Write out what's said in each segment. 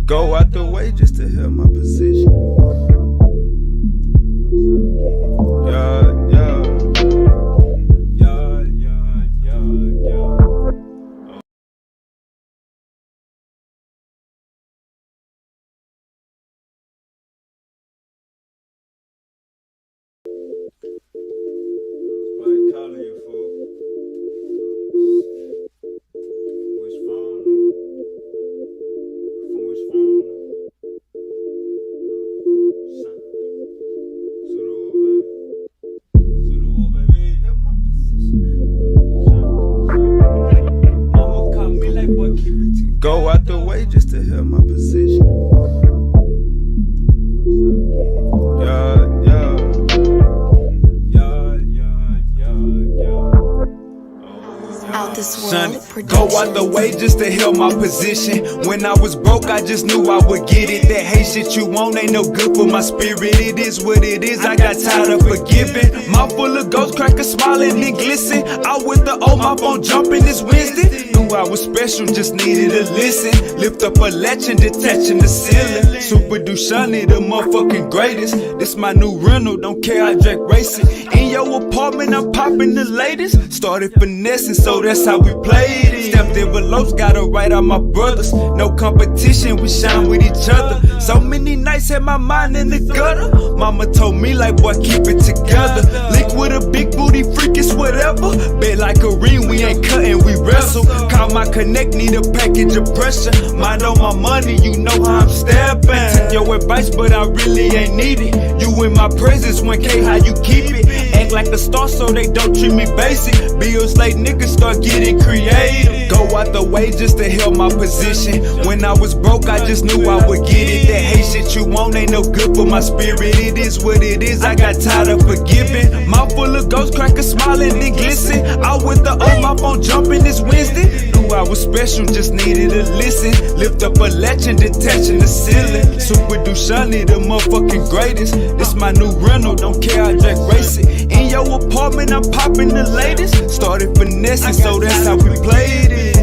Go out the way just to help my position. Calling you, fool. Which phone? From which phone? Suru, baby. Help my position. Mama call me like, boy, keep it together. Go out the way just to help my position. Go out the way just to help my position. When I was broke, I just knew I would get it. That hate shit you want ain't no good for my spirit. It is what it is, I got tired of forgiving. Mouth full of ghost crackers smiling and glisten. Out with the old my phone jumping this Wednesday. Knew I was special, just needed a listen. Lift up a latch and detaching the ceiling. Super Dushani, the motherfucking greatest. This my new rental, don't care, I drag racing. In your apartment, I'm popping the latest. Started finessing, so that's how we played it. Stepped envelopes, got it right out my brothers. No competition, we shine with each other. So many nights had my mind in the gutter. Mama told me like, boy, keep it together. Link with a big booty freak, it's whatever. Bet like a ring, we ain't cutting, we wrestle. Call my connect, need a package of pressure. Mind on my money, you know how I'm stepping. Take your advice, but I really ain't need it. You in my presence, 1K, how you keep it? Act like a star so they don't treat me basic. Bills late, niggas start getting creative. Go out the way just to help my position. When I was broke, I just knew I would get it. That hate shit you want ain't no good for my spirit. It is what it is, I got tired of forgiving. Mouth full of ghost crackers smiling and glisten. Out with the old my phone jumping this Wednesday. Knew I was special, just needed a listen. Lift up a latch and detaching the ceiling. Super Dushani, the motherfucking greatest. This my new rental, don't care, I drag racing. In your apartment, I'm popping the latest. Started finessing, so that's how we played it.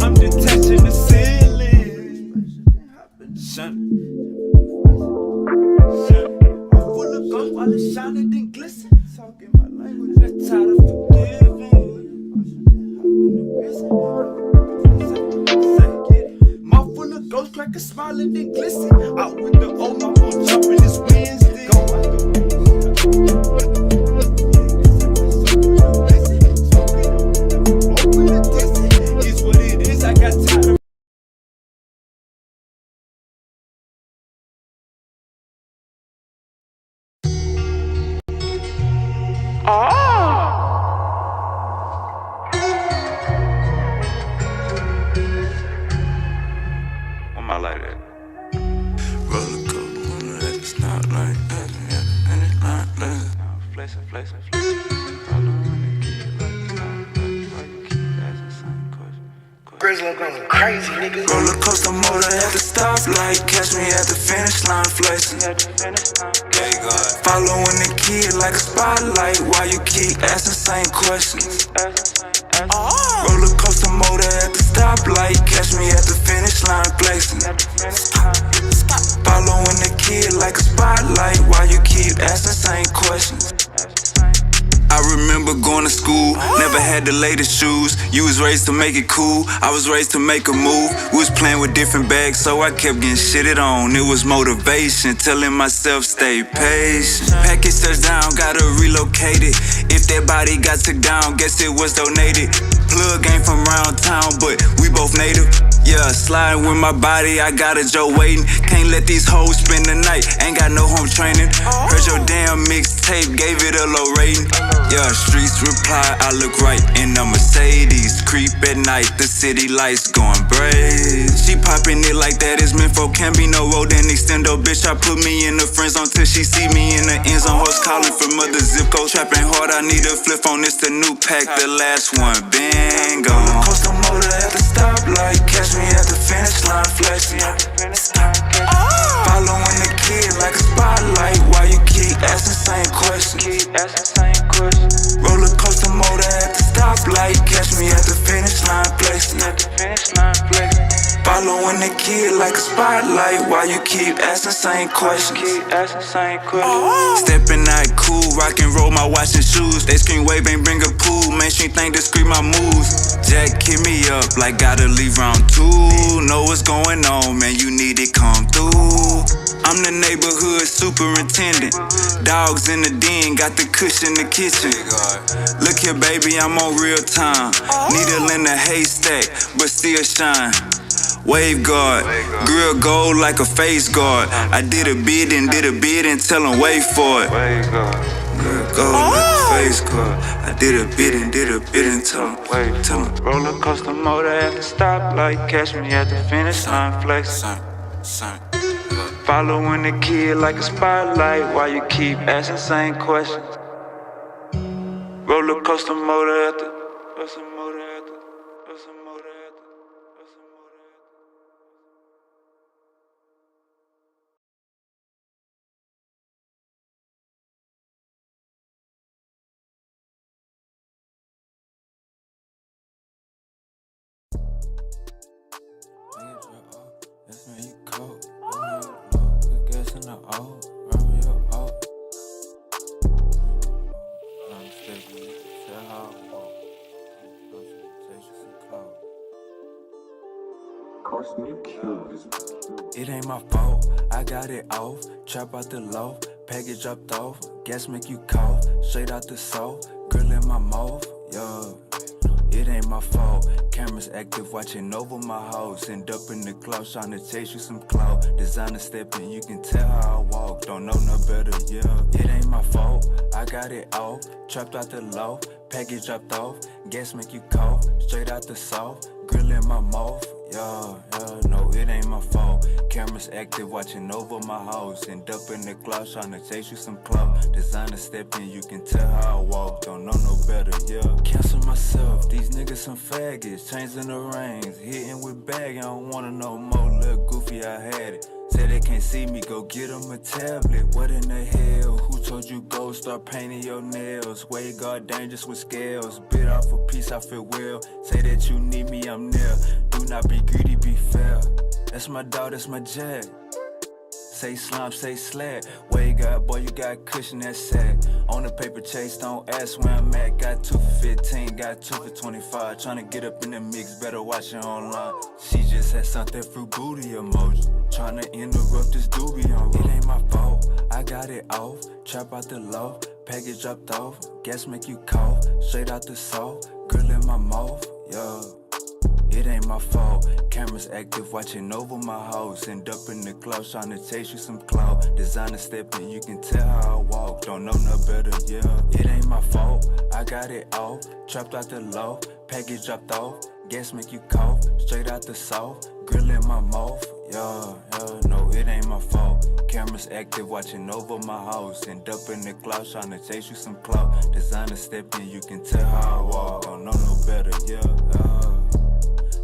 I'm detaching the ceiling. I'm full of ghosts while it's shining and glisten. Talking my language, I'm tired of forgiving. Ghost crackers smiling and glisten. Out with the old my phone jumping this Wednesday. Go out the way. Open the distance. It's what it is, I got tired of. I like that. Roller coaster, it's not like that. And it's not that. Flexing. Grizzly going crazy, nigga. Roller coaster motor at the stoplight. Catch me at the finish line flexing. Following the kid like a spotlight. Why you keep asking same questions? Roller coaster motor at the stoplight. Catch me at the finish line flexing. Following the kid like a spotlight. Why you keep asking same questions? I remember going to school, never had the latest shoes. You was raised to make it cool, I was raised to make a move. We was playing with different bags, so I kept getting shitted on. It was motivation, telling myself stay patient. Package touchdown, gotta relocate it. If that body got took down, guess it was donated. Plug ain't from round town, but we both native. Yeah, sliding with my body, I got a Joe waiting. Can't let these hoes spend the night, ain't got no home training. Heard your damn mixtape, gave it a low rating. Yeah, streets reply, I look right in a Mercedes. Creep at night, the city lights going brave. She popping it like that is meant for, can't be no road and extendo. Bitch, I put me in the friend zone till she see me in the end zone. Hoes calling from other zip code, trapping hard, I need a flip on. It's the new pack, the last one been gone. Roller coaster motor at the stoplight, catch me at the finish line flexing. Following the kid like a spotlight. Why you keep asking same questions? Roller Following the kid like a spotlight. Why you keep asking same questions? Stepping out cool, rock and roll my watch and shoes. They scream wave, ain't bring a pool. Mainstream think they scream my moves. Jack hit me up like gotta leave round 2. Know what's going on, man, you need it come through. I'm the neighborhood superintendent. Dogs in the den, got the cushion in the kitchen. Look here, baby, I'm on real time. Needle in a haystack, but still shine. Wave guard, grill gold like a face guard. I did a bid and tell him wait for it. Grill gold like a face guard. I did a bid and tell him wait. Roller coaster motor at the stoplight. Catch me at the finish line, flex. Following the kid like a spotlight. Why you keep asking same questions? Roller coaster motor at the. That's when you cold. Good gas in the O. Run me up. I'm steady. You can tell how I walk. Take you some clothes. It ain't my fault. I got it off. Trap out the low. Package dropped off. Gas make you cough. Straight out the soul. Grill in my mouth. Yo. It ain't my fault. Cameras active, watching over my house. End up in the cloud, trying to chase you some clout. Designer stepping, you can tell how I walk. Don't know no better, yeah. It ain't my fault. I got it off. Trapped out the low. Package dropped off. Gas make you cough. Straight out the south. Grill in my mouth. Yeah, no, it ain't my fault. Cameras active, watching over my house. End up in the cloud, trying to chase you some clout. Designer stepping, you can tell how I walk. Don't know no better, yeah. Cancel myself, these niggas some faggots. Changing the reins, hitting with bag. I don't wanna know more, little goofy, I had it. Say they can't see me, go get them a tablet. What in the hell? Who told you go start painting your nails? Way God dangerous with scales. Bit off a piece, I feel well. Say that you need me, I'm near. Do not be greedy, be fair. That's my dog, that's my jack. Say slime, say slab. Way God, boy, you got cushion, that's sad. On the paper chase, don't ask where I'm at. Got 2 for 15, got 2 for 25. Tryna get up in the mix, better watch it online. She just had something fruit booty emoji. Tryna interrupt this doobie on road. It ain't my fault, I got it off. Trap out the low, package dropped off. Gas make you cough, straight out the salt. Grill in my mouth, yeah. It ain't my fault. Cameras active, watching over my house. End up in the cloud, trying to chase you some clout. Designer stepping, you can tell how I walk. Don't know no better, yeah. It ain't my fault. I got it off. Trapped out the low, package dropped off. Gas make you cough, straight out the south. Grill in my mouth, yeah. No, it ain't my fault. Cameras active, watching over my house. End up in the cloud, trying to chase you some clout. Designer stepping, you can tell how I walk. Don't know no better, yeah.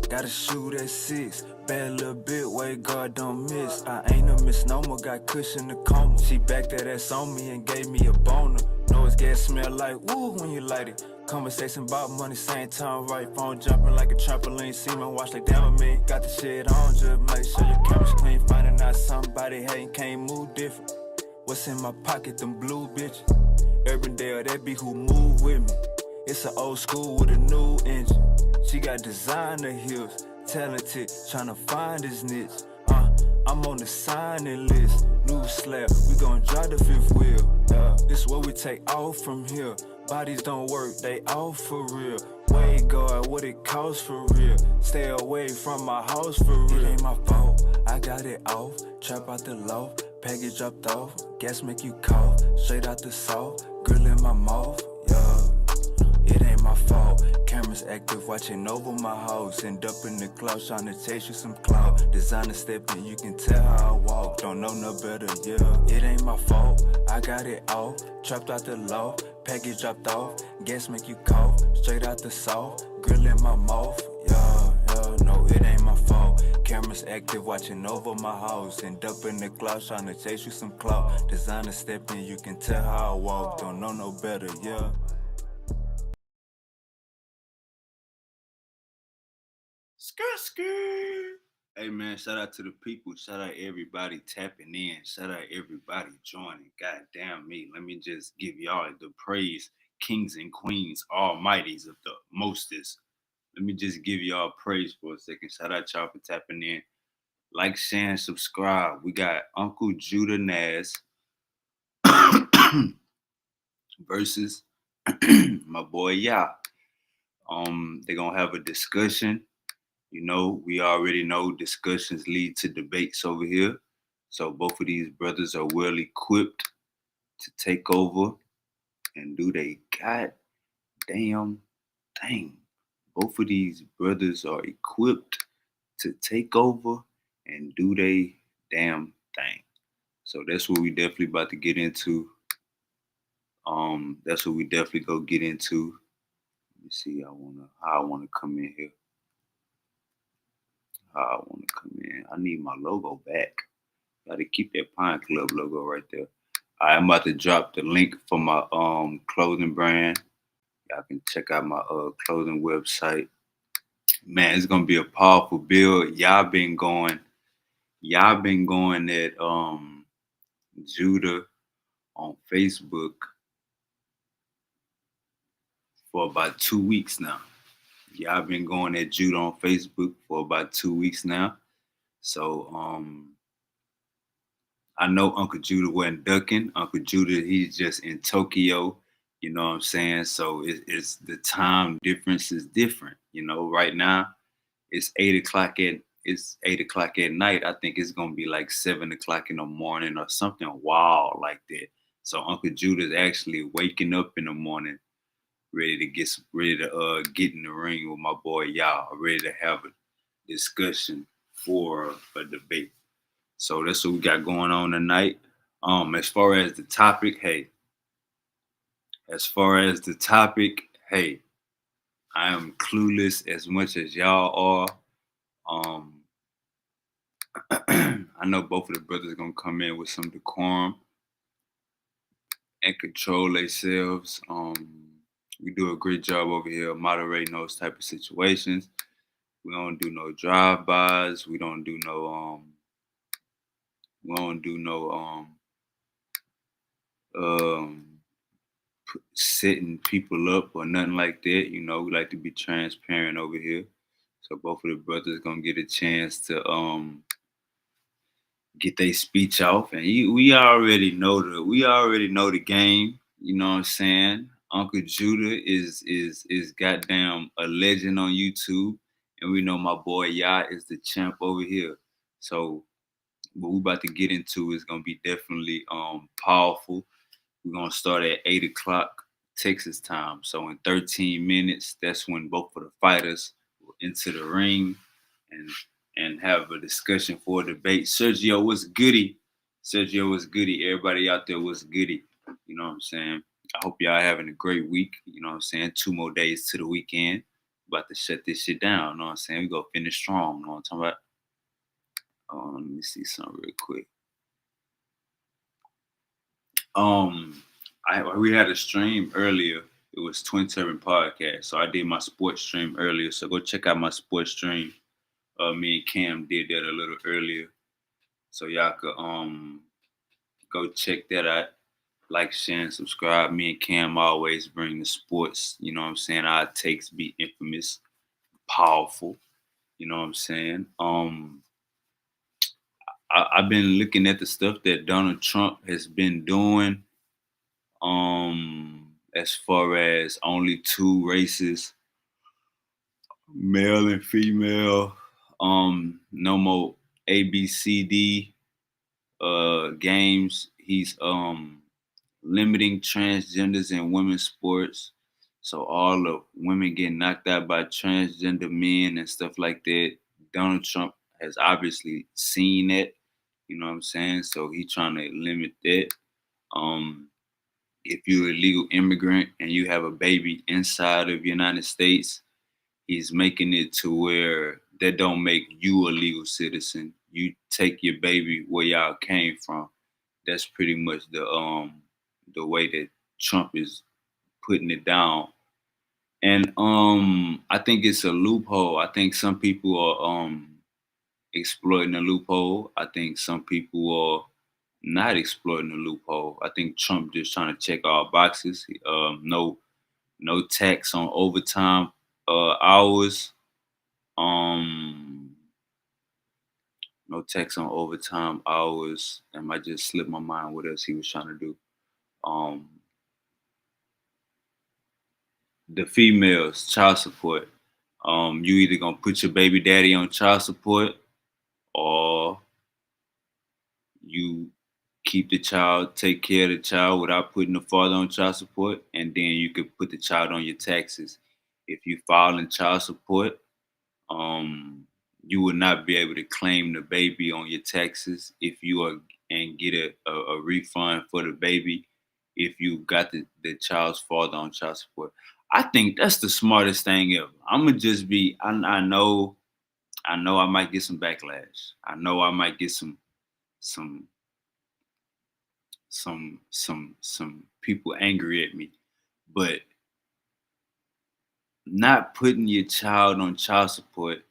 Gotta shoot at 6, bad little bit, way God don't miss. I ain't a misnomer, got cushion the coma. She backed that ass on me and gave me a boner. Know it's gas smell like woo when you light it. Conversation about money, same time, right phone jumping like a trampoline. See my watch like damn me. Got the shit on, just make sure your camera's clean. Finding out somebody hating, can't move different. What's in my pocket, them blue bitches. Urban Dale, that be who move with me. It's an old school with a new engine. She got designer heels, talented, tryna find his niche. I'm on the signing list. New slap, we gon' drive the 5th wheel. This where we take off from here. Bodies don't work, they off for real. Way guard, what it costs for real. Stay away from my house for real. It ain't my fault, I got it off. Trap out the low, package dropped off. Gas make you cough, straight out the salt. Grill in my mouth, yeah. It ain't my fault. Cameras active, watching over my house. End up in the cloud, trying to chase you some clout. Designer stepping, you can tell how I walk. Don't know no better, yeah. It ain't my fault, I got it off. Trapped out the low, package dropped off. Gas make you cough, straight out the salt. Grill in my mouth, yeah. No, it ain't my fault. Cameras active, watching over my house. End up in the cloud, trying to chase you some clout. Designer stepping, you can tell how I walk. Don't know no better, yeah. Skirt. Hey man, shout out to the people. Shout out everybody tapping in. Shout out everybody joining. God damn me. Let me just give y'all the praise, kings and queens, almighties of the mostest. Let me just give y'all praise for a second. Shout out y'all for tapping in. Like, share, and subscribe. We got Uncle Judah Naz versus my boy Ya. They're gonna have a discussion. You know, we already know discussions lead to debates over here. So both of these brothers are well equipped to take over and do they goddamn thing. Both of these brothers are equipped to take over and do they damn thing. So that's what we definitely about to get into. That's what we definitely go get into. Let me see how I wanna come in here. How I wanna come in. I need my logo back. Gotta keep that Pine Club logo right there. I'm about to drop the link for my clothing brand. Y'all can check out my clothing website. Man, it's gonna be a powerful build. Y'all been going at Judah on Facebook for about 2 weeks now. Y'all been going at Judah on Facebook for about 2 weeks now. So I know Uncle Judah wasn't ducking. Uncle Judah, he's just in Tokyo. You know what I'm saying? So it's the time difference is different. You know, right now it's 8 o'clock at night. I think it's gonna be like 7 o'clock in the morning or something wild like that. So Uncle Judah's actually waking up in the morning, ready to get in the ring with my boy Y'all, ready to have a discussion for a debate. So that's what we got going on tonight. As far as the topic, hey, I am clueless as much as y'all are. I know both of the brothers gonna come in with some decorum and control themselves. We do a great job over here moderating those type of situations. We don't do no drive-bys. We don't do no setting people up or nothing like that. You know, we like to be transparent over here. So both of the brothers gonna get a chance to get their speech off, and we already know the game. You know what I'm saying? Uncle Judah is goddamn a legend on YouTube, and we know my boy Ya is the champ over here. So what we about to get into is gonna be definitely powerful. We're gonna start at 8 o'clock Texas time. So in 13 minutes, that's when both of the fighters will enter the ring and have a discussion for a debate. Sergio, what's goody? Sergio, what's goody? Everybody out there, what's goody? You know what I'm saying? I hope y'all having a great week. You know what I'm saying? 2 more days to the weekend. About to shut this shit down. You know what I'm saying? We go finish strong. You know what I'm talking about? Let me see something real quick. We had a stream earlier. It was Twin Turban Podcast. So I did my sports stream earlier. So go check out my sports stream. Me and Cam did that a little earlier. So y'all could go check that out. Like, share, and subscribe. Me and Cam always bring the sports. You know what I'm saying? Our takes be infamous, powerful. You know what I'm saying? I've been looking at the stuff that Donald Trump has been doing. As far as only 2 races, male and female. No more ABCD games. He's limiting transgenders in women's sports. So all the women get knocked out by transgender men and stuff like that. Donald Trump has obviously seen that. You know what I'm saying? So he's trying to limit that. If you're a legal immigrant and you have a baby inside of the United States, he's making it to where that don't make you a legal citizen. You take your baby where y'all came from. That's pretty much the way that Trump is putting it down. And I think it's a loophole. I think some people are exploiting the loophole. I think some people are not exploiting the loophole. I think Trump just trying to check all boxes. No tax on overtime hours. Um, no tax on overtime hours. And might just slip my mind what else he was trying to do. Um, the females child support. You either gonna put your baby daddy on child support or you keep the child, take care of the child without putting the father on child support, and then you could put the child on your taxes. If you file in child support, um, you will not be able to claim the baby on your taxes if you are and get a refund for the baby if you got the child's father on child support. I think that's the smartest thing ever. I'm gonna just be. I know I might get some backlash. I know I might get some some people angry at me, but not putting your child on child support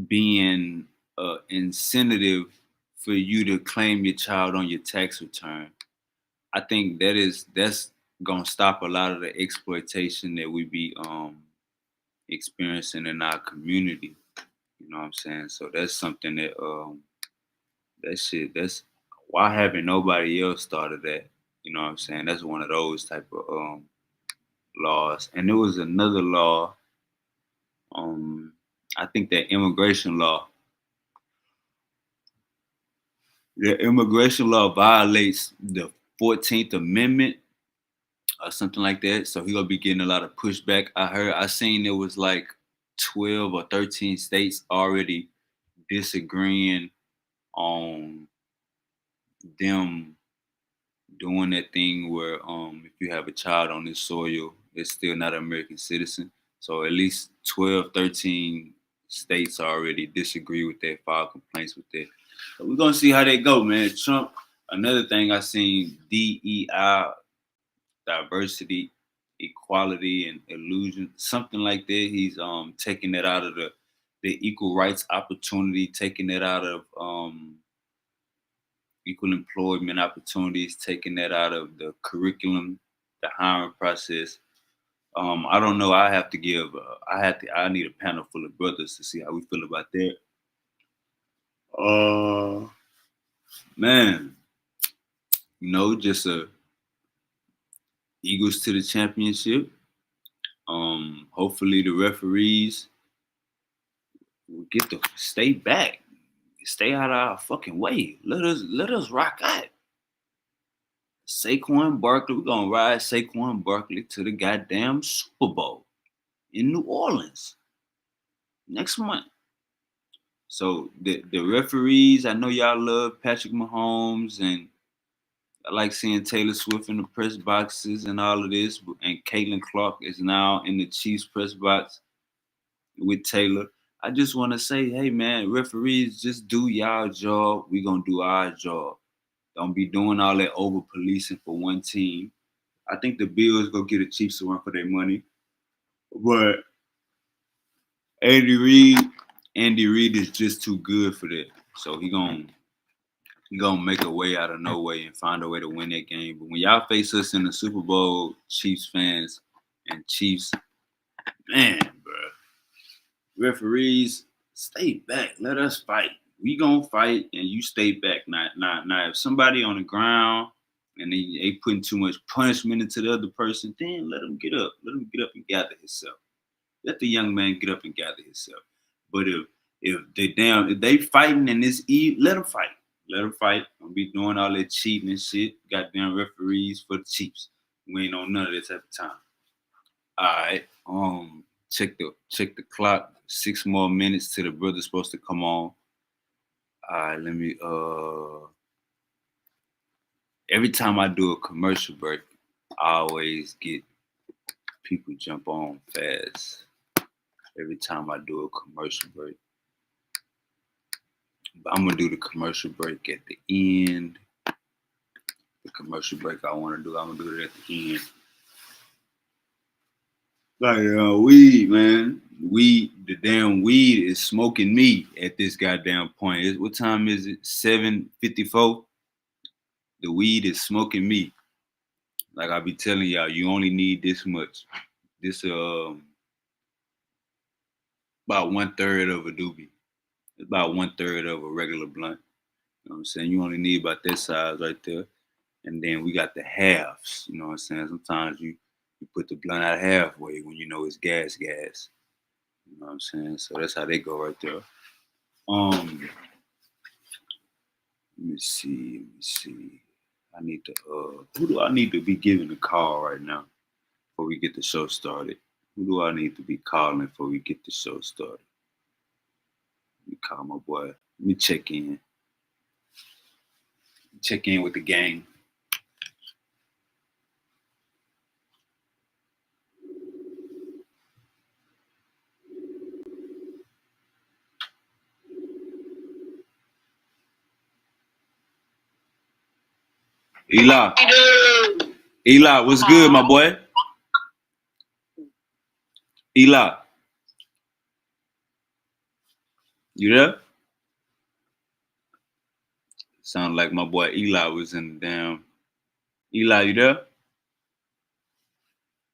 being an incentive for you to claim your child on your tax return. I think that's gonna stop a lot of the exploitation that we be experiencing in our community. You know what I'm saying? So that's something that's why haven't nobody else started that? You know what I'm saying? That's one of those type of laws. And there was another law, um, I think that immigration law. The immigration law violates the 14th Amendment or something like that. So he gonna be getting a lot of pushback. I seen it was like 12 or 13 states already disagreeing on them doing that thing where if you have a child on this soil, it's still not an American citizen. So at least 12, 13 states already disagree with that, file complaints with that. So we're gonna see how they go, man. Trump, another thing I seen, DEI, diversity, equality, and illusion, something like that. He's taking that out of the equal rights opportunity, taking that out of equal employment opportunities, taking that out of the curriculum, the hiring process. I don't know. I have to give. I need a panel full of brothers to see how we feel about that. Man, just a Eagles to the championship. Hopefully the referees will get to stay back, stay out of our fucking way. Let us rock out. Saquon Barkley, we're gonna ride Saquon Barkley to the goddamn Super Bowl in New Orleans next month. So the referees, I know y'all love Patrick Mahomes, and I like seeing Taylor Swift in the press boxes and all of this. And Caitlin Clark is now in the Chiefs press box with Taylor. I just want to say, hey man, referees, just do y'all job. We gonna do our job. Don't be doing all that over policing for one team. I think the Bills go get the Chiefs to run for their money, but Andy Reid is just too good for that. So he gonna make a way out of no way and find a way to win that game. But when y'all face us in the Super Bowl, Chiefs fans and Chiefs, man, bro, referees, stay back. Let us fight. We gonna fight, and you stay back. Now, if somebody on the ground and they putting too much punishment into the other person, then let them get up. Let him get up and gather himself. Let the young man get up and gather himself. But if they fighting in this let them fight. Let them fight. Don't be doing all that cheating and shit. Goddamn referees for the Chiefs. We ain't on none of that type of time. All right. Check the clock. 6 more minutes till the brother's supposed to come on. All right, let me every time I do a commercial break, I always get people jump on fast. Every time I do a commercial break. But I'm gonna do the commercial break at the end. The commercial break I want to do, I'm gonna do it at the end. Like weed, man. The damn weed is smoking me at this goddamn point. What time is it? 7:54. The weed is smoking me. Like I be telling y'all, you only need this much. This about 1/3 of a doobie. It's about 1/3 of a regular blunt. You know what I'm saying? You only need about that size right there. And then we got the halves. You know what I'm saying? Sometimes you put the blunt out halfway when you know it's gas. You know what I'm saying? So that's how they go right there. Let me see. I need to who do I need to be giving a call right now before we get the show started? Who do I need to be calling before we get the show started? Let me call my boy. Let me check in. Check in with the gang. Eli, what's good, my boy? Eli, you there? Sound like my boy Eli was in the damn. Eli, you there?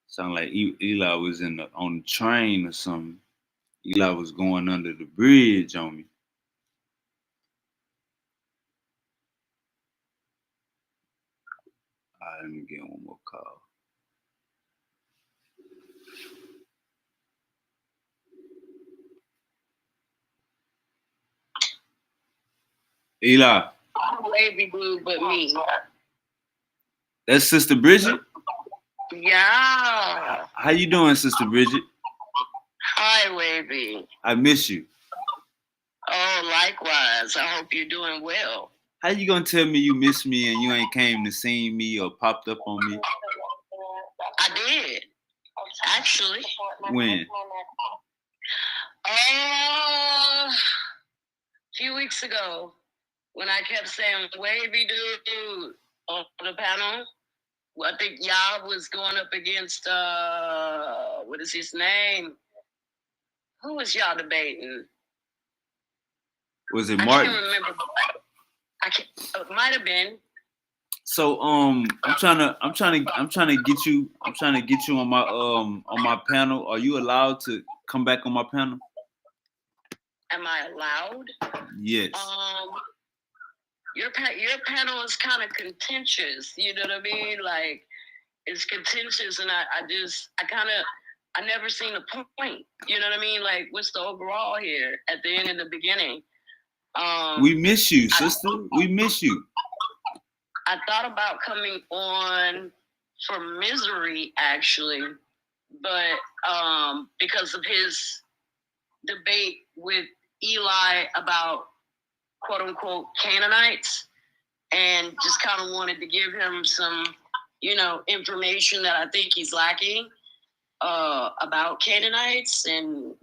Sound like Eli was on the train or something. Eli was going under the bridge on me. All right, let me get one more call. Eli. Wavy blue, but me. That's Sister Bridget? Yeah. How you doing, Sister Bridget? Hi, Wavy. I miss you. Oh, likewise. I hope you're doing well. How you gonna tell me you miss me and you ain't came to see me or popped up on me? I did. Actually. When? A few weeks ago, when I kept saying Wavy dude on the panel, I think y'all was going up against what is his name? Who was y'all debating? Was it Martin? I can't remember. It might have been. So I'm trying to get you on my panel. Are you allowed to come back on my panel? Am I allowed? Yes. Your panel is kind of contentious. You know what I mean? Like it's contentious, and I never seen a point. You know what I mean? Like what's the overall here at the end and the beginning? We miss you, sister. We miss you. I thought about coming on for Misery actually, but because of his debate with Eli about quote unquote Canaanites, and just kind of wanted to give him some, information that I think he's lacking about Canaanites and,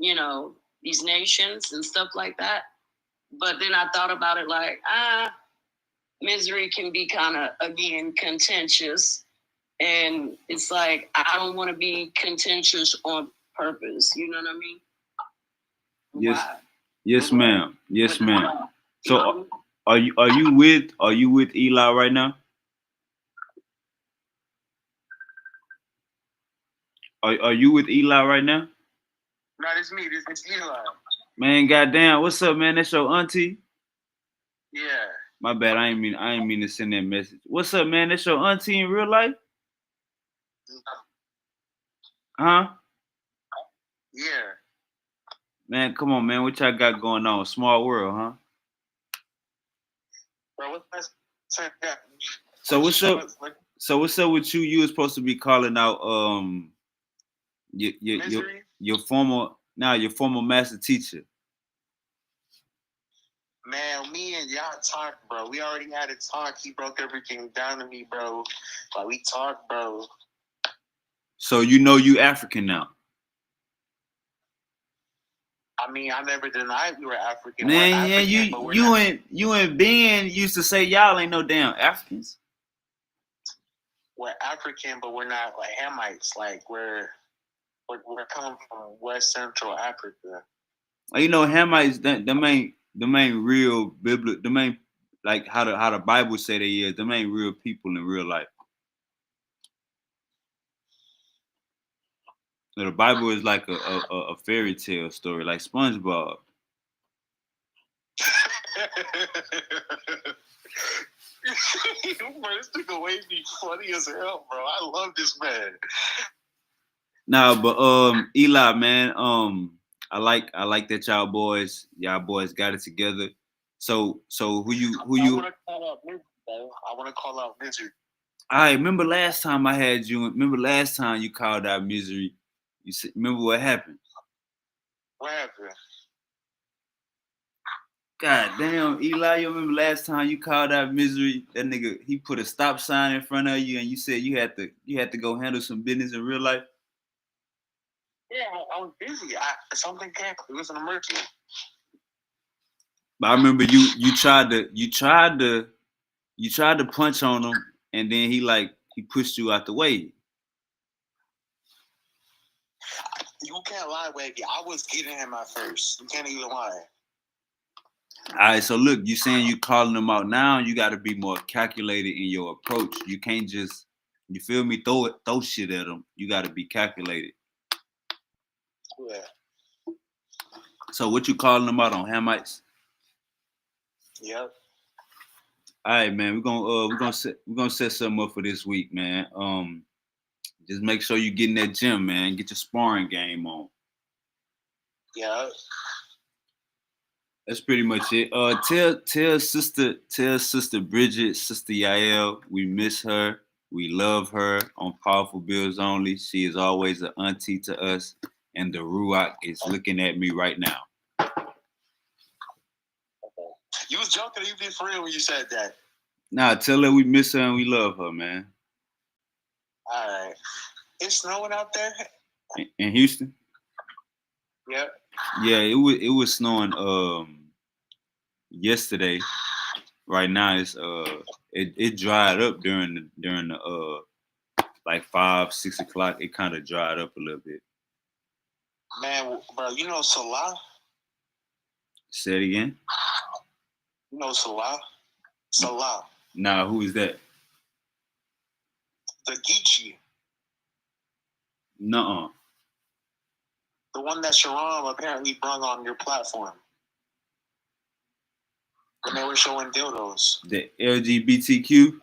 these nations and stuff like that. But then I thought about it like, Misery can be kind of, again, contentious. And it's like, I don't want to be contentious on purpose. You know what I mean? Yes. Why? Yes, ma'am. Yes, ma'am. So are you with Eli right now? Are you with Eli right now? No, this me. This is Eli. Man, goddamn, what's up, man? That's your auntie? Yeah. My bad. I ain't mean to send that message. What's up, man? That's your auntie in real life? Huh? Yeah. Man, come on, man. What y'all got going on? Small world, huh? Bro, what's that? So what's up? So what's up with you? You were supposed to be calling out your former master teacher. Man, me and y'all talked, bro. We already had a talk. He broke everything down to me, bro. Like we talked, bro. So you know you African now. I mean, I never denied we were African. Man, African, yeah, you and Ben used to say y'all ain't no damn Africans. We're African, but we're not like Hamites. Like we're we're coming from West Central Africa. You know, Hamites, the main real biblical, the main, like how the Bible say they is, the main real people in real life. So the Bible is like a fairy tale story, like SpongeBob. Bro, this nigga Wade be funny as hell, bro. I love this man. Nah, but Eli, man, I like that y'all boys got it together. So who you? I want to call out Misery, bro. I want to call out Misery. I remember last time I had you. Remember last time you called out Misery. You said, remember what happened? What happened? God damn, Eli, you remember last time you called out Misery? That nigga, he put a stop sign in front of you, and you said you had to go handle some business in real life. Yeah, I was busy. Something came up. It was an emergency. But I remember you tried to punch on him, and then he pushed you out the way. You can't lie, Wavy. I was getting him at first. You can't even lie. All right, so look, you saying you calling them out now, you got to be more calculated in your approach. You can't just, you feel me, throw shit at them. You got to be calculated. Yeah. So what you calling them out on, Hamites? Yep. All right, man, we're gonna set something up for this week, man. Just make sure you get in that gym, man. Get your sparring game on. Yeah. That's pretty much it. Tell sister Bridget, sister Yael, we miss her. We love her on Powerful Bills Only. She is always an auntie to us, and the Ruach is looking at me right now. You was joking. You be for real when you said that. Nah, tell her we miss her and we love her, man. All right. It's snowing out there in Houston. Yep. Yeah, it was snowing yesterday. Right now it's it dried up during the like 5-6 o'clock. It kind of dried up a little bit. Man, bro, you know Salah? Say it again. You know Salah? Salah. Nah, who is that? The Geechee. Nuh-uh. The one that Sharam apparently brung on your platform. When they were showing dildos. The LGBTQ?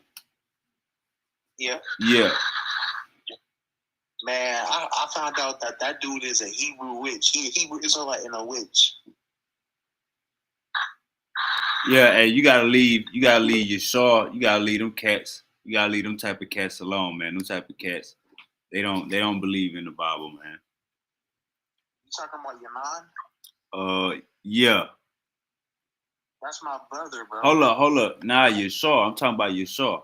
Yeah. Yeah. Man, I found out that dude is a Hebrew witch. He Hebrew Israelite and a witch. Yeah, hey, you gotta leave your shaw. You gotta leave them cats. You gotta leave them type of cats alone, man. Them type of cats. They don't believe in the Bible, man. You talking about Yaman? Yeah. That's my brother, bro. Hold up. Nah, Yeshua. I'm talking about Yeshua.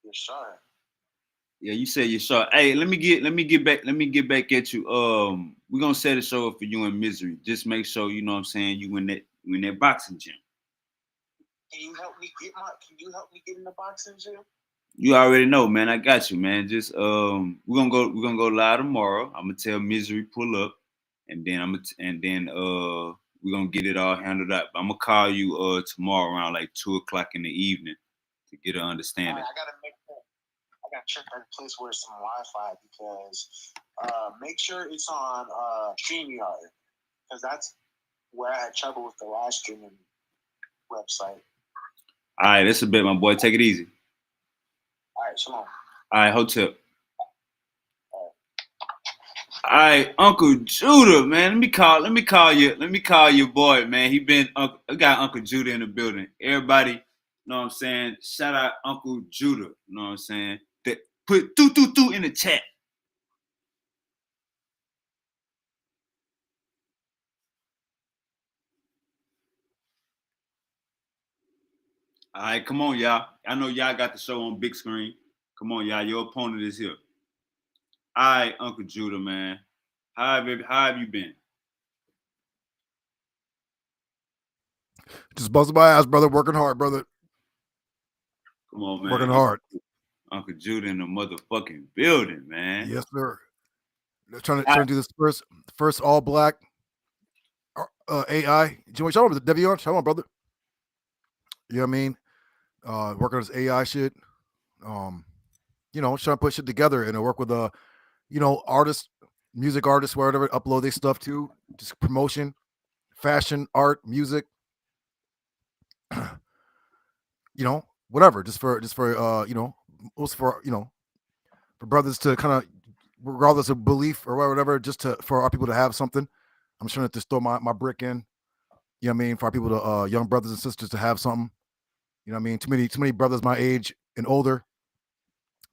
Yeshua. Yeah, you said Yeshua. Hey, let me get back at you. We're gonna set a show up for you in Misery. Just make sure, you know what I'm saying, you in that boxing gym. Can you help me get in the boxing gym? You already know, man. I got you, man. Just we're gonna go live tomorrow. I'm gonna tell Misery pull up, and then we're gonna get it all handled up. I'm gonna call you tomorrow around like 2:00 in the evening to get an understanding. Right, I gotta check that place where it's some Wi-Fi because make sure it's on StreamYard because that's where I had trouble with the live streaming website. All right, that's a bit, my boy. Take it easy. All right, shalom. All right, hotel. All right, Uncle Judah, man. Let me call your boy, man. I got Uncle Judah in the building. Everybody, you know what I'm saying? Shout out Uncle Judah. You know what I'm saying? Put two in the chat. All right, come on, y'all. I know y'all got the show on big screen. Come on, y'all. Your opponent is here. All right, Uncle Judah, man. How have you been? Just busting my ass, brother. Working hard, brother. Come on, man. Working hard. Uncle Judah in the motherfucking building, man. Yes, sir. They're trying to do this first all black AI. Joey, shout out to Devion. Shout out, brother. You know what I mean? Working on this AI shit. You know, trying to put shit together and work with you know, artists, music artists, wherever, upload their stuff to, just promotion, fashion, art, music. You know, whatever, just for you know, also for, you know, for brothers to kind of, regardless of belief or whatever, just for our people to have something. I'm trying to just throw my brick in. You know what I mean? For our people to young brothers and sisters to have something. You know what I mean? Too many brothers my age and older,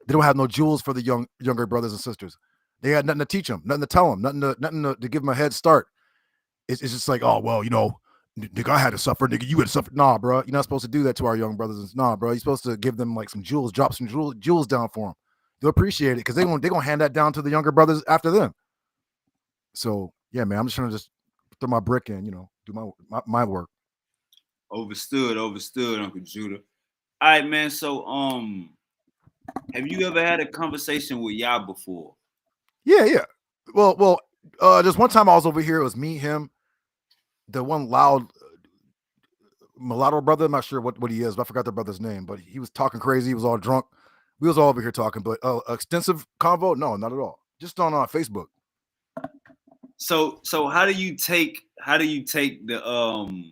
they don't have no jewels for the younger brothers and sisters. They had nothing to teach them, nothing to tell them, nothing to give them a head start. It's just like, oh well, you know, nigga, I had to suffer, nigga, you had to suffer. Nah, bro, you're not supposed to do that to our young brothers. Nah, bro, you're supposed to give them like some jewels, drop some jewels down for them. They'll appreciate it because they're gonna hand that down to the younger brothers after them. So yeah, man, I'm just trying to just throw my brick in, you know, do my work. Overstood, Uncle Judah. All right, man. So, have you ever had a conversation with y'all before? Yeah. Well, just one time I was over here. It was me, him, the one loud mulatto brother. I'm not sure what he is, but I forgot the brother's name. But he was talking crazy. He was all drunk. We was all over here talking. But extensive convo? No, not at all. Just on Facebook. So how do you take the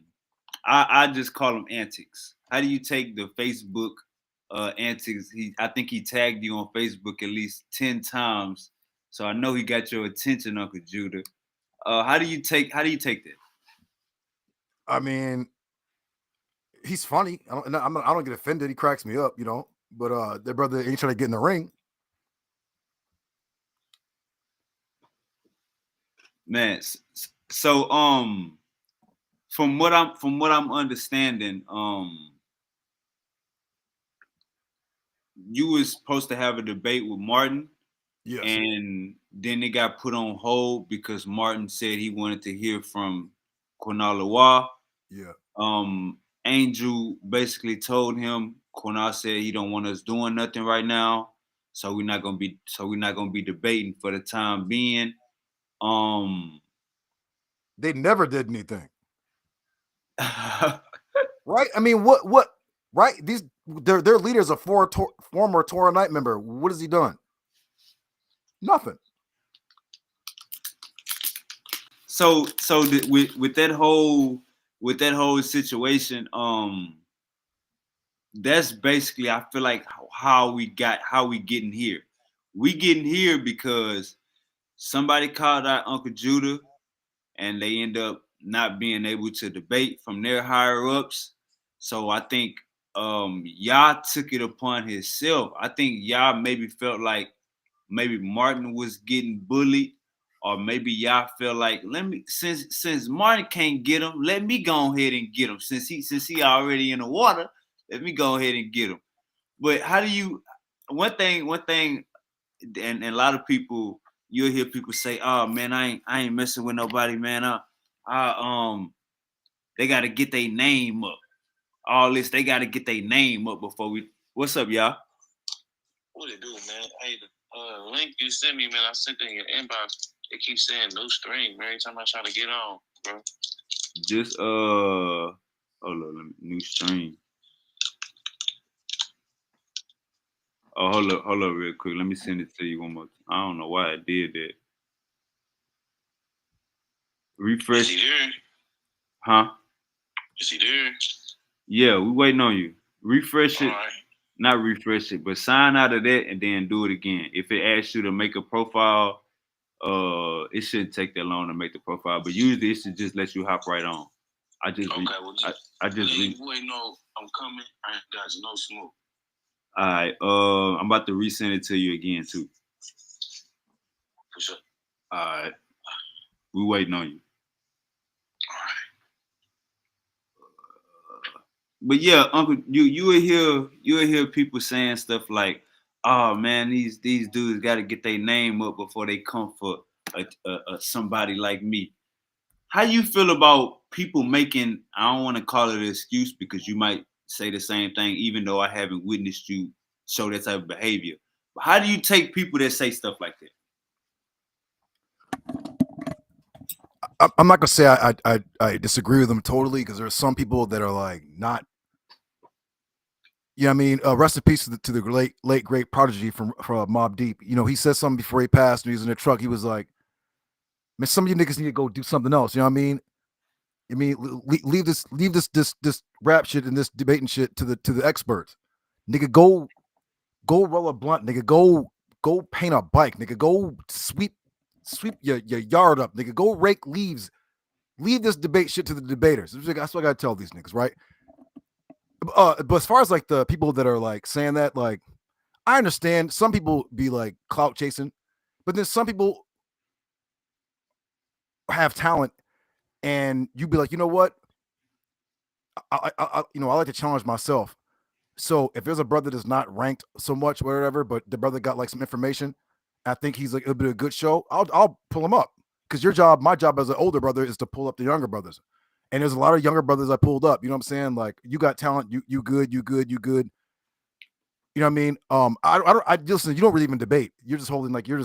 I just call them antics. How do you take the Facebook antics? I think he tagged you on Facebook at least 10 times. So I know he got your attention, Uncle Judah. How do you take that? I mean, he's funny. I don't get offended. He cracks me up, you know. But their brother ain't trying to get in the ring. Man, so from what I'm understanding, you was supposed to have a debate with Martin. Yes. And then it got put on hold because Martin said he wanted to hear from Konalawa. Yeah. Angel basically told him, Konal said he don't want us doing nothing right now, so we're not gonna be debating for the time being. They never did anything. Right? I mean, what right? Their leader's a former Torah Night member. What has he done? Nothing. So with that whole situation, that's basically, I feel like, how we getting here. We getting here because somebody called out Uncle Judah, and they end up not being able to debate from their higher ups. So I think y'all took it upon himself. I think y'all maybe felt like maybe Martin was getting bullied, or maybe y'all feel like, since Martin can't get him, let me go ahead and get him. Since he already in the water, let me go ahead and get him. But how do you? One thing, and a lot of people, you'll hear people say, "Oh man, I ain't messing with nobody, man. They got to get their name up. All this, they got to get their name up before we." What's up, y'all? What it do, man? Hey, the link you sent me, man, I sent it in your inbox. It keeps saying no stream, man. Every time I try to get on, bro. Just hold on, new stream. Oh, hold up real quick. Let me send it to you one more time. I don't know why I did that. Refresh. Is he there? Huh? Is he there? Yeah, we waiting on you. Refresh it. All right. Not refresh it, but sign out of that and then do it again. If it asks you to make a profile, it shouldn't take that long to make the profile, but usually it should just let you hop right on. I just wait, no, I'm coming. I ain't got no smoke. All right, I'm about to resend it to you again too. For sure. All right, we waiting on you. All right. But yeah, Uncle, you will hear people saying stuff like, "Oh man, these dudes got to get their name up before they come for somebody like me." How you feel about people making? I don't want to call it an excuse because you might say the same thing, even though I haven't witnessed you show that type of behavior. But how do you take people that say stuff like that? I'm not gonna say I disagree with them totally, because there are some people that are like not. Yeah, I mean, rest in peace to the late great Prodigy from Mobb Deep. You know, he said something before he passed, and he was in the truck. He was like, "Man, some of you niggas need to go do something else." You know what I mean? Leave this rap shit and this debating shit to the experts. Nigga, go roll a blunt. Nigga, go paint a bike. Nigga, go sweep your yard up. Nigga, go rake leaves. Leave this debate shit to the debaters. That's what I gotta tell these niggas, right? But as far as like the people that are like saying that, like, I understand some people be like clout chasing, but then some people have talent, and you be like, you know what? I like to challenge myself. So if there's a brother that's not ranked so much, whatever, but the brother got like some information, I think he's like it'll be a good show. I'll pull him up, because my job as an older brother is to pull up the younger brothers. And there's a lot of younger brothers I pulled up. You know what I'm saying? Like, you got talent, you good. You know what I mean? I listen. You don't really even debate. You're just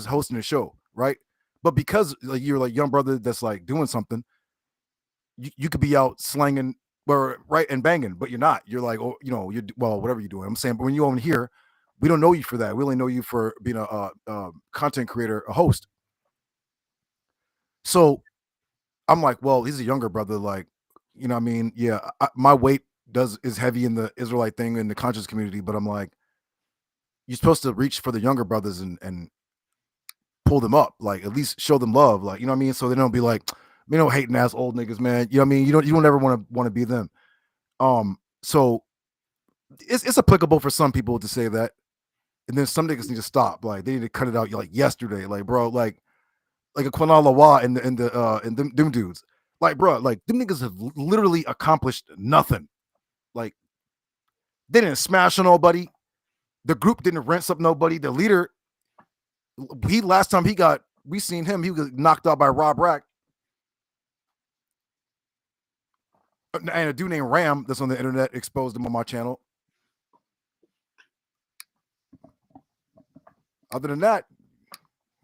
hosting a show, right? But because like you're like young brother that's like doing something, you could be out slanging or right and banging, but you're not. You're like, oh, you know, whatever you're doing. I'm saying, but when you over here, we don't know you for that. We only know you for being a content creator, a host. So I'm like, well, he's a younger brother. Like, you know what I mean? Yeah, my weight is heavy in the Israelite thing in the conscious community, but I'm like, you're supposed to reach for the younger brothers and pull them up, like at least show them love, like, you know what I mean? So they don't be like, you know, hating ass old niggas, man. You know what I mean? You don't ever want to be them. So it's applicable for some people to say that, and then some niggas need to stop. Like, they need to cut it out like yesterday, like, bro, like a Quinal Lawa and them dudes, like, bro, like them niggas have literally accomplished nothing. Like, they didn't smash on nobody. The group didn't rinse up nobody. The leader, last time we seen him, he was knocked out by Rob Rack and a dude named Ram that's on the internet exposed him on my channel. Other than that,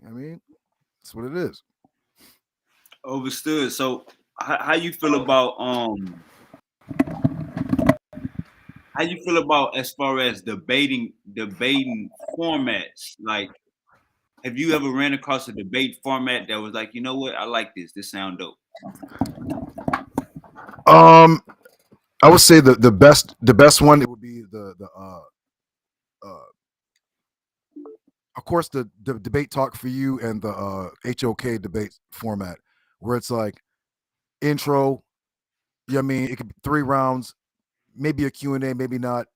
I mean, that's what it is. Overstood. So how you feel about how you feel about as far as debating formats? Like, have you ever ran across a debate format that was like, you know what, I like this. This sound dope. I would say the best one, it would be of course the debate talk for you and the HOK debate format, where it's like intro, you know what I mean? It could be 3 rounds, maybe a Q&A, maybe not.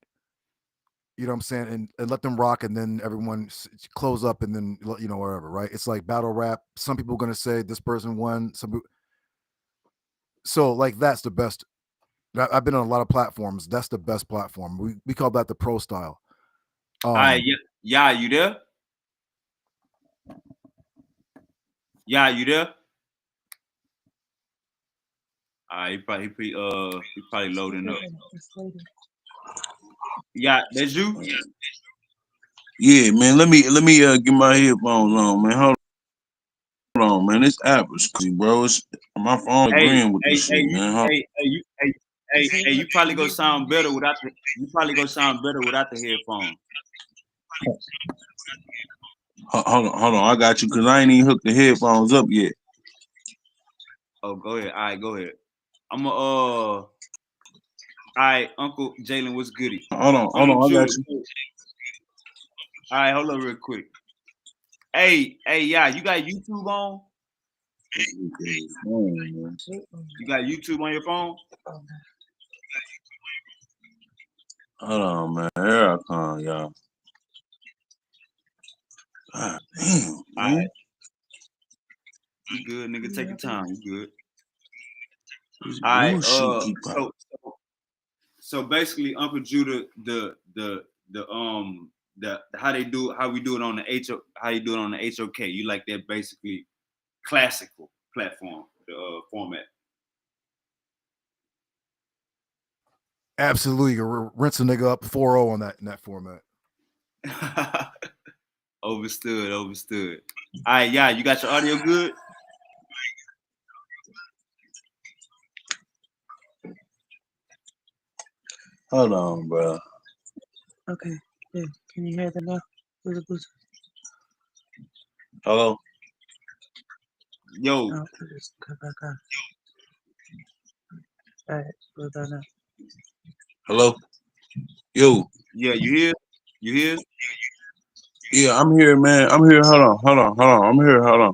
You know what I'm saying? And let them rock, and then everyone close up, and then, you know, whatever, right? It's like battle rap. Some people are going to say this person won. So like, that's the best. I've been on a lot of platforms. That's the best platform. We call that the pro style. All right, yeah, you there? Yeah, you there? All right, he probably loading up. Yeah, that's you. Yeah, man. Let me get my headphones on, man. Hold on, man. This app is crazy, bro. It's my phone agreeing with this shit, man. You probably gonna sound better without the headphones. Hold on. I got you, because I ain't even hooked the headphones up yet. Oh, go ahead. All right, go ahead. All right, Uncle Jalen, what's goody? Hold on. I got you. All right, hold on real quick. Hey, yeah, you got YouTube on? You got YouTube on your phone? Hold on, man. Here I come, y'all. God damn, man. All right. You good, nigga? Take your time. You good? All right. So basically, Uncle Judah, how we do it on the how you do it on the HOK. You like that basically classical platform, the format. Absolutely, rinse a nigga up 4-0 in that format. Overstood. All right, yeah, you got your audio good? Hold on, bro. Okay. Yeah. Can you hear that now? Hello? Yo. Oh, just come back on. All right. Go down now. Hello? Yo. Yeah, you here? You here? Yeah, I'm here, man. I'm here. Hold on. I'm here. Hold on.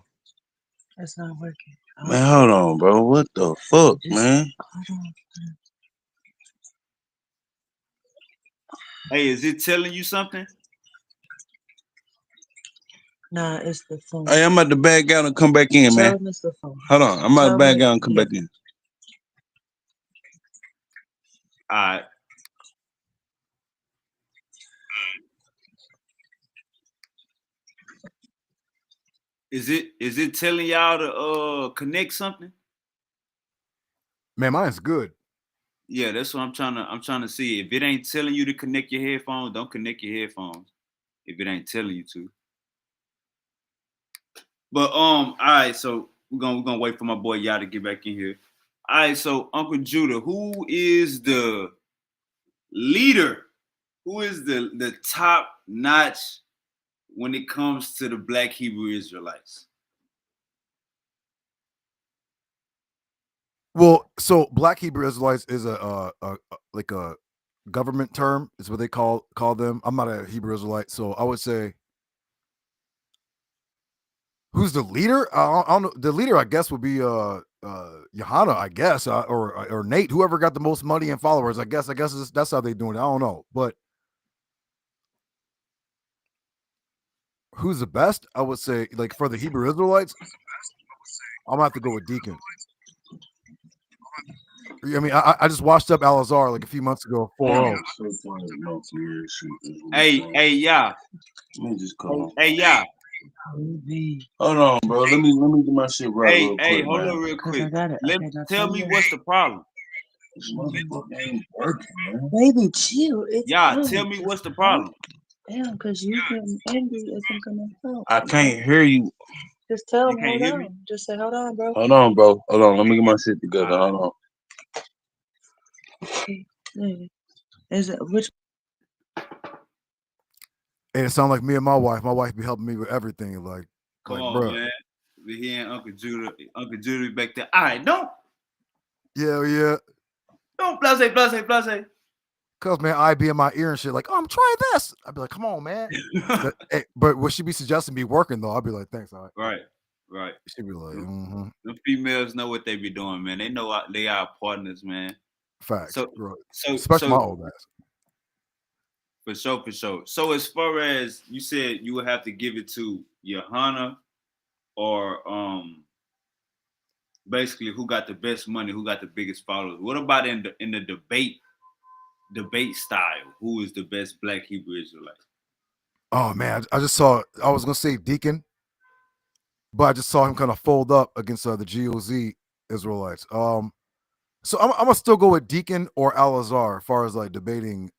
That's not working. Man, hold on, bro. What the fuck, man? Hold on. Hey, is it telling you something? Nah, it's the phone. Hey, I'm about to back out and come back in, man. Tell him it's the phone. Hold on. I'm about to back out and come back in. All right. Is it telling y'all to connect something? Man, mine's good. Yeah, that's what I'm trying to see. If it ain't telling you to connect your headphones, don't connect your headphones. If it ain't telling you to. But all right, so we're gonna wait for my boy y'all to get back in here. All right, so Uncle Judah, who is the leader? Who is the top notch when it comes to the Black Hebrew Israelites? Well, so Black Hebrew Israelites is a like a government term. Is what they call them. I'm not a Hebrew Israelite, so I would say, who's the leader? I don't know. The leader, I guess, would be Johanna, I guess, or Nate, whoever got the most money and followers. I guess that's how they doing it. I don't know, but who's the best? I would say, like, for the Hebrew Israelites, I'm gonna have to go with Deacon. I mean, I just watched up Al-Azhar like a few months ago, 4-0. Hey, yeah. Let me just call. Hey, yeah. Hold on, bro. Let me get my shit right real quick. Hey, hold on real quick. Tell me what's the problem. This motherfucker ain't working, man. Baby, chill. It's Tell me what's the problem. Damn, because you getting angry isn't gonna help. I can't hear you. Just tell him, hold on. Just say, hold on, bro. Hold on, bro. Hold on. Let me get my shit together. Hold on. Is it which? Hey, it sounds like me and my wife. My wife be helping me with everything. Like, Come like, on, bro. man. We hearing Uncle Judah back there. All right, don't. Yeah. Don't blase. Cause man, I be in my ear and shit. Like, I'm trying this. I'd be like, come on, man. but what she be suggesting be working though? I'd be like, thanks. All right. Right. She'd be like, The females know what they be doing, man. They know they are partners, man. Facts. So especially my old ass. For sure. So as far as you said, you would have to give it to Johanna or basically who got the best money, who got the biggest followers. What about in the debate style? Who is the best Black Hebrew Israelite? Oh man, I just saw. I was gonna say Deacon, but I just saw him kind of fold up against the GOZ Israelites. So I'm gonna still go with Deacon or Al-Azhar as far as like debating.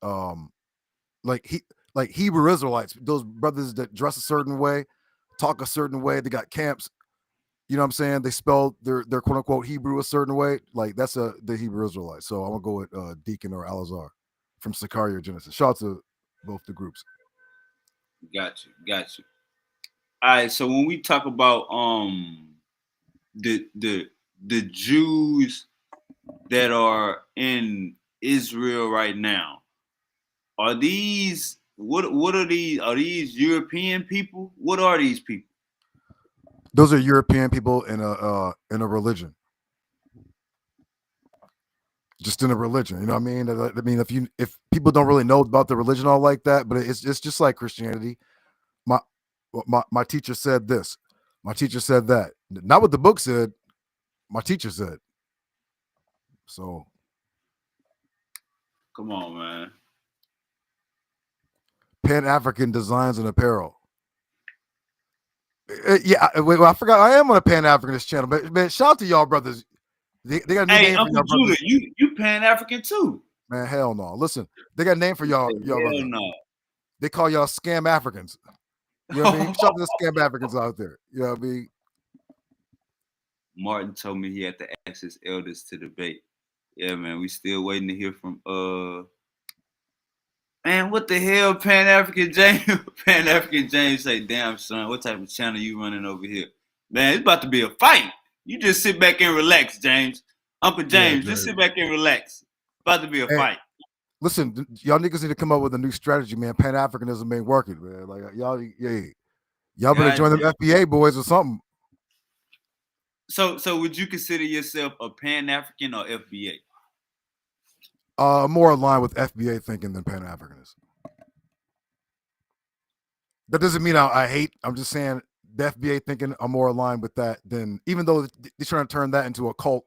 Like Hebrew Israelites, those brothers that dress a certain way, talk a certain way. They got camps. You know what I'm saying? They spell their quote unquote Hebrew a certain way. Like that's the Hebrew Israelite. So I'm gonna go with Deacon or Al-Azhar from Sicaria or Genesis. Shout out to both the groups. Got you. All right. So when we talk about the Jews that are in Israel right now, are these what are these? Are these European people? What are these people? Those are European people in a religion. Just in a religion, you know what I mean? If people don't really know about the religion all like that, but it's just like Christianity. My teacher said this. My teacher said that. Not what the book said. My teacher said. So, come on, man. Pan-African designs and apparel. Yeah, wait, I forgot. I am on a Pan-Africanist channel, but man, shout out to y'all brothers. They got a new name Uncle for y'all Judah, brothers. you Pan-African too. Man, hell no. Listen, they got a name for y'all. Hell no. They call y'all scam Africans. You know what I mean? Shout out to the scam Africans out there. You know what I mean? Martin told me he had to ask his elders to debate. Yeah, man, we still waiting to hear from man, what the hell, Pan African James? Pan African James say, damn son, what type of channel you running over here? Man, it's about to be a fight. You just sit back and relax, James. Uncle James, just sit back and relax. About to be a fight. Listen, y'all niggas need to come up with a new strategy, man. Pan Africanism ain't working, man. Like y'all better join them FBA boys or something. So would you consider yourself a Pan African or FBA? More aligned with FBA thinking than Pan Africanism. That doesn't mean I hate. I'm just saying the FBA thinking I'm more aligned with that than, even though they're trying to turn that into a cult.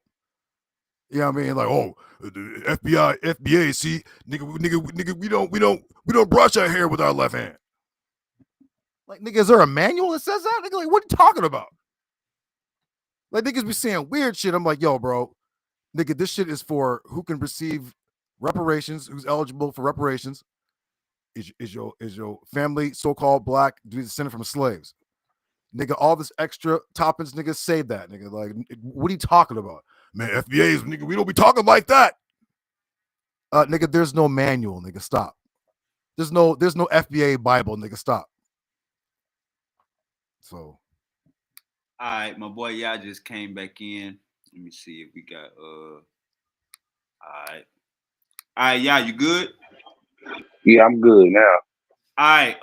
You know what I mean? Like, oh, the FBA, see, nigga, we don't brush our hair with our left hand. Like, nigga, is there a manual that says that? Nigga, like, what are you talking about? Like, niggas be saying weird shit. I'm like, yo, bro, nigga, this shit is for who can receive reparations, who's eligible for reparations. Is your family so-called black, descended from slaves? Nigga, all this extra toppings, nigga, save that, nigga. Like, what are you talking about? Man, FBA's, nigga, we don't be talking like that. Nigga, there's no manual, nigga, stop. There's no FBA Bible, nigga, stop. So. All right, my boy, y'all just came back in. Let me see if we got, all right, y'all, you good? Yeah, I'm good now. All right,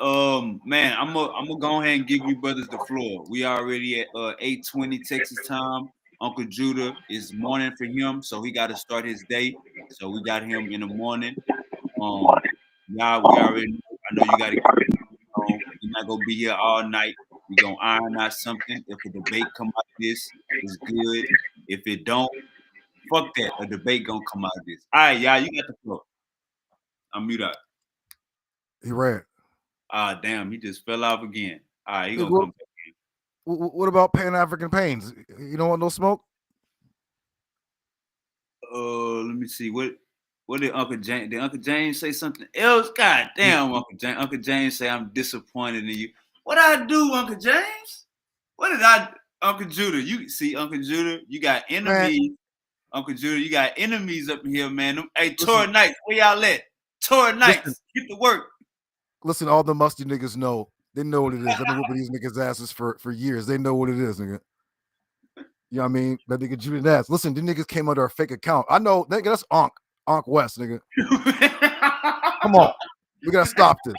man, I'm gonna go ahead and give you brothers the floor. We already at 8:20 Texas time. Uncle Judah is morning for him, so he got to start his day. So we got him in the morning. Y'all, we already. I know you got to get home. You're not gonna be here all night. We gonna iron out something. If a debate come out of this, it's good. If it don't, fuck that. A debate gonna come out of this. All right, y'all, you got the floor. I'm mute out. He ran. Damn, he just fell off again. All right, he gonna come back in. What about Pan African Pains? You don't want no smoke? Let me see. What did Uncle James? Did Uncle James say something else? God damn, Uncle James. Uncle James say I'm disappointed in you. What I do, Uncle James? What did I, Uncle Judah? You see, Uncle Judah, you got enemies. Man. Uncle Judah, you got enemies up in here, man. Hey, Torah Knights, where y'all at? Torah Knights, get to work. Listen, all the musty niggas know. They know what it is. I've been whooping these niggas' asses for years. They know what it is, nigga. You know what I mean? That nigga Judah Naz. Listen, these niggas came under a fake account. I know, nigga, that's Onk West, nigga. Come on. We gotta stop this.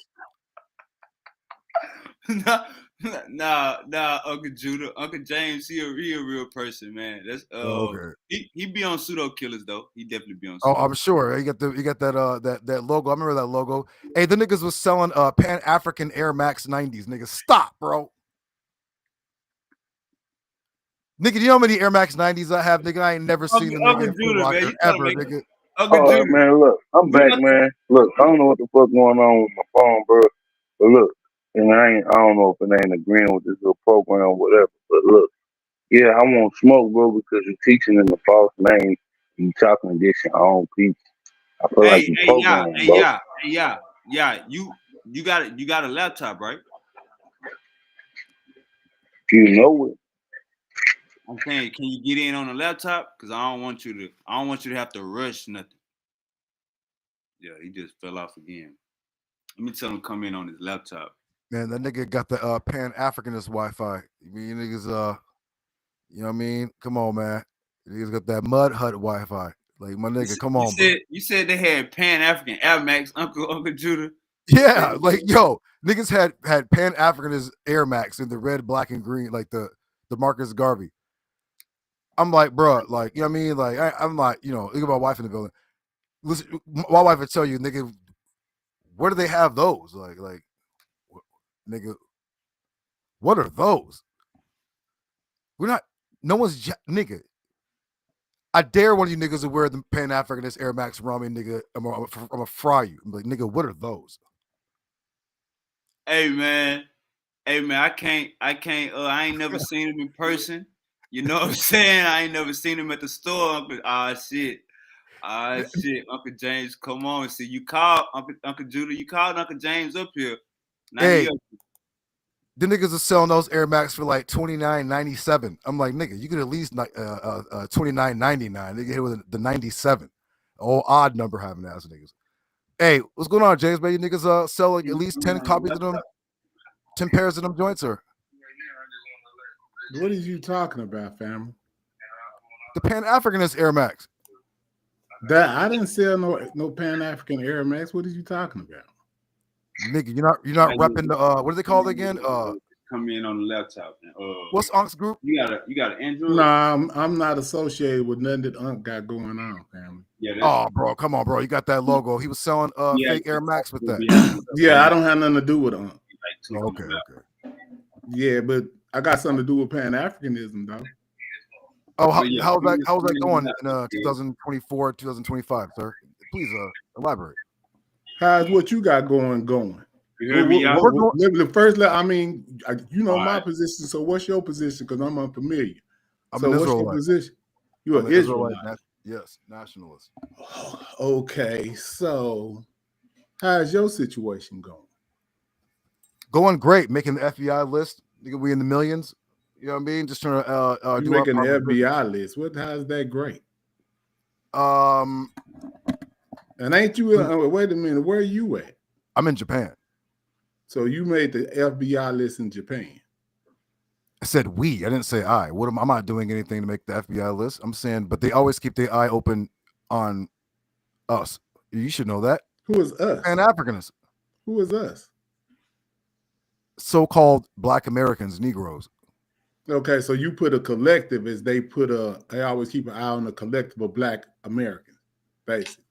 Nah, Uncle Judah. Uncle James, he a real person, man. That's okay. He be on pseudo killers though. He definitely be on pseudo. Oh, I'm sure. He got that logo. I remember that logo. Hey, the niggas was selling Pan African Air Max 90s. Nigga, stop, bro. Nigga, do you know how many Air Max 90s I have? Nigga, I ain't never seen them nigga Judah, ever, nigga. Oh, man, look, I'm back, man. Look, I don't know what the fuck going on with my phone, bro. But look, and I don't know if it ain't agreeing with this little program or whatever. But look, yeah, I won't smoke, bro, because you're teaching in the false name. You talking against your own people. I feel like you programmed, bro. Yeah. You got a laptop, right? You know it. I'm saying, can you get in on a laptop? Because I don't want you to have to rush nothing. Yeah, he just fell off again. Let me tell him to come in on his laptop. Man, that nigga got the Pan Africanist Wi-Fi. You niggas, you know what I mean? Come on, man. Niggas got that mud hut Wi-Fi. Like, my nigga, come on, bro. You said they had Pan African Air Max, Uncle Judah. Yeah, like, yo, niggas had Pan Africanist Air Max in the red, black, and green, like the Marcus Garvey. I'm like, bro, like, you know what I mean? Like, I'm like, you know, look at my wife in the building. Listen, my wife would tell you, nigga, where do they have those? Like, nigga, what are those? No one's, nigga. I dare one of you niggas to wear the Pan Africanist Air Max Rami, nigga. I'm gonna fry you. I'm like, nigga, what are those? Hey man, I can't. I ain't never seen him in person. You know what I'm saying? I ain't never seen him at the store. Shit. Ah, shit, Uncle James, come on. See, you called Uncle Judah. You called Uncle James up here. Now he Hey, up. the niggas are selling those Air Max for like $29.97. I'm like, nigga, you could at least $29.99. They get hit with the 97. Oh, odd number having ass niggas. Hey, what's going on, James? Man, you niggas sell like at least 10 copies of them, 10 pairs of them joints, or What are you talking about, family? the Pan Africanist Air Max? That I didn't sell no Pan African Air Max. What are you talking about? Nigga, you're not repping the what are they called again? Come in on the laptop. What's Unc's group? You got an Android? No, I'm not associated with nothing that Unc got going on, family. Yeah. Oh, bro, come on, bro. You got that logo. He was selling fake Air Max with that. Yeah, I don't have nothing to do with Unc. Okay. Yeah, but I got something to do with Pan Africanism, though. Oh, how's that going in 2024, 2025, sir? Please elaborate. How's what you got going? You heard me, y'all? The first, I mean, you know All my right. position. So what's your position? Because I'm unfamiliar. I'm So an what's your Israelite. position? You're an Israelite. Yes, nationalist. Okay, so how's your situation going? Going great. Making the FBI list. We in the millions. You know what I mean? Just trying to You making the FBI list. How's that great? And ain't you? Wait a minute. Where are you at? I'm in Japan. So you made the FBI list in Japan. I said we. I didn't say I. I'm not doing anything to make the FBI list. I'm saying, but they always keep their eye open on us. You should know that. Who is us? Pan Africanists. Who is us? So-called Black Americans, Negroes. Okay, so you put a collective as they always keep an eye on the collective of Black Americans, basically.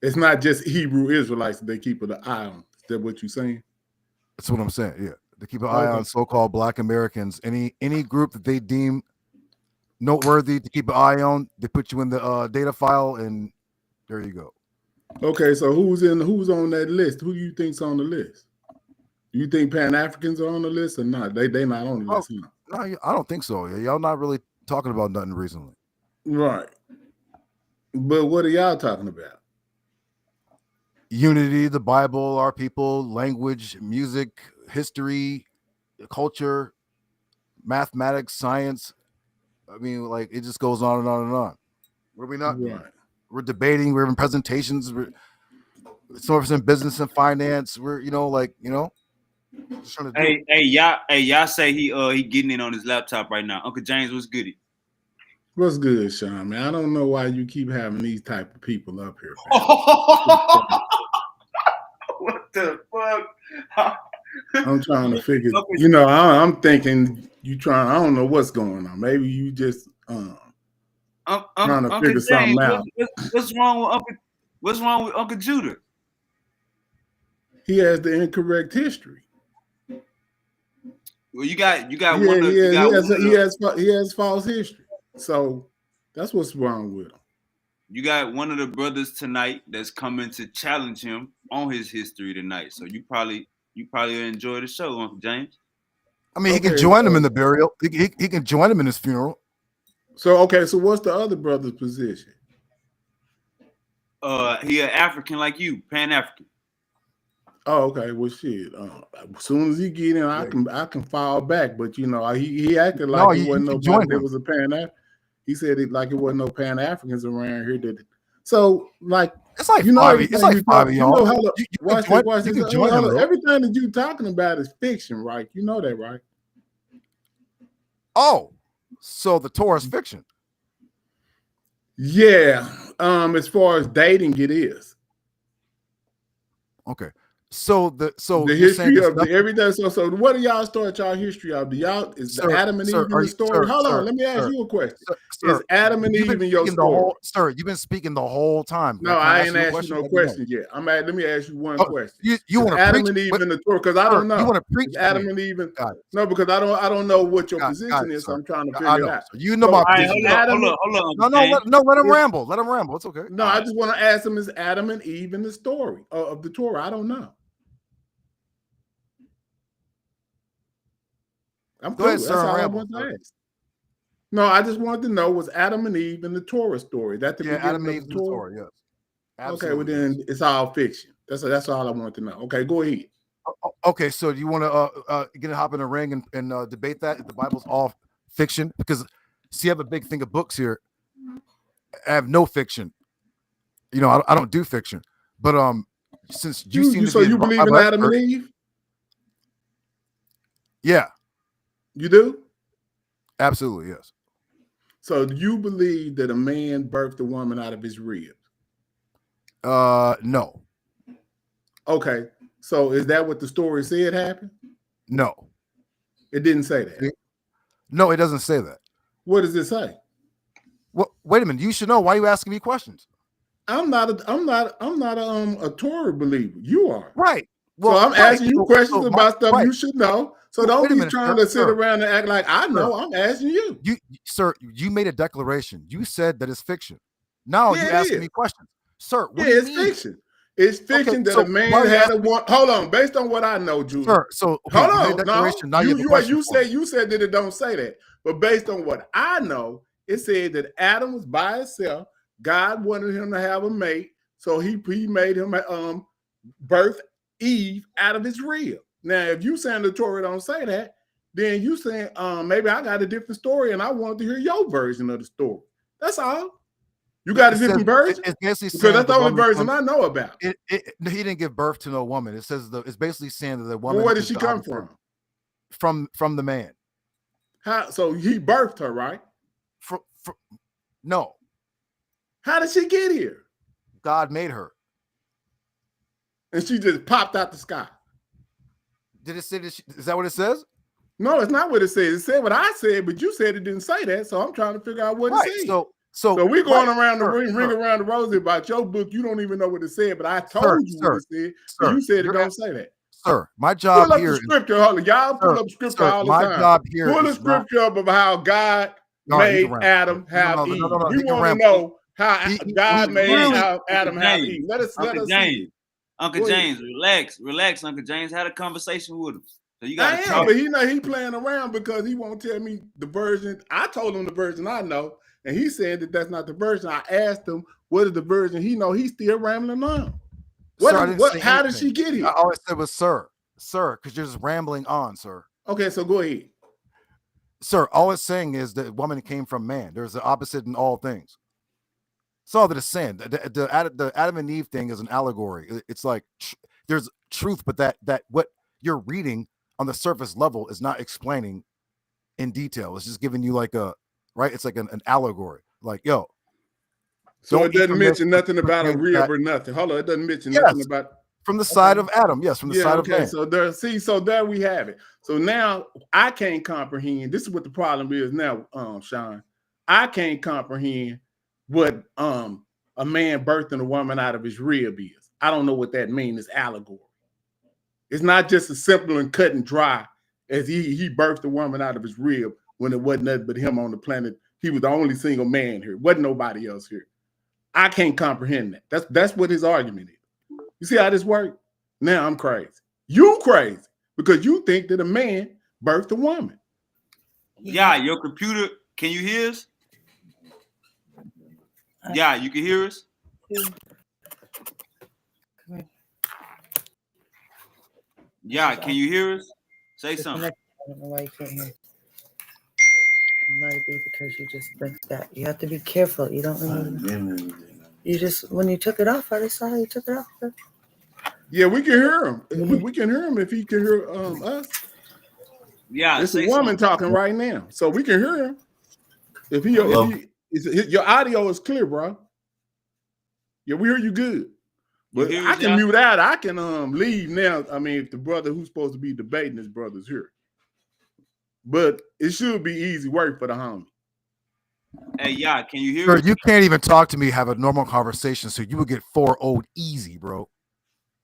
It's not just Hebrew Israelites that they keep an eye on. Is that what you're saying? That's what I'm saying. Yeah. They keep an eye on so-called Black Americans. Any group that they deem noteworthy to keep an eye on, they put you in the data file, and there you go. Okay, so who's on that list? Who do you think's on the list? Do you think Pan-Africans are on the list or not? They not on the list. No, I don't think so. Y'all not really talking about nothing recently. Right. But what are y'all talking about? Unity, the Bible, our people, language, music, history, culture, mathematics, science. I mean, like, it just goes on and on and on. What are we not doing? Right. We're debating, we're having presentations, some of us in business and finance. We're, just trying to do y'all say he getting in on his laptop right now. Uncle James, what's goody? What's good, Sean? Man, I don't know why you keep having these type of people up here. What the fuck? I'm trying to figure. I'm thinking you trying. I don't know what's going on. Maybe you just trying to figure something out. What's wrong with Uncle Judah? He has the incorrect history. Well, you got He has false history. So that's what's wrong with him. You got one of the brothers tonight that's coming to challenge him on his history tonight. So you probably enjoy the show, Uncle James. I mean, he can join him in the burial. He can join him in his funeral. So what's the other brother's position? He an African like you, Pan-African. Oh, okay. Well, shit. As soon as he get in, I can fall back. But he acted like it wasn't nobody that was a Pan-African. He said it like it wasn't no Pan-Africans around here. So like it's like five of y'all. Watch this. Everything that you talking about is fiction, right? You know that, right? Oh, so the Torah is fiction. Yeah. As far as dating, it is. Okay. So the history of everything. So what do y'all start y'all history of? The Adam and Eve in the story? Hold on, let me ask you a question. Is Adam and Eve in your story? Sir, you've been speaking the whole time. No, I ain't asked you no question yet. Let me ask you one question. You want Adam and Eve in the story? Because I don't know. You want to preach Adam and Eve? No, because I don't know what your position is. So I'm trying to figure it out. You know my position. Hold on. No, let him ramble. Let him ramble. It's okay. No, I just want to ask him: is Adam and Eve in the story of the Torah? I don't know. I'm Go ahead, cool. sir. That's all I Ramble. want to ask. No, I just wanted to know, was Adam and Eve in the Torah story? That the beginning Adam and of Eve the in the Torah? Torah, yes. Okay, well Absolutely, then it's all fiction. That's all I want to know. Okay, go ahead. Okay, so do you want to get a hop in a ring and debate that if the Bible's all fiction? Because see, I have a big thing of books here. I have no fiction. You know, I don't do fiction. But since you seem to so be you believe in Adam and Eve? Yeah. You do? Absolutely, yes. So do you believe that a man birthed a woman out of his ribs? No. Okay. So is that what the story said happened? No. It didn't say that. No, it doesn't say that. What does it say? Well, wait a minute. You should know. Why are you asking me questions? I'm not a Torah believer. You are. Right. Well, so I'm asking you questions about stuff you should know. So don't be trying to sit around and act like I know. I'm asking you. Sir, you made a declaration. You said that it's fiction. Now you're asking me questions. Sir, what do you mean? Fiction. It's fiction that a man had a one. Hold on, based on what I know, Julie. Sir, so hold on. Now you said that it don't say that, but based on what I know, it said that Adam was by himself. God wanted him to have a mate, so he made him birth Eve out of his rib. Now, if you saying the Torah don't say that, then you saying maybe I got a different story, and I want to hear your version of the story. That's all. You got a different version? Because that's the only version I know about. He didn't give birth to no woman. It says it's basically saying that the woman. Well, where did she come from? From the man. How? So he birthed her, right? No. How did she get here? God made her. And she just popped out the sky. Did it say is that what it says? No, it's not what it says. It said what I said, but you said it didn't say that. So I'm trying to figure out what it said. So we're going around the ring around the rosy about your book. You don't even know what it said, but I told you what it said. And you said it don't say that. Sir, my job pull up here. The scripture, hold on. Y'all pull up scripture all the time. My job here. Pull the scripture up of how God made Adam have Eve. We want to know how God made Adam have Eve. Let us see. Uncle James, relax. Uncle James had a conversation with him. So you got to but he playing around because he won't tell me the version. I told him the version I know, and he said that that's not the version. I asked him what is the version he know. He's still rambling on. How did she get here? I always said was sir, because you're just rambling on, sir. Okay, so go ahead. Sir, all it's saying is that woman came from man. There's the opposite in all things. That's all that it's saying. The Adam and Eve thing is an allegory. It's like there's truth, but that what you're reading on the surface level is not explaining in detail. It's just giving you like it's like an allegory. Like, yo. So it doesn't mention nothing about a rib or nothing. Hold on, it doesn't mention nothing about from the side of Adam. Yes, from the side of man. So there we have it. So now I can't comprehend. This is what the problem is now, Sean. I can't comprehend what a man birthing a woman out of his rib is. I don't know what that means. It's allegory. It's not just as simple and cut and dry as he birthed a woman out of his rib when it wasn't nothing but him on the planet. He was the only single man here. Wasn't nobody else here. I can't comprehend that. That's what his argument is. You see how this works? Now I'm crazy. You crazy because you think that a man birthed a woman. Yeah, your computer, can you hear us? Yeah, you can hear us? Yeah, can you hear us? Say something. I don't know why you can't hear. It might be because you just blinked that. You have to be careful. You don't really. You just when you took it off, I just saw how you took it off. Yeah, we can hear him. We can hear him if he can hear us. Yeah, it's a woman talking right now, so we can hear him. If your audio is clear, bro. Yeah, we hear you good. But I can mute out. I can leave now. I mean, if the brother who's supposed to be debating his brother's here. But it should be easy work for the homie. Hey, yeah, can you hear Sir, me? you can't even talk to me, have a normal conversation, so you would get 4-0'd easy, bro.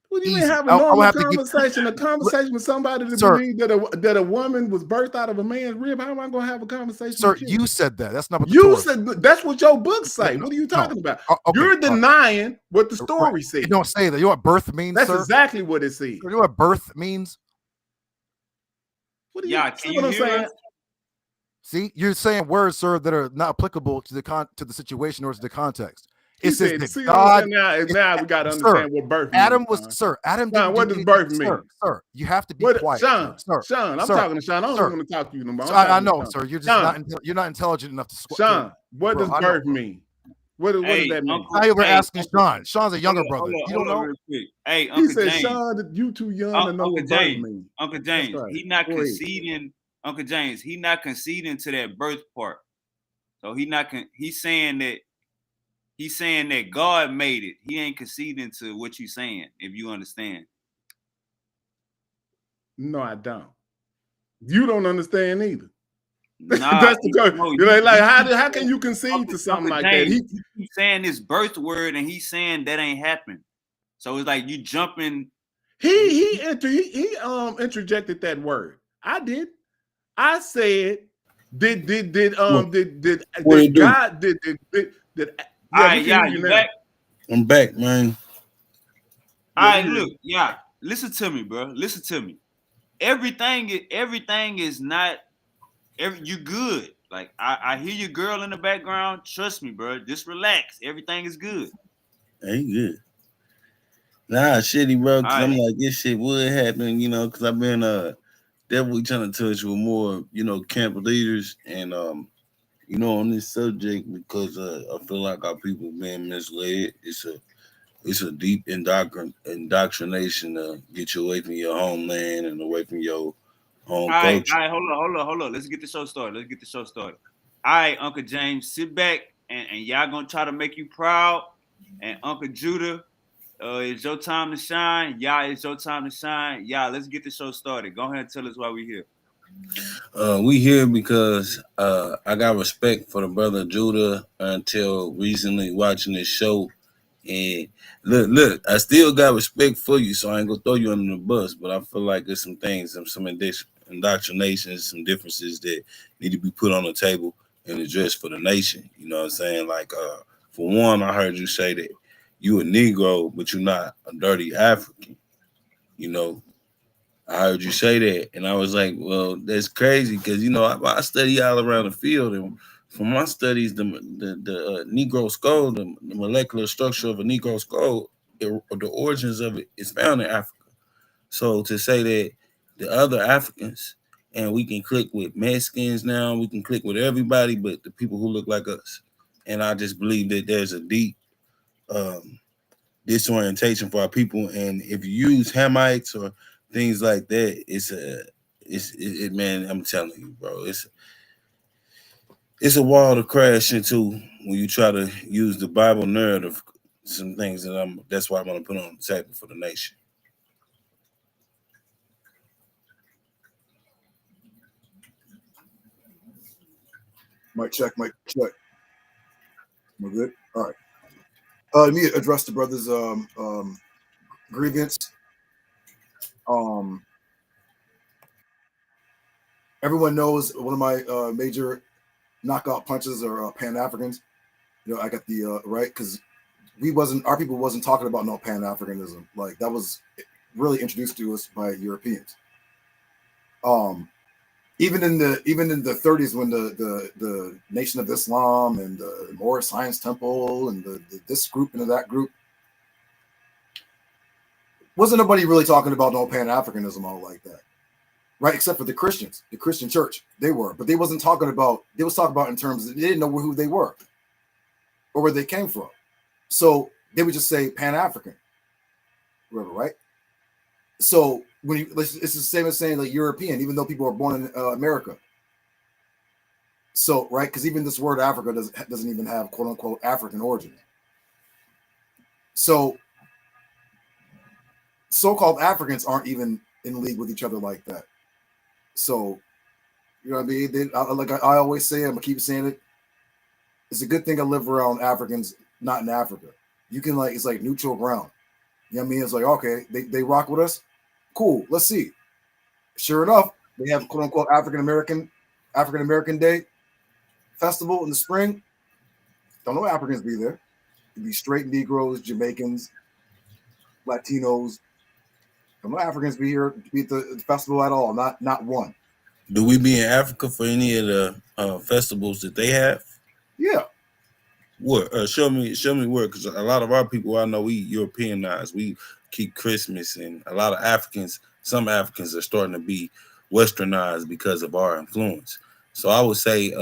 What do you mean have a normal conversation? A conversation with somebody that believe that a woman was birthed out of a man's rib? How am I going to have a conversation? Sir, you said that. That's not what you said. That's what your books say. What are you talking about? Okay, you're denying what the story says. It don't say that. You know what birth means? That's sir? Exactly what it says. You know what birth means? What do you? Yeah, can you hear us? See, you're saying words, sir, that are not applicable to the situation or to the context. He said, "See, God, now we got to understand what birth means." Adam was, sir. Adam didn't. What does birth mean, sir? You have to be quiet, Sean. I'm talking to Sean. I don't want to talk to you no more. I know, sir. You're just you're not intelligent enough to. Sean, what does birth mean? What does that mean? I was asking Sean. Sean's a younger brother. You don't know. Hey, Uncle he said, James. Sean, you too young to know what birth means. Uncle James, right. He not conceding. Uncle James, he not conceding to that birth part. So he's saying that God made it. He ain't conceding to what you saying, if you understand. No, I don't. You don't understand either. Nah, that's the question. How can you concede to something like that? He's saying this birth word, and he's saying that ain't happened. So it's like you jumping. He interjected that word. I did. I said, did God all right, you back? I'm back, man. All right, look, listen to me, bro. Listen to me. Everything is not. You good. Like I hear your girl in the background. Trust me, bro. Just relax. Everything is good. Ain't good. Nah, shitty, bro. Cause I'm like, this shit would happen, because I've been definitely trying to touch with more, camp leaders and on this subject because I feel like our people being misled. It's a deep indoctrination to get you away from your homeland and away from your home culture. All right, hold on. Let's get the show started. All right, Uncle James, sit back and y'all gonna try to make you proud. And Uncle Judah, it's your time to shine. Y'all, it's your time to shine. Y'all, let's get the show started. Go ahead and tell us why we're here. We here because I got respect for the brother Judah until recently watching this show. And look, I still got respect for you, so I ain't gonna throw you under the bus, but I feel like there's some things, some indoctrinations, some differences that need to be put on the table and addressed for the nation. You know what I'm saying? Like, for one, I heard you say that you a Negro, but you're not a dirty African. I heard you say that, and I was like, well, that's crazy because, I study all around the field, and from my studies, the Negro skull, the molecular structure of a Negro skull, the origins of it is found in Africa. So to say that the other Africans, and we can click with Mexicans now, we can click with everybody, but the people who look like us. And I just believe that there's a deep disorientation for our people. And if you use Hamites or things like that, man, I'm telling you, bro, it's a wall to crash into when you try to use the Bible narrative. Some things that's why I'm going to put on the table for the nation. Mic check. We're good. All right. Let me address the brother's grievance. Everyone knows one of my major knockout punches are Pan-Africans. I got the right because our people wasn't talking about no Pan-Africanism. Like that was really introduced to us by Europeans. Even in the 30s when the Nation of Islam and the Moorish Science Temple and this group and that group, wasn't nobody really talking about no Pan-Africanism all like that, right? Except for the Christians, the Christian church, they were, but they wasn't talking about. They was talking about in terms of they didn't know who they were or where they came from, so they would just say Pan-African, whatever, right? So it's the same as saying like European, even though people are born in America. So right, because even this word Africa doesn't even have quote unquote African origin. So so-called Africans aren't even in league with each other like that. So what I mean? I always say, I'm gonna keep saying it. It's a good thing I live around Africans, not in Africa. You can it's like neutral ground. You know what I mean? It's like, okay, they rock with us. Cool. Let's see. Sure enough, they have quote unquote African American Day festival in the spring. Don't know Africans be there. It'd be straight Negroes, Jamaicans, Latinos. Don't know Africans be here to be at the festival at all. Not one. Do we be in Africa for any of the festivals that they have? Yeah. What? Show me where, because a lot of our people, I know, we Europeanized. We keep Christmas, and a lot of Africans, some Africans are starting to be westernized because of our influence. So I would say,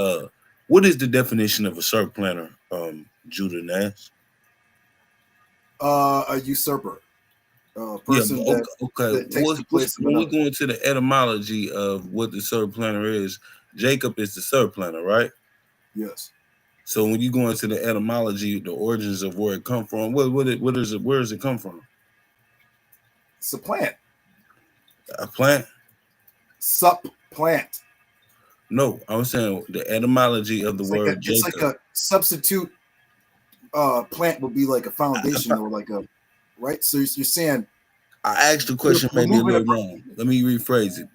what is the definition of a circ planner, Judah Nash? A usurper. Person that takes the place of when we another. go into the etymology of what the circ planner is, Jacob is the circ planner, right? Yes. So when you go into the etymology, the origins of where it come from, where does it come from? It's a plant. A plant? Supplant. No, I'm saying the etymology of the word Jacob. It's like a substitute plant would be like a foundation or like a, right? So you're saying. I asked the question maybe a little wrong. Let me rephrase it.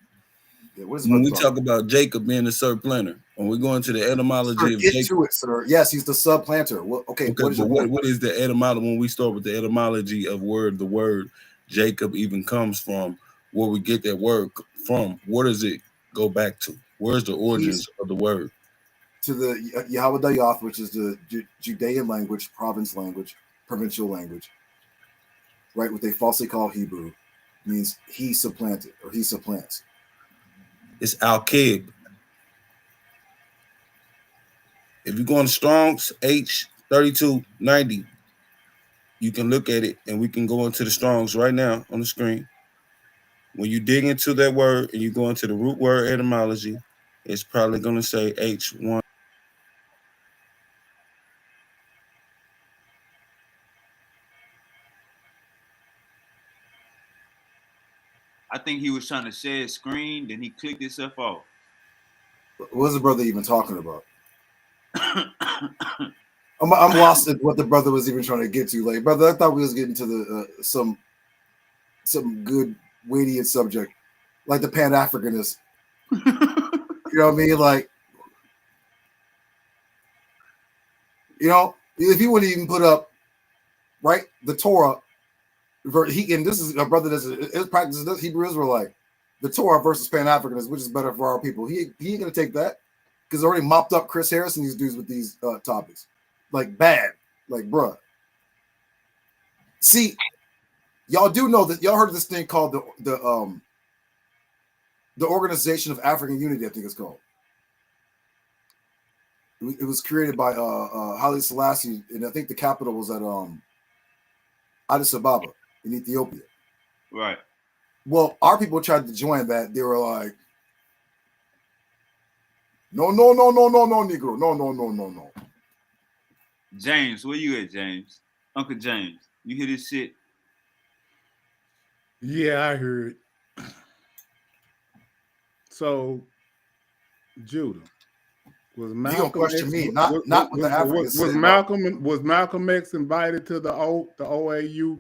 Yeah, what is when we talk about Jacob being the circ planner, when we go into the etymology of Jacob. To it, sir. Yes, he's the subplanter. Well, okay, what is what is the etymology? When we start with the etymology of the word Jacob even comes from, where we get that word from, where does it go back to? Where's the origins of the word? To the Yahweh Dayath, which is the Judean language, provincial language, right? What they falsely call Hebrew, means he supplanted or he supplants. It's Al-Kib. If you go on Strong's H3290, you can look at it, and we can go into the Strong's right now on the screen. When you dig into that word and you go into the root word etymology, it's probably going to say H1. I think he was trying to share his screen, then he clicked himself off. What was the brother even talking about? I'm lost at what the brother was even trying to get to. Like, brother, I thought we was getting to the some good weighty subject, like the Pan-Africanist. You know what I mean? Like, if he wouldn't even put up, right, the Torah, and this is a brother that practices this Hebrew Israelite, the Torah versus Pan-Africanist, which is better for our people. He ain't gonna take that because already mopped up Chris Harris and these dudes with these topics, like bad, like bruh. See, y'all do know that y'all heard of this thing called the Organization of African Unity, I think it's called. It was created by Haile Selassie, and I think the capital was at Addis Ababa in Ethiopia. Right. Well, our people tried to join that. They were like, no, Negro. No. James, where you at, James? Uncle James, you hear this shit? Yeah, I heard. So, Judah, was Malcolm X, me, not what the Africans was Malcolm X invited to the OAU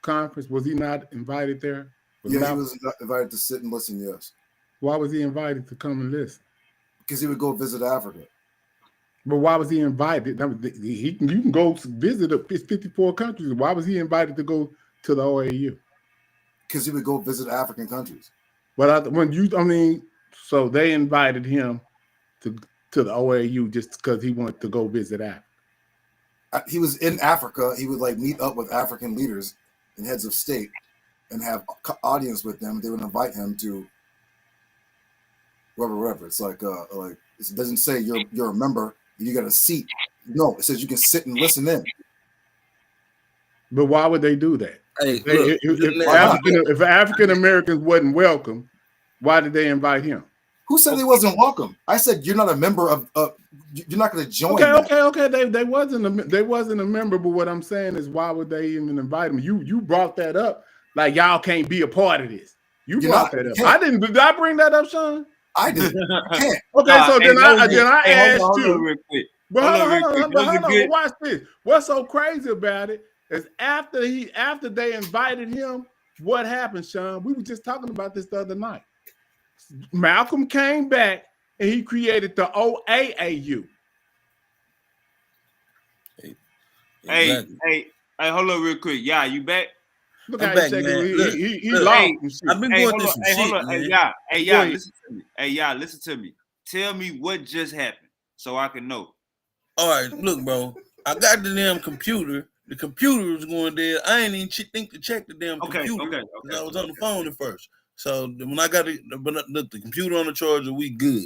conference? Was he not invited there? He was invited to sit and listen. Yes. Why was he invited to come and listen? Because he would go visit Africa. But why was he invited? You can go visit 54 countries. Why was he invited to go to the OAU? Because he would go visit African countries. But so they invited him to the OAU just because he wanted to go visit Africa. He was in Africa. He would meet up with African leaders and heads of state and have audience with them. They would invite him to wherever. It's like it doesn't say you're a member. You got a seat. No, it says you can sit and listen in. But why would they do that? Hey, if African Americans wasn't welcome, why did they invite him? Who said they wasn't welcome? I said you're not a member of. You're not going to join. Okay. They wasn't a member. But what I'm saying is, why would they even invite him? You brought that up like y'all can't be a part of this. You brought that up. I didn't. Did I bring that up, Sean? I did. Okay, so then I asked you. But hold on. Watch this. What's so crazy about it is after they invited him, what happened, Sean? We were just talking about this the other night. Malcolm came back and he created the OAAU. Hey, hold on real quick. Yeah, you back? Look I'm how back, he man. he Look, lost Hey, and shit. I've been hey, going hold through on. some Hey, hold shit, on. man. Hey, Go y'all, ahead. listen to me. Hey, y'all, listen to me. Tell me what just happened so I can know. All right, look, bro. I got the damn computer. The computer was going there. I ain't even think to check the damn computer because I was on the phone at first. So when I got the computer on the charger, we good.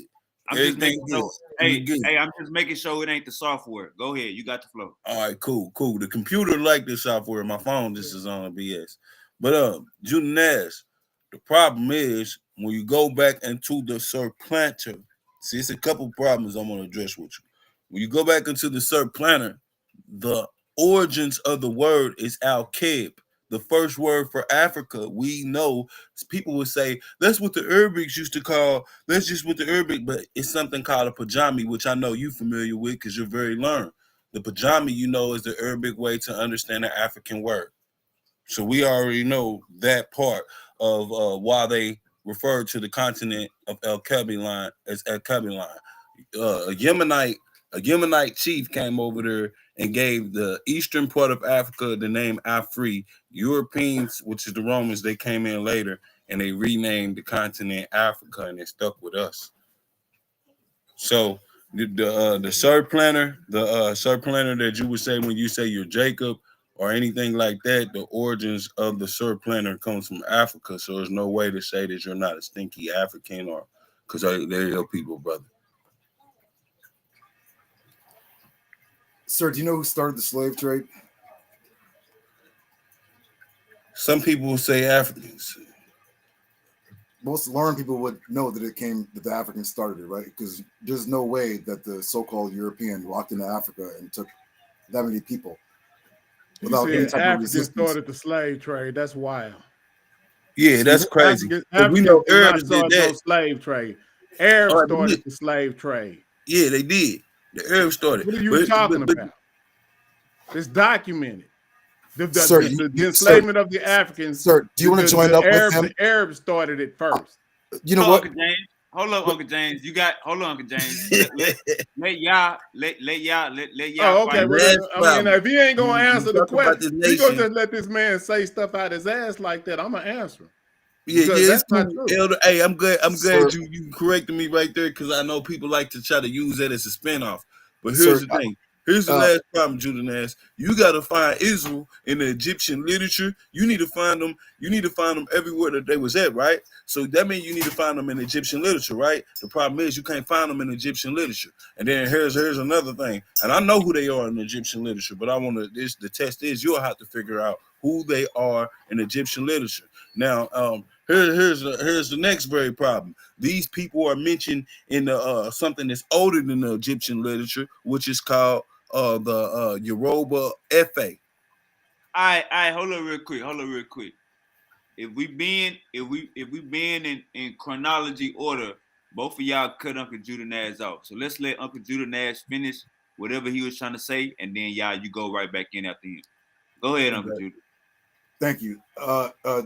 I'm just making Everything good. sure. We good. Hey, I'm just making sure it ain't the software. Go ahead, you got the flow. All right, cool. The computer like this software. My phone just is on BS. But Judah Naz, the problem is when you go back into the supplanter. See, it's a couple problems I'm gonna address with you. When you go back into the supplanter, the origins of the word is al-Kib. The first word for Africa, we know people would say that's what the Arabics used to call. That's just what the Arabic, but it's something called a pajami, which I know you're familiar with because you're very learned. The pajami, you know, is the Arabic way to understand an African word. So we already know that part of why they refer to the continent of El Kabilan as El Kabilan. A Yemenite chief came over there and gave the eastern part of Africa the name Afri. Europeans, which is the Romans, they came in later and they renamed the continent Africa and it stuck with us. So the surplanter, surplanter that you would say when you say you're Jacob or anything like that, the origins of the surplanter comes from Africa. So there's no way to say that you're not a stinky African or because they're your people, brother. Sir, do you know who started the slave trade? Some people will say Africans. Most learned people would know that the Africans started it, right? Because there's no way that the so-called European walked into Africa and took that many people without any type of resistance. Started the slave trade. That's wild. Yeah, that's crazy. Africans we know did not Arabs start did that. no slave trade. Arabs started the slave trade. Yeah, they did. The Arabs started. What are you talking about? It's documented. The enslavement of the Africans. Sir, do you want to join up with him? The Arabs started it first. You know what? Uncle James. Hold up, Uncle James. Hold on, Uncle James. let y'all. Oh, okay. Well, I mean, if he ain't gonna answer the question, he gonna just let this man say stuff out his ass like that. I'm gonna answer him. Yeah, it's cool. Elder, hey, I'm glad you corrected me right there because I know people like to try to use that as a spinoff. But here's the thing. Here's the last problem, Judah Naz. You got to find Israel in the Egyptian literature. You need to find them. You need to find them everywhere that they was at, right? So that means you need to find them in Egyptian literature, right? The problem is you can't find them in Egyptian literature. And then here's another thing. And I know who they are in Egyptian literature, but I want to. The test is you'll have to figure out who they are in Egyptian literature. Now, here's the next very problem. These people are mentioned in the something that's older than the Egyptian literature, which is called the Yoruba Efe. All right, hold on real quick. If we being in chronology order, both of y'all cut Uncle Judah Naz off. So let's let Uncle Judah Naz finish whatever he was trying to say, and then you go right back in after him. Go ahead, Uncle Judah. Thank you.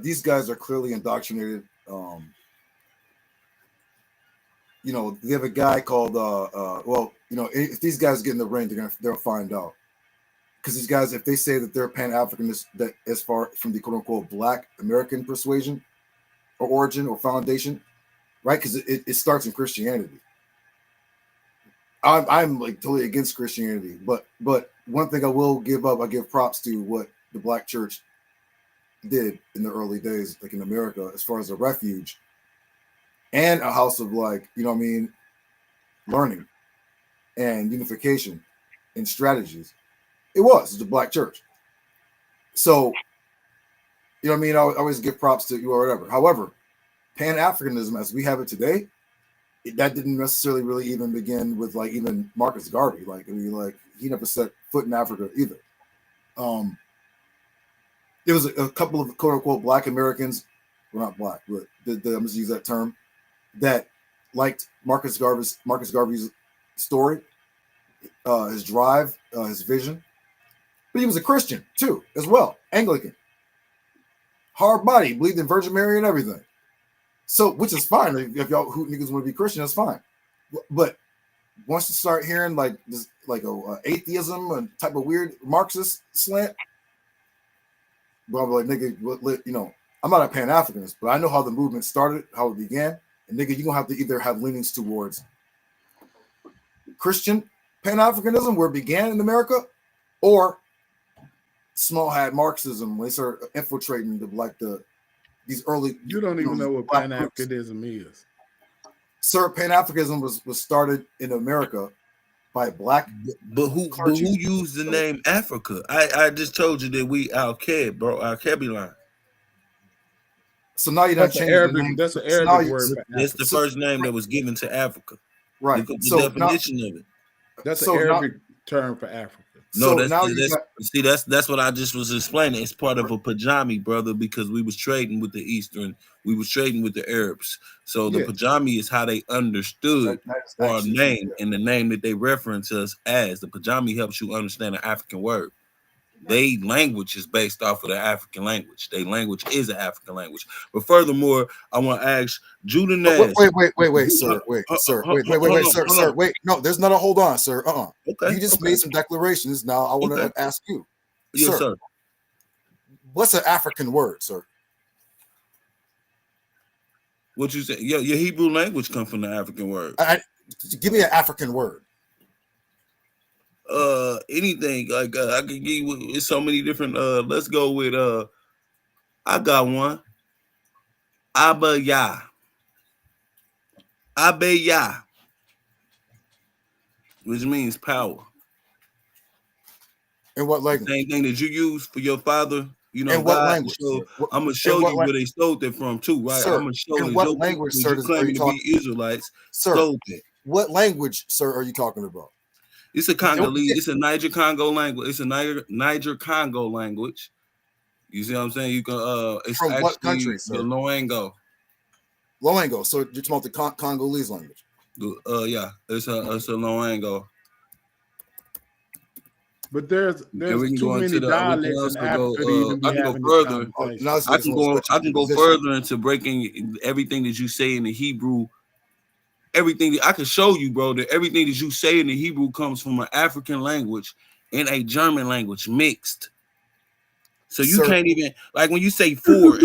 These guys are clearly indoctrinated. You know, they have a guy called well, you know, if these guys get in the ring, they'll find out. Because these guys, if they say that they're Pan-Africanists, that as far from the quote-unquote Black American persuasion or origin or foundation, right? Because it starts in Christianity. I'm like totally against Christianity, but one thing I will give up, I give props to what the Black church did in the early days, like in America, as far as a refuge and a house of, like, you know what I mean, learning and unification and strategies. It's the Black church. So, you know what I mean? I always give props to you or whatever. However, Pan-Africanism as we have it today, that didn't necessarily really even begin with like even Marcus Garvey. Like, I mean, like he never set foot in Africa either. There was a couple of quote unquote Black Americans, well, not Black, but I'm just use that term, that liked Marcus Garvey's story, his drive, his vision. But he was a Christian too, as well, Anglican, hard body, believed in Virgin Mary and everything. So, which is fine if y'all who niggas want to be Christian, that's fine. But once you start hearing like this, like a atheism and type of weird Marxist slant, But I'm like, nigga, you know, I'm not a Pan-Africanist, but I know how the movement started, how it began. And nigga, you're gonna have to either have leanings towards Christian Pan-Africanism, where it began in America, or small hat Marxism, when they started infiltrating these early. You don't even know what Pan-Africanism is. Sir, Pan-Africanism was started in America by black. But who used the name Africa? I just told you that we Al-Keb, bro, Al-Kebi line. So now you done changed the name. That's an Arabic word. That's the first name that was given to Africa. Right. The definition of it. That's an Arabic term for Africa. No, that's what I just was explaining. It's part of a pajami, brother, because we was trading with the Eastern, we was trading with the Arabs. So the pajami is how they understood our name and the name that they reference us as. The pajami helps you understand an African word. They language is based off of the African language. Their language is an African language. But furthermore, I want to ask Judah Naz. Wait, sir. Sir. Wait. No, there's not a hold on, sir. Okay. You just made some declarations. Now I want to ask you. Yes, sir. What's an African word, sir? What you say? Your Hebrew language comes from the African word. Give me an African word. Anything like I could give you. It's so many different. Let's go with I got one. Abaya, which means power. In what language? Same thing that you use for your father. You know, in what language? I'm gonna show you where they stole that from too, right? Sir, I'm gonna show in you what language, sir, you claiming to be Israelites. Sir, stole that. What language, sir, are you talking about? It's a Congolese. It's a Niger Congo language. It's a Niger Congo language. You see what I'm saying? You can. It's from what country, sir? The Loango. Loango. So you're talking about the Congolese language? Yeah. It's a Loango. But there's too many dialects in Africa to even be having this conversation. I can go further into breaking everything that you say in the Hebrew. Everything that I can show you, bro, that everything that you say in the Hebrew comes from an African language and a German language mixed. So you can't even, like when you say four,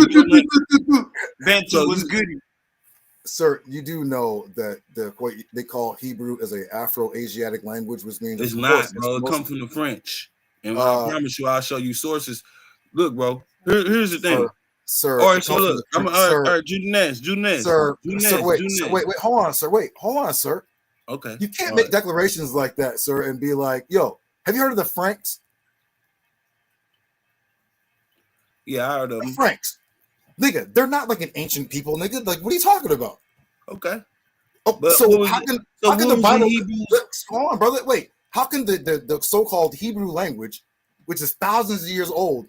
Bantu was good. Sir, you do know that what they call Hebrew is an Afro-Asiatic language, which means it's not, bro. It comes from the French, and I promise you, I'll show you sources. Look, bro. Here's the thing, sir. All right, so look, all right, Judas, sir. Wait, hold on, sir. Okay, you can't make declarations like that, sir, and be like, "Yo, have you heard of the Franks?" Yeah, I heard of them. Franks. Nigga, they're not like an ancient people, nigga. Like, what are you talking about? Okay. Oh, but so how can the Bible? Hold on, brother. Wait. How can the so-called Hebrew language, which is thousands of years old,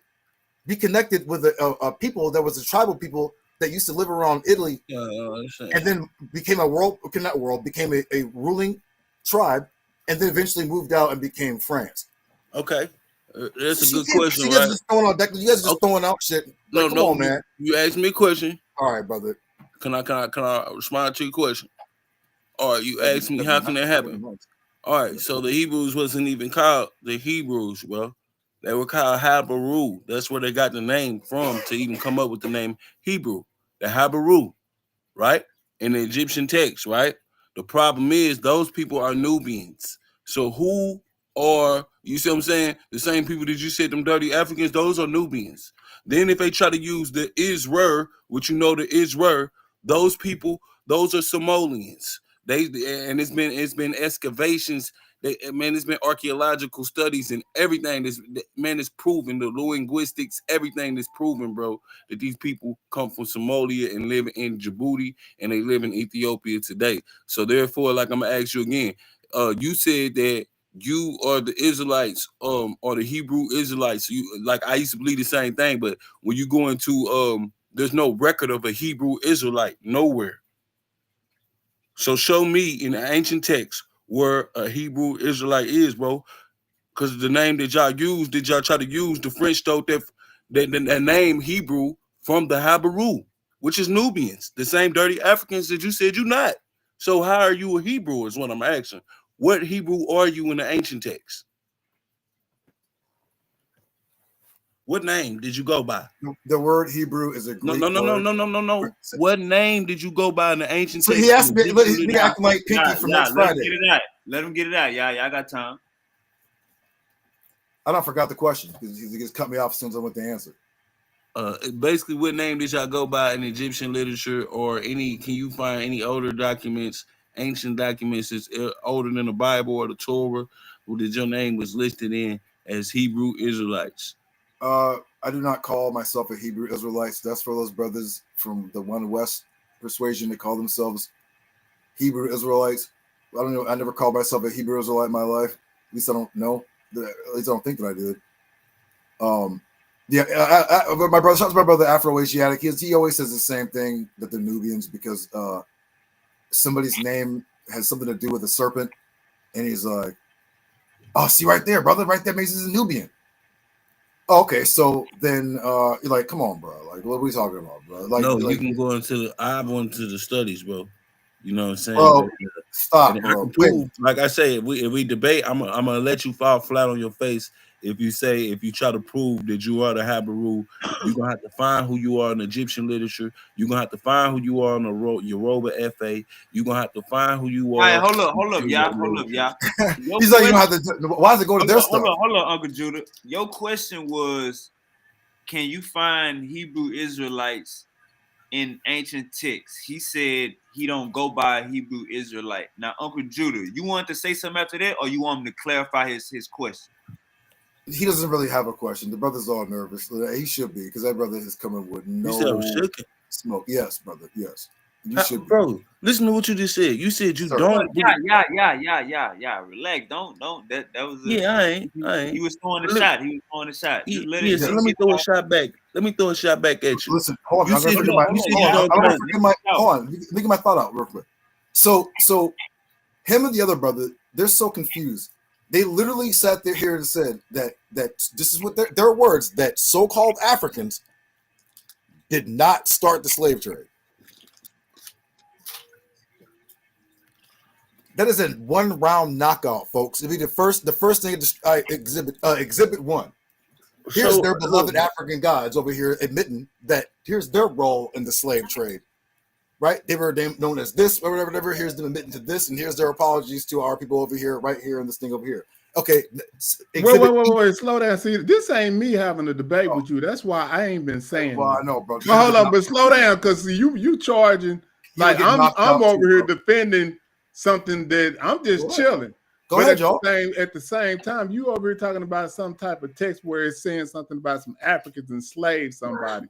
be connected with a people that was a tribal people that used to live around Italy, and then became a ruling tribe, and then eventually moved out and became France? Okay. That's a good question, right? You guys are just throwing out shit. Like, come on, man. You asked me a question. All right, brother. Can I respond to your question? All right, you asked me how can that happen? All right, so the Hebrews wasn't even called the Hebrews, bro. They were called Habaru. That's where they got the name from to even come up with the name Hebrew. The Habaru, right? In the Egyptian text, right? The problem is those people are Nubians. So who are, you see what I'm saying? The same people that you said, them dirty Africans, those are Nubians. Then if they try to use the Isrer, which you know the Isrer, those people, those are Somalians. It's been excavations. It's been archaeological studies and everything. Is proven, the linguistics, everything is proven, bro, that these people come from Somalia and live in Djibouti and they live in Ethiopia today. So therefore, like I'm gonna ask you again, you said that you are the Israelites, or the Hebrew Israelites. You, like, I used to believe the same thing, but when you go into there's no record of a Hebrew Israelite nowhere. So show me in the ancient text where a Hebrew Israelite is, bro. Because the name that y'all use, did y'all try to use the French stole that name Hebrew from the Habaru, which is Nubians, the same dirty Africans that you said you're not. So how are you a Hebrew is what I'm asking. What Hebrew are you in the ancient text? What name did you go by? The word Hebrew is a Greek word. No. What name did you go by in the ancient so text? He asked me, he acting like Pinky from next Friday. Let him get it out. Yeah, I got time. I don't forgot the question because he just cut me off as soon as I went to answer. Basically, what name did y'all go by in Egyptian literature or any? Can you find any older documents, ancient documents that's older than the Bible or the Torah, who that your name was listed in as Hebrew Israelites? I do not call myself a Hebrew Israelite. That's for those brothers from the One West persuasion that call themselves Hebrew Israelites. I don't know. I never called myself a Hebrew Israelite in my life. At least I don't know. At least I don't think that I did. My brother, shout out to my brother Afro-Asiatic. He always says the same thing, that they're Nubians because somebody's name has something to do with a serpent, and he's like, "Oh, see right there, brother, right there means he's a Nubian." Okay, so then you're like, come on, bro. Like, what are we talking about, bro? Like, no, you can go into the studies, bro. You know what I'm saying? Bro, stop, bro. Prove, like I say, if we debate, I'm gonna let you fall flat on your face. If you try to prove that you are the Habaru, you're gonna have to find who you are in Egyptian literature. You're gonna have to find who you are in the Yoruba FA. You're gonna have to find who you are. All right, hold up, y'all. He's like, you don't have to. Why does it go to their stuff? Hold on, Uncle Judah. Your question was, can you find Hebrew Israelites in ancient texts? He said he don't go by Hebrew Israelite. Now, Uncle Judah, you want to say something after that, or you want him to clarify his question? He doesn't really have a question. The brother's all nervous. He should be, because that brother is coming with no smoke. Yes, brother. Yes. You should, bro. Listen to what you just said. You said you don't. Yeah. Relax. Don't. That was. I ain't. He was throwing a shot. Let me throw a shot back. Let me throw a shot back at you. Listen, hold on. Hold on. Let me get my thought out real quick. So him and the other brother, they're so confused. They literally sat there here and said that this is what their words, that so-called Africans did not start the slave trade. That is a one-round knockout, folks. It'll be the first thing exhibit one. Here's their beloved African gods over here admitting that here's their role in the slave trade. Right? They were known as this, or whatever. Here's them admitting to this, and here's their apologies to our people over here, right here, and this thing over here. Okay. Wait, slow down. See, this ain't me having a debate with you. That's why I ain't been saying. Well, I know, bro. But hold on, but slow down, because you charging like I'm over here defending something that I'm just chilling. Go ahead, y'all. At the same time, you over here talking about some type of text where it's saying something about some Africans enslaved somebody,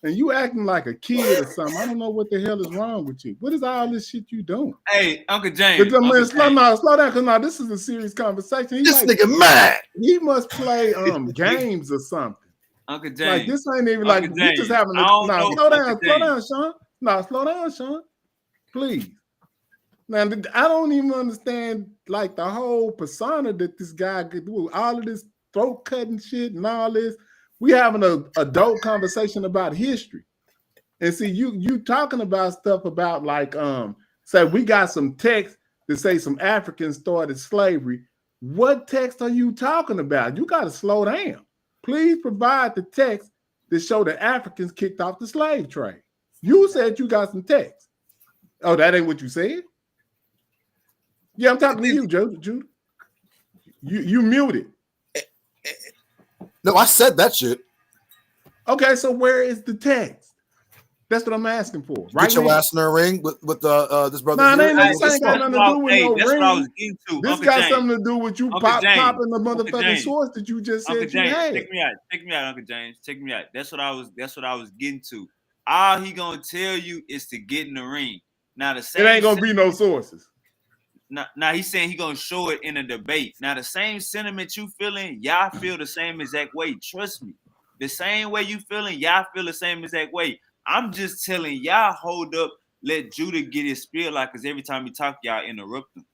and you acting like a kid or something. I don't know what the hell is wrong with you. What is all this shit you doing? Hey, Uncle James. Slow down, because now this is a serious conversation. This nigga mad. He must play games or something. Uncle James. Like this ain't even like we just having a slow down, Sean. No, slow down, Sean. Please. Now, I don't even understand like the whole persona that this guy could do. All of this throat cutting shit and all this. We having a adult conversation about history. And see, you talking about stuff about like, say we got some text that say some Africans started slavery. What text are you talking about? You got to slow down. Please provide the text that show the Africans kicked off the slave trade. You said you got some text. Oh, that ain't what you said? Yeah, I'm talking to you, Jude. You muted. No, I said that shit. Okay, so where is the text? That's what I'm asking for. Right? Get your ass in the ring with this brother. Nah, this ain't got nothing to do with no ring. What I was getting to. This got something to do with you popping the motherfucking source that you just said you had. Take me out, Uncle James. Take me out. That's what I was getting to. All he gonna tell you is to get in the ring. Now the same. It ain't gonna be no sources. Now he's saying he's gonna show it in a debate. Now the same sentiment you feeling, y'all feel the same exact way. Trust me, the same way you feeling, y'all feel the same exact way. I'm just telling y'all, hold up, let Judah get his spiel out, because every time he talk, y'all interrupt him.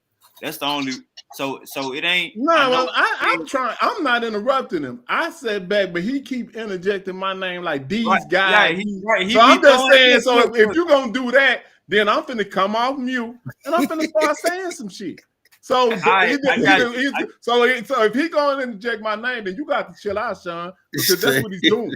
That's the only. So it ain't. No, I'm trying. I'm not interrupting him. I said back, but he keep interjecting my name like these guys. Yeah, so I'm just saying. So if you're gonna do that, then I'm finna come off mute and I'm finna start saying some shit. So if he going to inject my name, then you got to chill out, Sean, because that's what he's doing.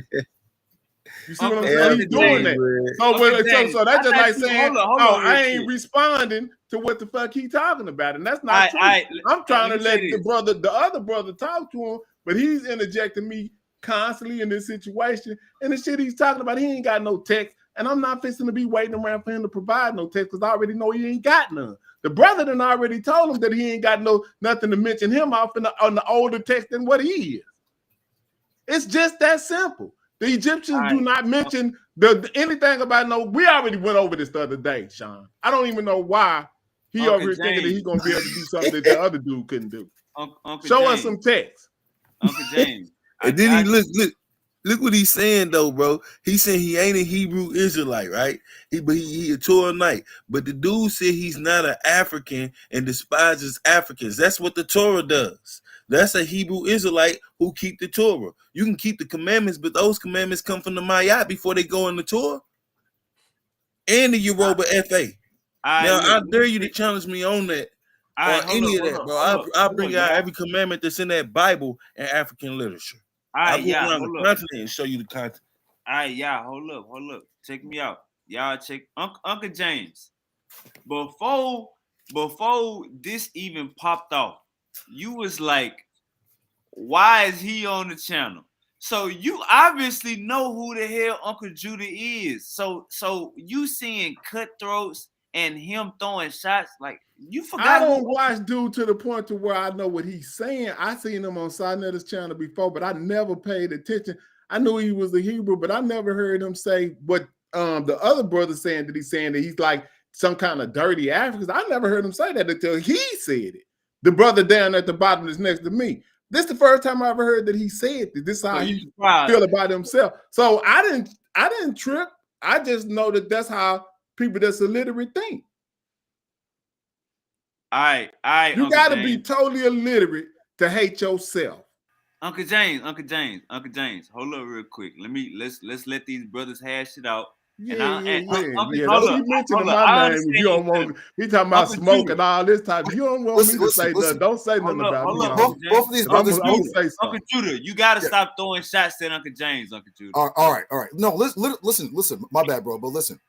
You see what I'm saying? He's doing that. So that's just like saying, I ain't responding to what the fuck he talking about, and that's not true. I'm trying to let the other brother talk to him, but he's interjecting me constantly in this situation, and the shit he's talking about, he ain't got no text, and I'm not fixing to be waiting around for him to provide no text because I already know he ain't got none. The brother done already told him that he ain't got nothing to mention him off on the older text than what he is. It's just that simple. The Egyptians do not mention anything about we already went over this the other day, Sean. I don't even know why he over here thinking that he's gonna be able to do something that the other dude couldn't do. Show us some text. Uncle James. And then look what he's saying though, bro. He said he ain't a Hebrew Israelite, right? He a Torahite. But the dude said he's not an African and despises Africans. That's what the Torah does. That's a Hebrew Israelite who keep the Torah. You can keep the commandments, but those commandments come from the Mayat before they go in the Torah and the Yoruba FA. Now, I dare you to challenge me on that or any of that, bro. I'll bring out every commandment that's in that Bible and African literature. I'll go around the continent and show you the content. All right, y'all, hold up. Check me out. Y'all check Uncle James. Before this even popped off, you was like, why is he on the channel? So you obviously know who the hell Uncle Judah is. So you seeing cutthroats and him throwing shots, like you forgot. I don't watch dude to the point to where I know what he's saying. I seen him on Sinetter's channel before, but I never paid attention. I knew he was a Hebrew, but I never heard him say what the other brother saying that he's saying that he's like some kind of dirty African. I never heard him say that until he said it. The brother down at the bottom is next to me. This is the first time I ever heard that he said that. This is how he feel about himself. So I didn't trip. I just know that that's how people that's illiterate think. All right. You got to be totally illiterate to hate yourself. Uncle James. Hold up real quick. Let's let these brothers hash it out. Don't be mentioning my name. You don't want. He talking about smoke and all this type. You don't want me to say nothing. Don't say nothing about me. Both of these brothers. Uncle Judah, you got to stop throwing shots at Uncle James. Uncle Judah. All right. No, listen. My bad, bro. But listen,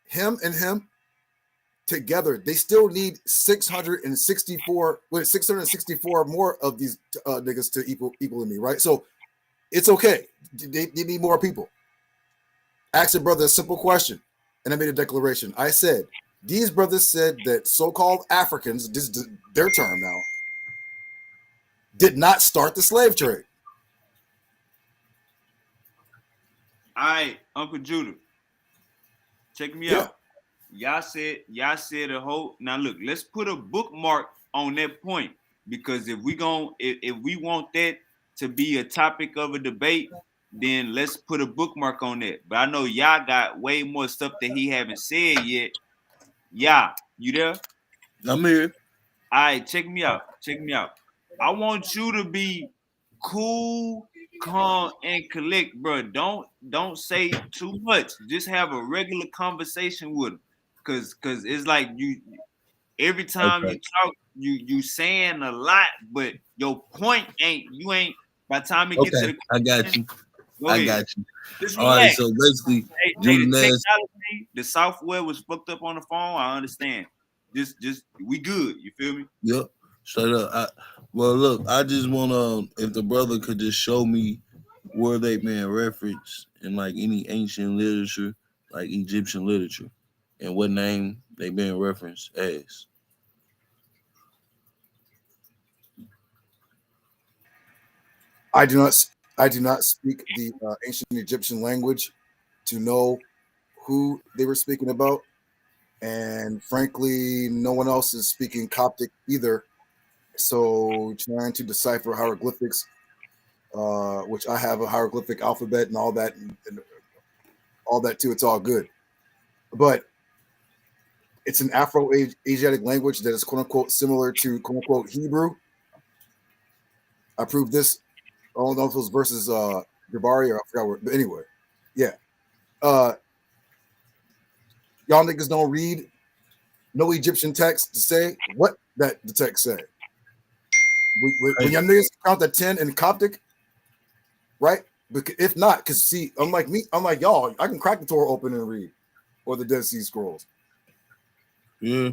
him together, they still need 664 more of these niggas to equal me, right? So it's okay. They need more people. Asked a brother a simple question, and I made a declaration. I said, these brothers said that so-called Africans, this is their term now, did not start the slave trade. All right, Uncle Judah, check me out. Y'all said a whole. Now look, let's put a bookmark on that point, because if we want that to be a topic of a debate, then let's put a bookmark on that. But I know y'all got way more stuff that he haven't said yet. Yeah, you there? I'm here. All right, check me out. I want you to be cool, calm, and collect, bro. Don't say too much. Just have a regular conversation with him, cause it's like you every time you talk, you saying a lot, but your point ain't. By the time it gets to the I got you. I got you. Just all right, so basically, the software was fucked up on the phone. I understand. Just we good. You feel me? Yep. Straight up. Well, look, I just want if the brother could just show me where they been referenced in like any ancient literature, like Egyptian literature, and what name they been referenced as. I do not speak the ancient Egyptian language to know who they were speaking about. And frankly, no one else is speaking Coptic either. So trying to decipher hieroglyphics, which I have a hieroglyphic alphabet and all that, and all that too, it's all good. But it's an Afro-Asiatic language that is quote-unquote similar to quote-unquote Hebrew. I proved this. I don't know if it was versus Jabari or I forgot where, but anyway, yeah. Y'all niggas don't read no Egyptian text to say what that the text say. When your niggas count the 10 in Coptic, right? Because if not, because see, unlike me, unlike y'all, I can crack the Torah open and read, or the Dead Sea Scrolls. Yeah.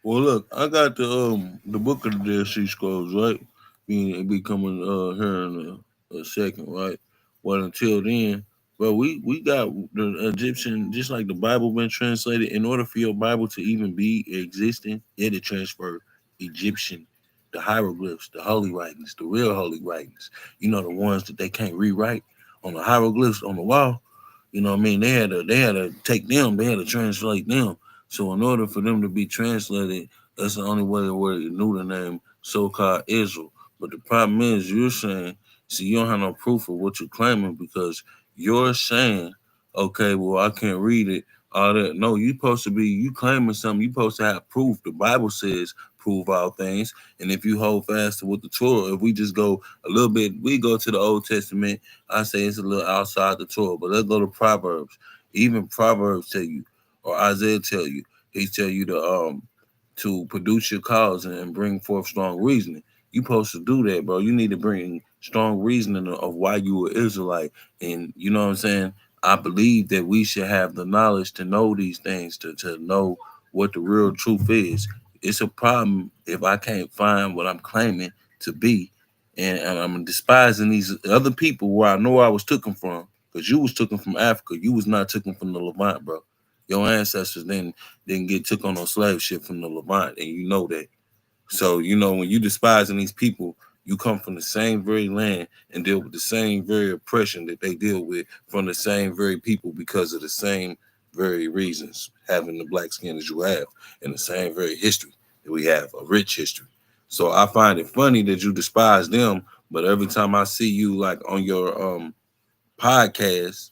Well, look, I got the book of the Dead Sea Scrolls, right? Be coming here in a second, right? Well, until then, bro, we got the Egyptian, just like the Bible been translated. In order for your Bible to even be existing, you had to transfer Egyptian, the hieroglyphs, the holy writings, the real holy writings. You know, the ones that they can't rewrite on the hieroglyphs on the wall. You know what I mean? They had to take them, they had to translate them. So in order for them to be translated, that's the only way where you knew the name so-called Israel. But the problem is you're saying, see, you don't have no proof of what you're claiming because you're saying, okay, well, I can't read it, all that. No, you claiming something, you supposed to have proof. The Bible says prove all things. And if you hold fast to what the Torah, if we just go a little bit, we go to the Old Testament, I say it's a little outside the Torah, but let's go to Proverbs. Even Proverbs tell you, or Isaiah tell you, he tell you to produce your cause and bring forth strong reasoning. You supposed to do that, bro. You need to bring strong reasoning of why you were Israelite. And you know what I'm saying? I believe that we should have the knowledge to know these things, to know what the real truth is. It's a problem if I can't find what I'm claiming to be. And I'm despising these other people where I know I was taken from. Because you was taken from Africa. You was not taken from the Levant, bro. Your ancestors didn't get took on slave ship from the Levant, and you know that. So, you know, when you despising these people, you come from the same very land and deal with the same very oppression that they deal with from the same very people because of the same very reasons, having the black skin as you have, and the same very history that we have, a rich history. So I find it funny that you despise them, but every time I see you like on your podcast,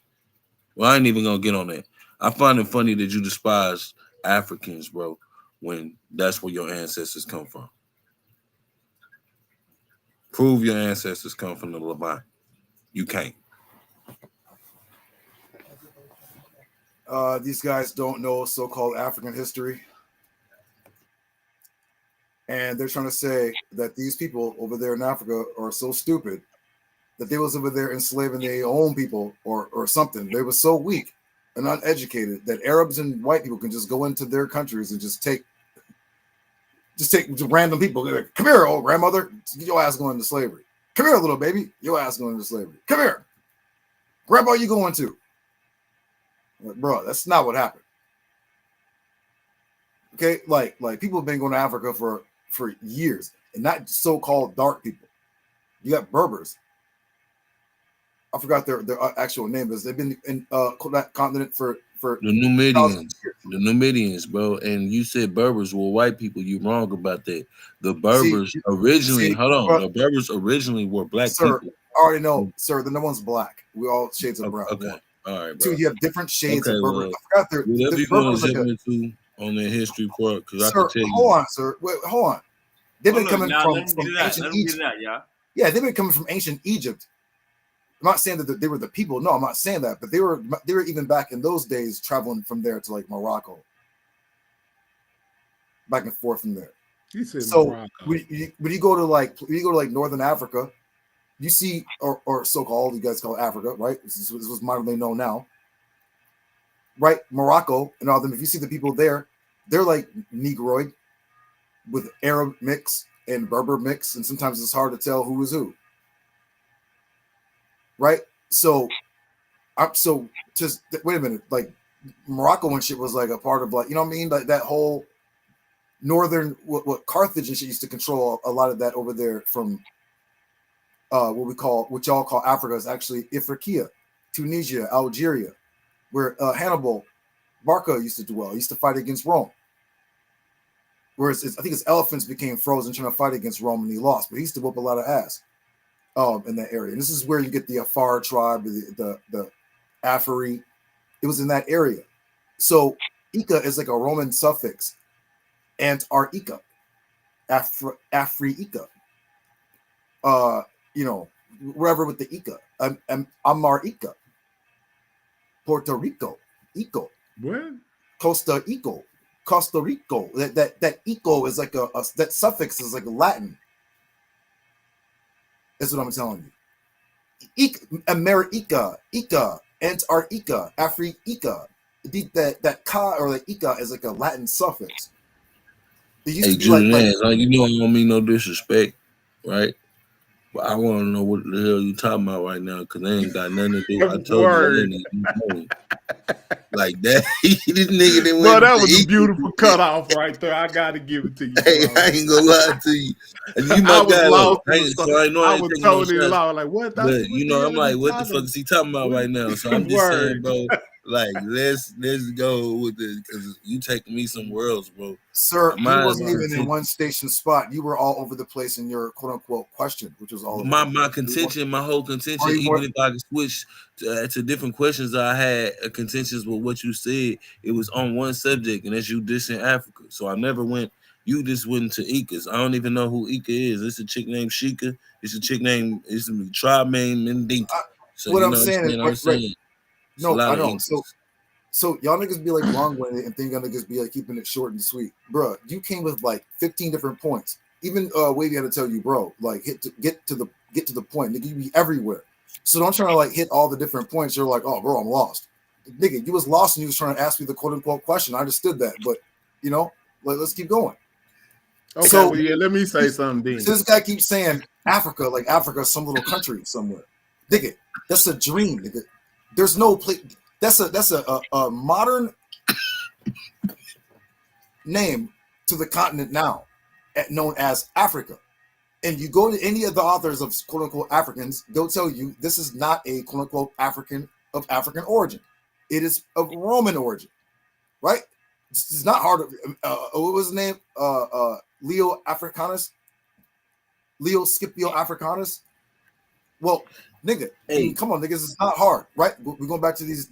well, I ain't even gonna get on that. I find it funny that you despise Africans, bro, when that's where your ancestors come from. Prove your ancestors come from the Levant. You can't. These guys don't know so-called African history. And they're trying to say that these people over there in Africa are so stupid that they was over there enslaving their own people or something. They were so weak and uneducated that Arabs and white people can just go into their countries and just take random people. They're like, come here, old grandmother, get your ass going into slavery. Come here, little baby, your ass going into slavery. Come here, grandpa, you going to? Like, bro, that's not what happened. Okay, like people have been going to Africa for years, and not so-called dark people. You got Berbers. I forgot their actual name, but they've been in that continent for the Numidians, bro. And you said Berbers were white people. You're wrong about that. The Berbers the Berbers originally were black people. I already know, sir. The number one's black. We all shades of brown. Okay. All right, bro. Two, you have different shades of Berber. Well, I forgot whatever you're going to jump into on their history part, because I can tell you. Hold on, sir. Wait, hold on. They've been coming from ancient Egypt. Yeah, they've been coming from ancient Egypt. I'm not saying that they were the people. No, I'm not saying that. But they were even back in those days traveling from there to like Morocco, back and forth from there. So when you go to like Northern Africa, you see, or so-called, you guys call it Africa, right? This was modernly known now, right? Morocco and all them. If you see the people there, they're like Negroid with Arab mix and Berber mix, and sometimes it's hard to tell who is who. Right? So just wait a minute, like Morocco and shit was like a part of like, you know what I mean? Like that whole northern what Carthage and shit used to control a lot of that over there from what y'all call Africa is actually Ifriqiya, Tunisia, Algeria, where Hannibal Barca used to dwell. He used to fight against Rome. Whereas I think his elephants became frozen trying to fight against Rome and he lost, but he used to whoop a lot of ass in that area. And this is where you get the Afar tribe, the Afari. It was in that area. So Ika is like a Roman suffix. Antarctica, Africa. You know, wherever with the Ica, Amarica, Puerto Rico, Ico, what? Costa Rico, Costa Rico. That eco is like that suffix is like Latin. That's what I'm telling you. America, Ica, Antarctica, Africa. That ka or the Ica is like a Latin suffix. It used to be Julian, you know I don't mean no disrespect, right? But I want to know what the hell you talking about right now, because they ain't got nothing to do. I told you, like that. This nigga didn't Bro, that was a beautiful cutoff right there. I gotta give it to you. Hey, I ain't gonna lie to you. You my guy, though. I was totally lost. Like, what? But you know, I'm like, what the fuck is he talking about right now? So I'm just saying, bro. Like, let's go with this, because you taking me somewhere else, bro. Sir, you wasn't even in one station spot. You were all over the place in your quote unquote question, which was all my contention, my whole contention. Even if I could switch to different questions, I had contentions with what you said. It was on one subject, and that's you dissing Africa. So I never went. You just went to Ika's. I don't even know who Ika is. It's a chick named Sheikah. It's a chick named. It's a tribe named Mendinka. So what you I'm know saying what I'm saying. Right. No, I know. So y'all niggas be like long-winded and think y'all niggas be like keeping it short and sweet, bro. You came with like 15 different points. Even Wavy had to tell you, bro, like get to the point. Nigga, you be everywhere. So don't try to like hit all the different points. You're like, oh, bro, I'm lost. Nigga, you was lost and you was trying to ask me the quote unquote question. I understood that, but you know, like let's keep going. Okay, so well, yeah, let me say something. Then. So this guy keeps saying Africa, like Africa's some little country somewhere. Nigga, that's a dream, nigga. There's no place. That's a modern name to the continent now, known as Africa. And you go to any of the authors of quote unquote Africans, they'll tell you this is not a quote unquote African origin. It is of Roman origin, right? This is not hard. What was his name? Leo Scipio Africanus. Well, nigga, I mean, come on, niggas, it's not hard, right? We're going back to these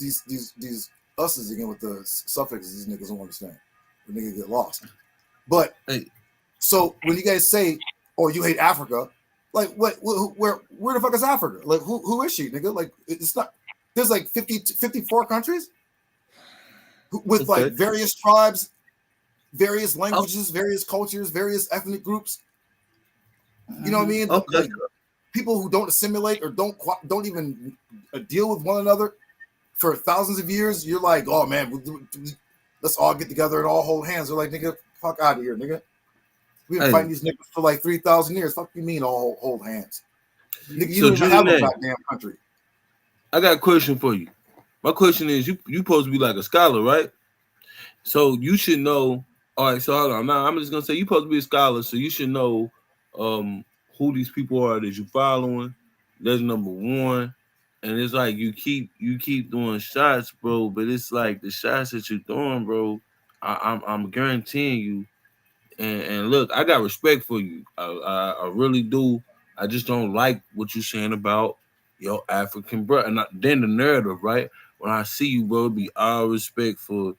us's again with the suffixes. These niggas don't understand. The niggas get lost. But so when you guys say, "Oh, you hate Africa," like what? Where the fuck is Africa? Like who is she, nigga? Like it's not. There's like 54 countries with like various tribes, various languages, various cultures, various ethnic groups. You know what I mean? Like people who don't assimilate or don't even deal with one another for thousands of years. You're like, oh man, let's all get together and all hold hands. They're like, nigga, fuck out of here, nigga. We've been fighting these niggas for like 3,000 years. Fuck you mean all hold hands? Nigga, you don't even have a goddamn country. I got a question for you. My question is, you supposed to be like a scholar, right? So you should know. All right, so hold on. Now I'm just gonna say you're supposed to be a scholar, so you should know who these people are that you're following. That's number one. And it's like you keep doing shots, bro. But it's like the shots that you're throwing, bro. I'm guaranteeing you. And look, I got respect for you. I really do. I just don't like what you're saying about your African brother. And then the narrative, right? When I see you, bro, it be all respect for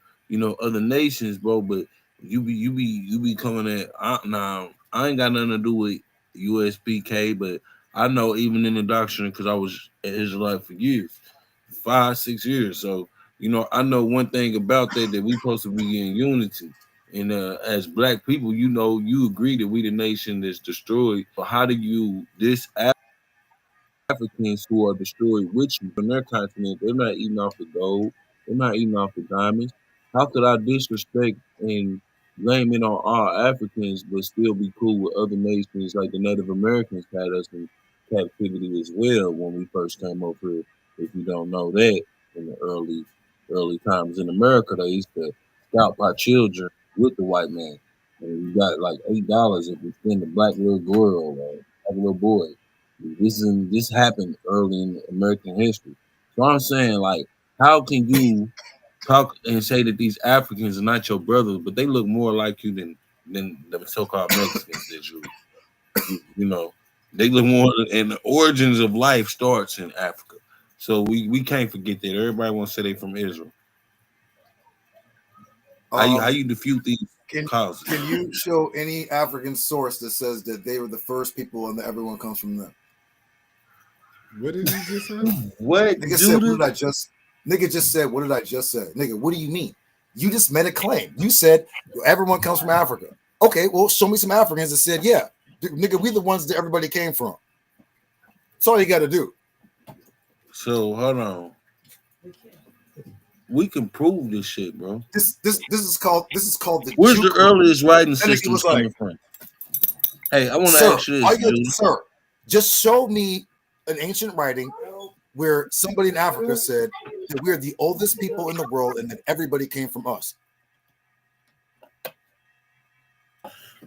other nations, bro. But you be coming at now. I ain't got nothing to do with USPK, but I know even in the doctrine, because I was an Israelite for years, 5-6 years. So I know one thing about that we supposed to be in unity. And as black people, you agree that we the nation that's destroyed. But how do you Africans who are destroyed with you on their continent? They're not eating off the gold. They're not eating off the diamonds. How could I disrespect and blame it on all Africans, but still be cool with other nations like the Native Americans had us in captivity as well when we first came over here? If you don't know that, in the early times in America, they used to scalp our children with the white man. And we got like $8 if we send a black little girl or black little boy. This happened early in American history. So I'm saying, like, how can you talk and say that these Africans are not your brothers, but they look more like you than the so-called Mexicans that they look more, and the origins of life starts in Africa. So we can't forget that. Everybody wants to say they from Israel. How you defute these causes? Can you show any African source that says that they were the first people and that everyone comes from them? What did you just say? What? Nigga said, what did I just? Nigga just said, what did I just say? Nigga, what do you mean? You just made a claim. You said everyone comes from Africa. Okay, well, show me some Africans that said, yeah, nigga, we the ones that everybody came from. That's all you got to do. So hold on. We can prove this shit, bro. This is called the. Where's the earliest writing systems coming from? Hey, I want to ask you this, sir. Just show me an ancient writing where somebody in Africa said that we're the oldest people in the world and that everybody came from us.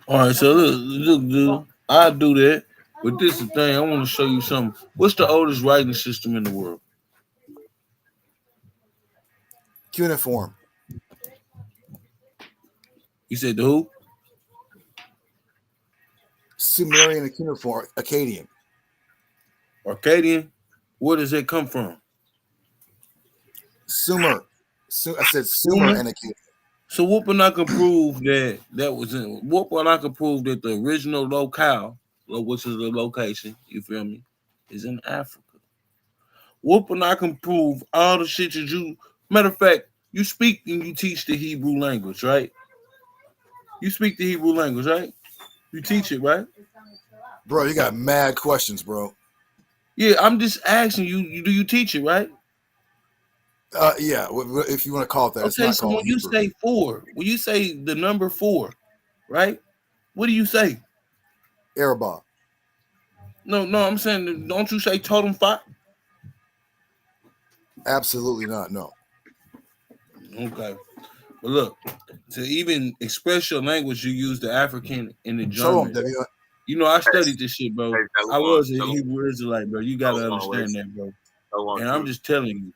All right, so look, dude, I do that, but this is the thing. I want to show you something. What's the oldest writing system in the world? Cuneiform. You said the who? Sumerian and cuneiform, Akkadian. Akkadian? Where does it come from? Sumer. I said Sumer and Akkadian. So what when I can prove that was in what when I can prove that the original locale, which is the location, you feel me, is in Africa? What when I can prove all the shit that you matter of fact, you speak and you teach the Hebrew language, right? You speak the Hebrew language, right? You teach it, right? Bro, you got mad questions, bro. Yeah, I'm just asking you, do you teach it, right? Yeah, if you want to call it that. Okay, so when you say 4, when you say the number 4, right? What do you say? Arabah. No, I'm saying, don't you say totem 5? Absolutely not, no. Okay. But look, to even express your language, you use the African and the German. You know, I studied this shit, bro. I was a Hebrew Israelite, bro. You got to understand that, bro. And I'm just telling you,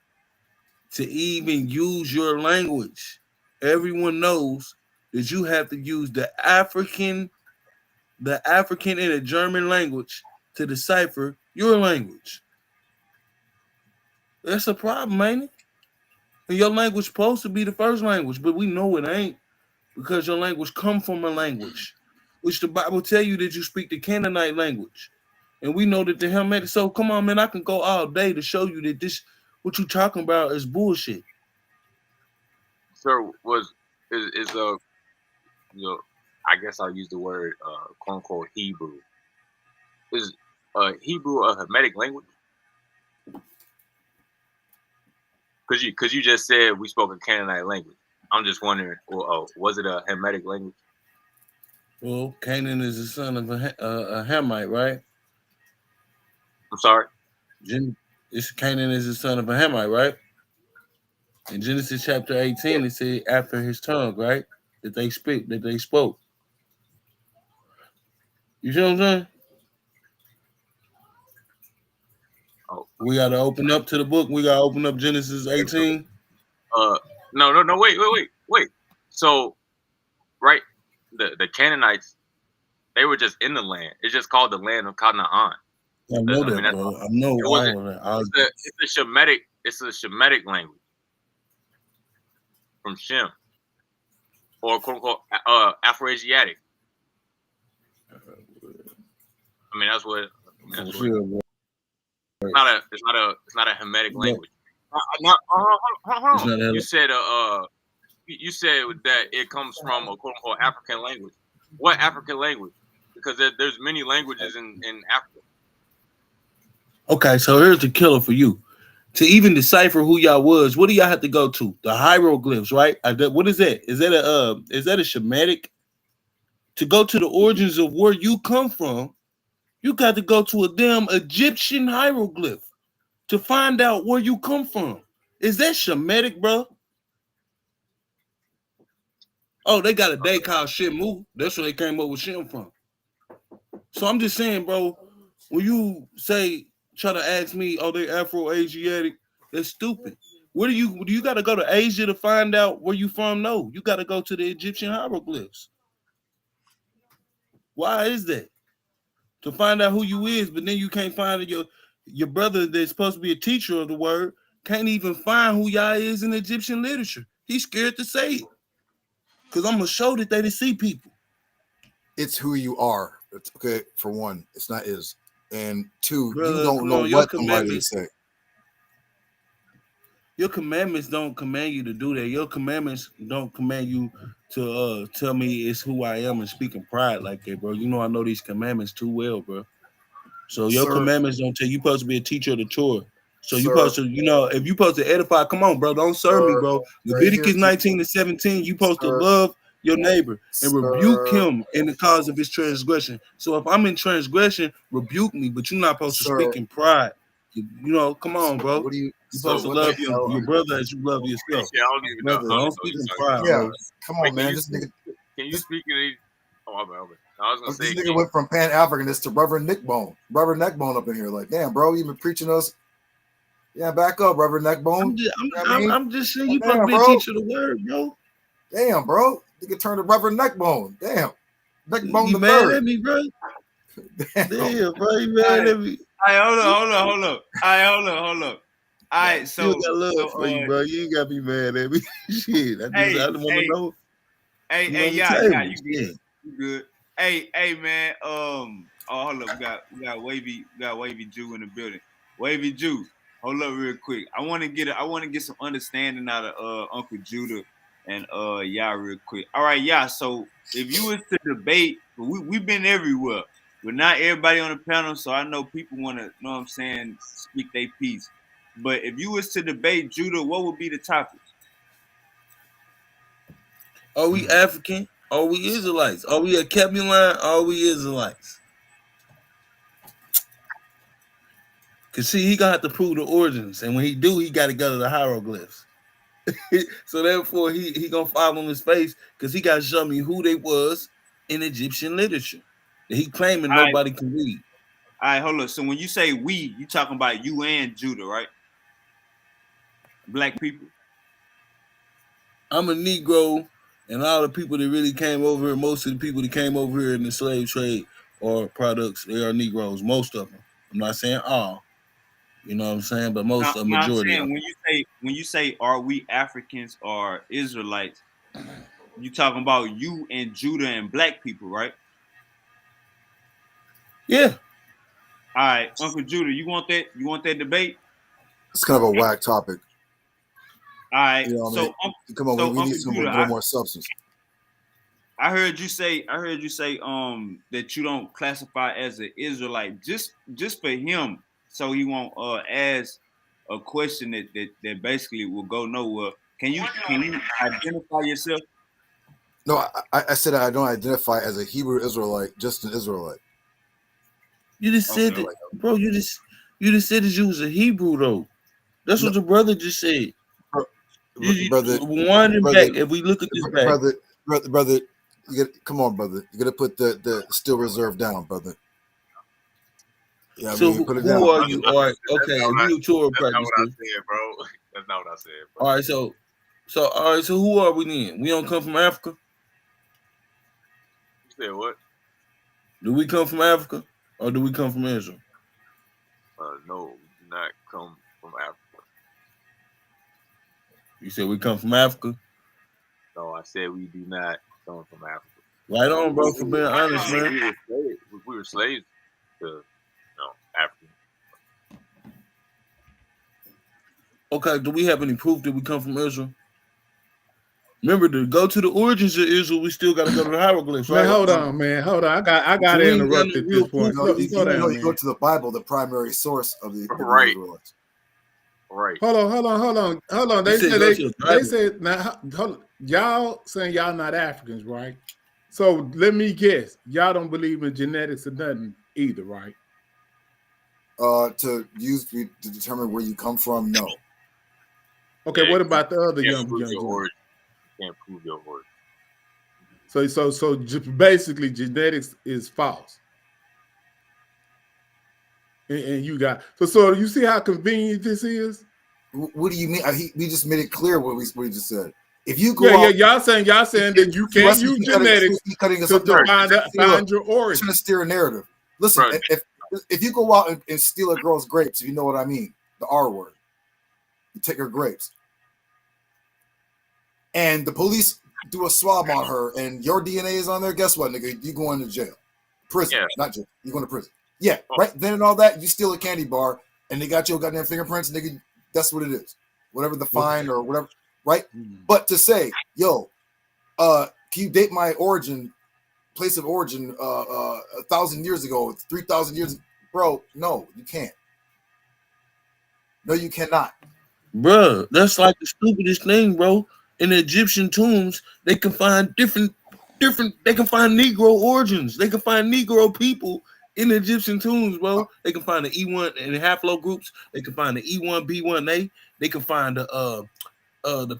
to even use your language, everyone knows that you have to use the African and the German language to decipher your language. That's a problem, ain't it? And your language supposed to be the first language, but we know it ain't because your language come from a language, which the Bible tell you that you speak the Canaanite language. And we know that the Hamitic. So come on, man, I can go all day to show you that this, what you talking about is bullshit. Sir, I guess I'll use the word quote unquote Hebrew. Is Hebrew a Hamitic language? Because you just said we spoke a Canaanite language. I'm just wondering, was it a Hamitic language? Well, Canaan is the son of a Hamite, right? I'm sorry? Canaan is the son of a Hamite, right? In Genesis chapter 18, it said after his tongue, right? That they spoke. You see what I'm saying? Oh. We got to open up to the book. We got to open up Genesis 18. No, wait. So, right, the Canaanites, they were just in the land. It's just called the land of Canaan. I know that, bro. I know all of that. It's a Shemitic language from Shem, or quote unquote Afro-Asiatic. I mean, that's what. It's not a Hamitic language. You said that it comes from a quote unquote African language. What African language? Because there's many languages in Africa. Okay, so here's the killer for you. To even decipher who y'all was, what do y'all have to go to? The hieroglyphs, right? What is that? Is that a Shemitic? To go to the origins of where you come from, you got to go to a damn Egyptian hieroglyph to find out where you come from. Is that Shemitic, bro? Oh, they got a day called Shemu. That's where they came up with Shem from. So I'm just saying, bro, when you try to ask me, oh, they Afro-Asiatic, that's stupid. Do you got to go to Asia to find out where you from? No, you got to go to the Egyptian hieroglyphs. Why is that? To find out who you is, but then you can't find your brother that's supposed to be a teacher of the word can't even find who y'all is in Egyptian literature. He's scared to say it. Because I'm going to show that they didn't see people. It's who you are. It's okay, for one, it's not is. And two, Brother, you don't know what somebody is saying. Your commandments don't command you to do that. Your commandments don't command you to tell me it's who I am and speak in pride like that, bro. You know I know these commandments too well, bro. So your Sir, commandments don't tell you supposed to be a teacher of the Torah. So you sir, supposed to, you know, if you supposed to edify, come on, bro. Don't serve me, sir, bro. right Leviticus here, 19:17, you supposed to sir, love your neighbor and rebuke sir, him in the cause of his transgression. So if I'm in transgression, rebuke me, but you're not supposed to sir. speak in pride. You know, come on, bro. What do you, You're sir? supposed to What the love hell are your you? brother as you love yourself. Shit, I don't even know. Brother, I don't don't even know speak what in you're pride, talking Yeah, bro. come Wait, on, man. This nigga, can you speak in these? Oh, my bad. I was gonna say, this nigga went from Pan Africanist to Reverend Neckbone up in here. Like, damn, bro, you been preaching us. Yeah, back up, Reverend Neckbone. I'm just, You know what I mean? I'm just saying you Damn, supposed to be a bro. teacher of the word, bro. Damn, bro. Nigga turned to Reverend Neckbone. Damn. Neckbone You the mad third. at me, bro? Damn, bro, you mad at me? All right, hold up. All right, hold up. All right, Still got love for you, bro. You ain't gotta be mad at me. Shit, I just want to know. Yeah, you good. Hey, man. Hold up. We got Wavy Jew in the building. Wavy Jew, hold up real quick. I want to get some understanding out of Uncle Judah and y'all real quick. All right, yeah. So if you was to debate, we've been everywhere. But not everybody on the panel, so I know people want to, know what I'm saying, speak their piece. But if you was to debate Judah, what would be the topics? Are we African? Are we Israelites? Are we a Kebulan? Are we Israelites? Cause see, he gonna have to prove the origins, and when he do, he got to go to the hieroglyphs. So therefore, he gonna fall on his face because he got to show me who they was in Egyptian literature that he claiming nobody can read. All right, hold on. So when you say we, you talking about you and Judah, right? Black people. I'm a Negro, and all the people that really came over here, most of the people that came over here in the slave trade or products, they are Negroes. Most of them. I'm not saying all. You know what I'm saying? But most, a majority of them. When you say are we Africans or Israelites, you talking about you and Judah and black people, right? Yeah. All right, Uncle Judah, you want that? You want that debate? it's kind of a whack topic. All right. You know what I mean? Come on, we need some little more substance. I heard you say that you don't classify as an Israelite just for him, so he won't ask a question that basically will go nowhere. Can you identify yourself? No, I said I don't identify as a Hebrew Israelite, just an Israelite. You just said that, bro. You just said that you was a Hebrew though. That's what the brother just said. Brother, winding back. If we look at this back, brother, come on, brother. You gotta put the still reserve down, brother. Yeah, so I mean, put it who down. are you? All right, okay. If you a Torah practice, that's not what I said, bro. That's not what I said, bro. All right, so who are we then? We don't come from Africa. You said what? Do we come from Africa or do we come from Israel? No, we do not come from Africa. You said we come from Africa? No, I said we do not come from Africa. Right on, bro, for being honest, man. We were slaves to Africa. Okay, do we have any proof that we come from Israel? Remember, to go to the origins of Israel, we still got to go to the hieroglyphs, right? Man, hold on. I got to interrupt at this point. You go to the Bible, the primary source of the Israelites. Right. Hold on. They said now. Y'all saying y'all not Africans, right? So let me guess. Y'all don't believe in genetics or nothing either, right? To determine where you come from, no. Okay, what about the other young origin? Can't prove your origin. So basically, genetics is false. And you got so you see how convenient this is. What do you mean? We just made it clear what we just said. If you go y'all saying that you can't use genetics to find your origin. Trying to steer a narrative. Listen, if you go out and steal a girl's grapes, if you know what I mean, the R word, you take her grapes, and the police do a swab on her, and your DNA is on there. Guess what, nigga? You going to jail, prison, not jail. You going to prison. Yeah, right. Then and all that, you steal a candy bar, and they got your goddamn fingerprints, nigga. That's what it is. whatever the fine or whatever, right? But to say, yo, can you date my place of origin 1,000 years ago, 3,000 years, bro? No, you can't. No, you cannot. Bruh, that's like the stupidest thing, bro. In the Egyptian tombs, they can find different. They can find Negro origins. They can find Negro people in the Egyptian tombs, bro. They can find the E1 and the haplogroups. They can find the E1B1A. They can find the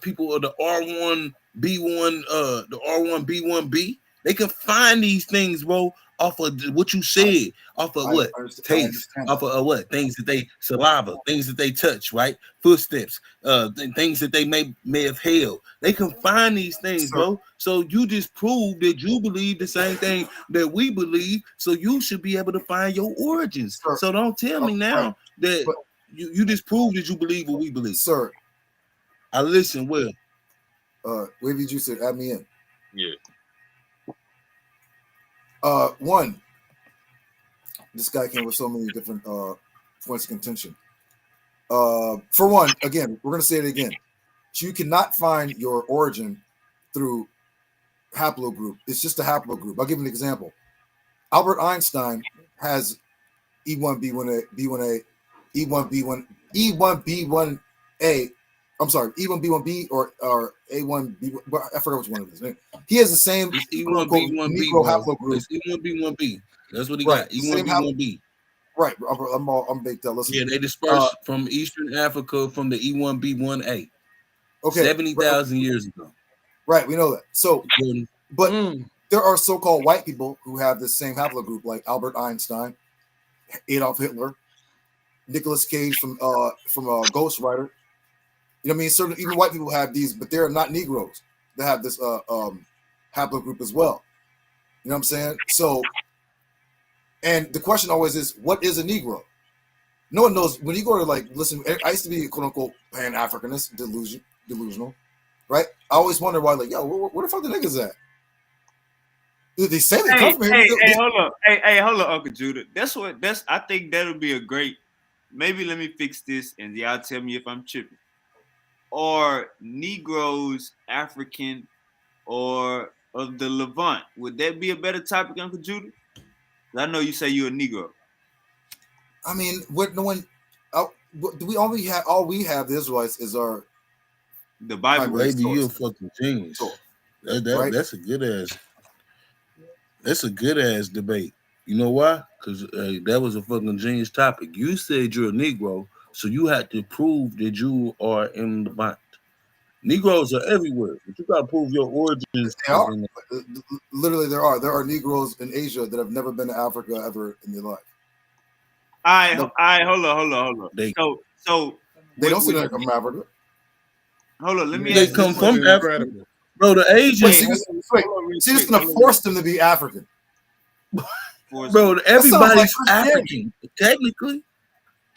people of the R1B1, the R1B1B. They can find these things, bro, off of what you said, off of what taste, off of what things that they saliva, things that they touch, right? Footsteps, things that they may have held. They can find these things, bro. So you just proved that you believe the same thing that we believe. So you should be able to find your origins. So don't tell me now that you just proved that you believe what we believe, sir. I listen well. Wavy Juice said, add me in. Yeah. One, this guy came with so many different points of contention. For one, again, we're gonna say it again. You cannot find your origin through haplogroup. It's just a haplogroup. I'll give you an example. Albert Einstein has E1B1A, B1A, E1B1A. I'm sorry, E1B1B or A1B. I forgot which one it is. He has the same E1B1B Negro haplogroup. It's E1B1B. That's what he got. E1B1B. Right. I'm baked out. Listen. Yeah, they dispersed from Eastern Africa from the E1B1A. Okay. 70,000 years ago. Right. We know that. So, but there are so-called white people who have the same haplogroup, like Albert Einstein, Adolf Hitler, Nicolas Cage from Ghost Rider. You know what I mean? Certain even white people have these, but they're not Negroes. They have this haplogroup as well. You know what I'm saying? So, and the question always is, what is a Negro? No one knows. When you go to listen, I used to be quote unquote Pan-Africanist, delusional, right? I always wonder why, yo, where the fuck the niggas at? They say they come from here. Hey, hold on. Hey, hold on, Uncle Judah. I think that'll be a great. Maybe let me fix this, and y'all tell me if I'm tripping. Or Negroes African or of the Levant? Would that be a better topic, Uncle Judah? I know you say you're a Negro. I mean, what no one. Do we only have all we have the Israelites is the Bible? Baby, you a fucking genius. Right? That's a good ass. That's a good ass debate. You know why? Because that was a fucking genius topic. You said you're a Negro, so you had to prove that you are in the Levant. Negroes are everywhere, but you gotta prove your origins. They are. Literally, there are Negroes in Asia that have never been to Africa ever in their life. Hold on. So they don't see them from Africa. Hold on, let me. They come from Africa, bro. The Asians. See, this gonna force them to be African. Bro, everybody's African, technically.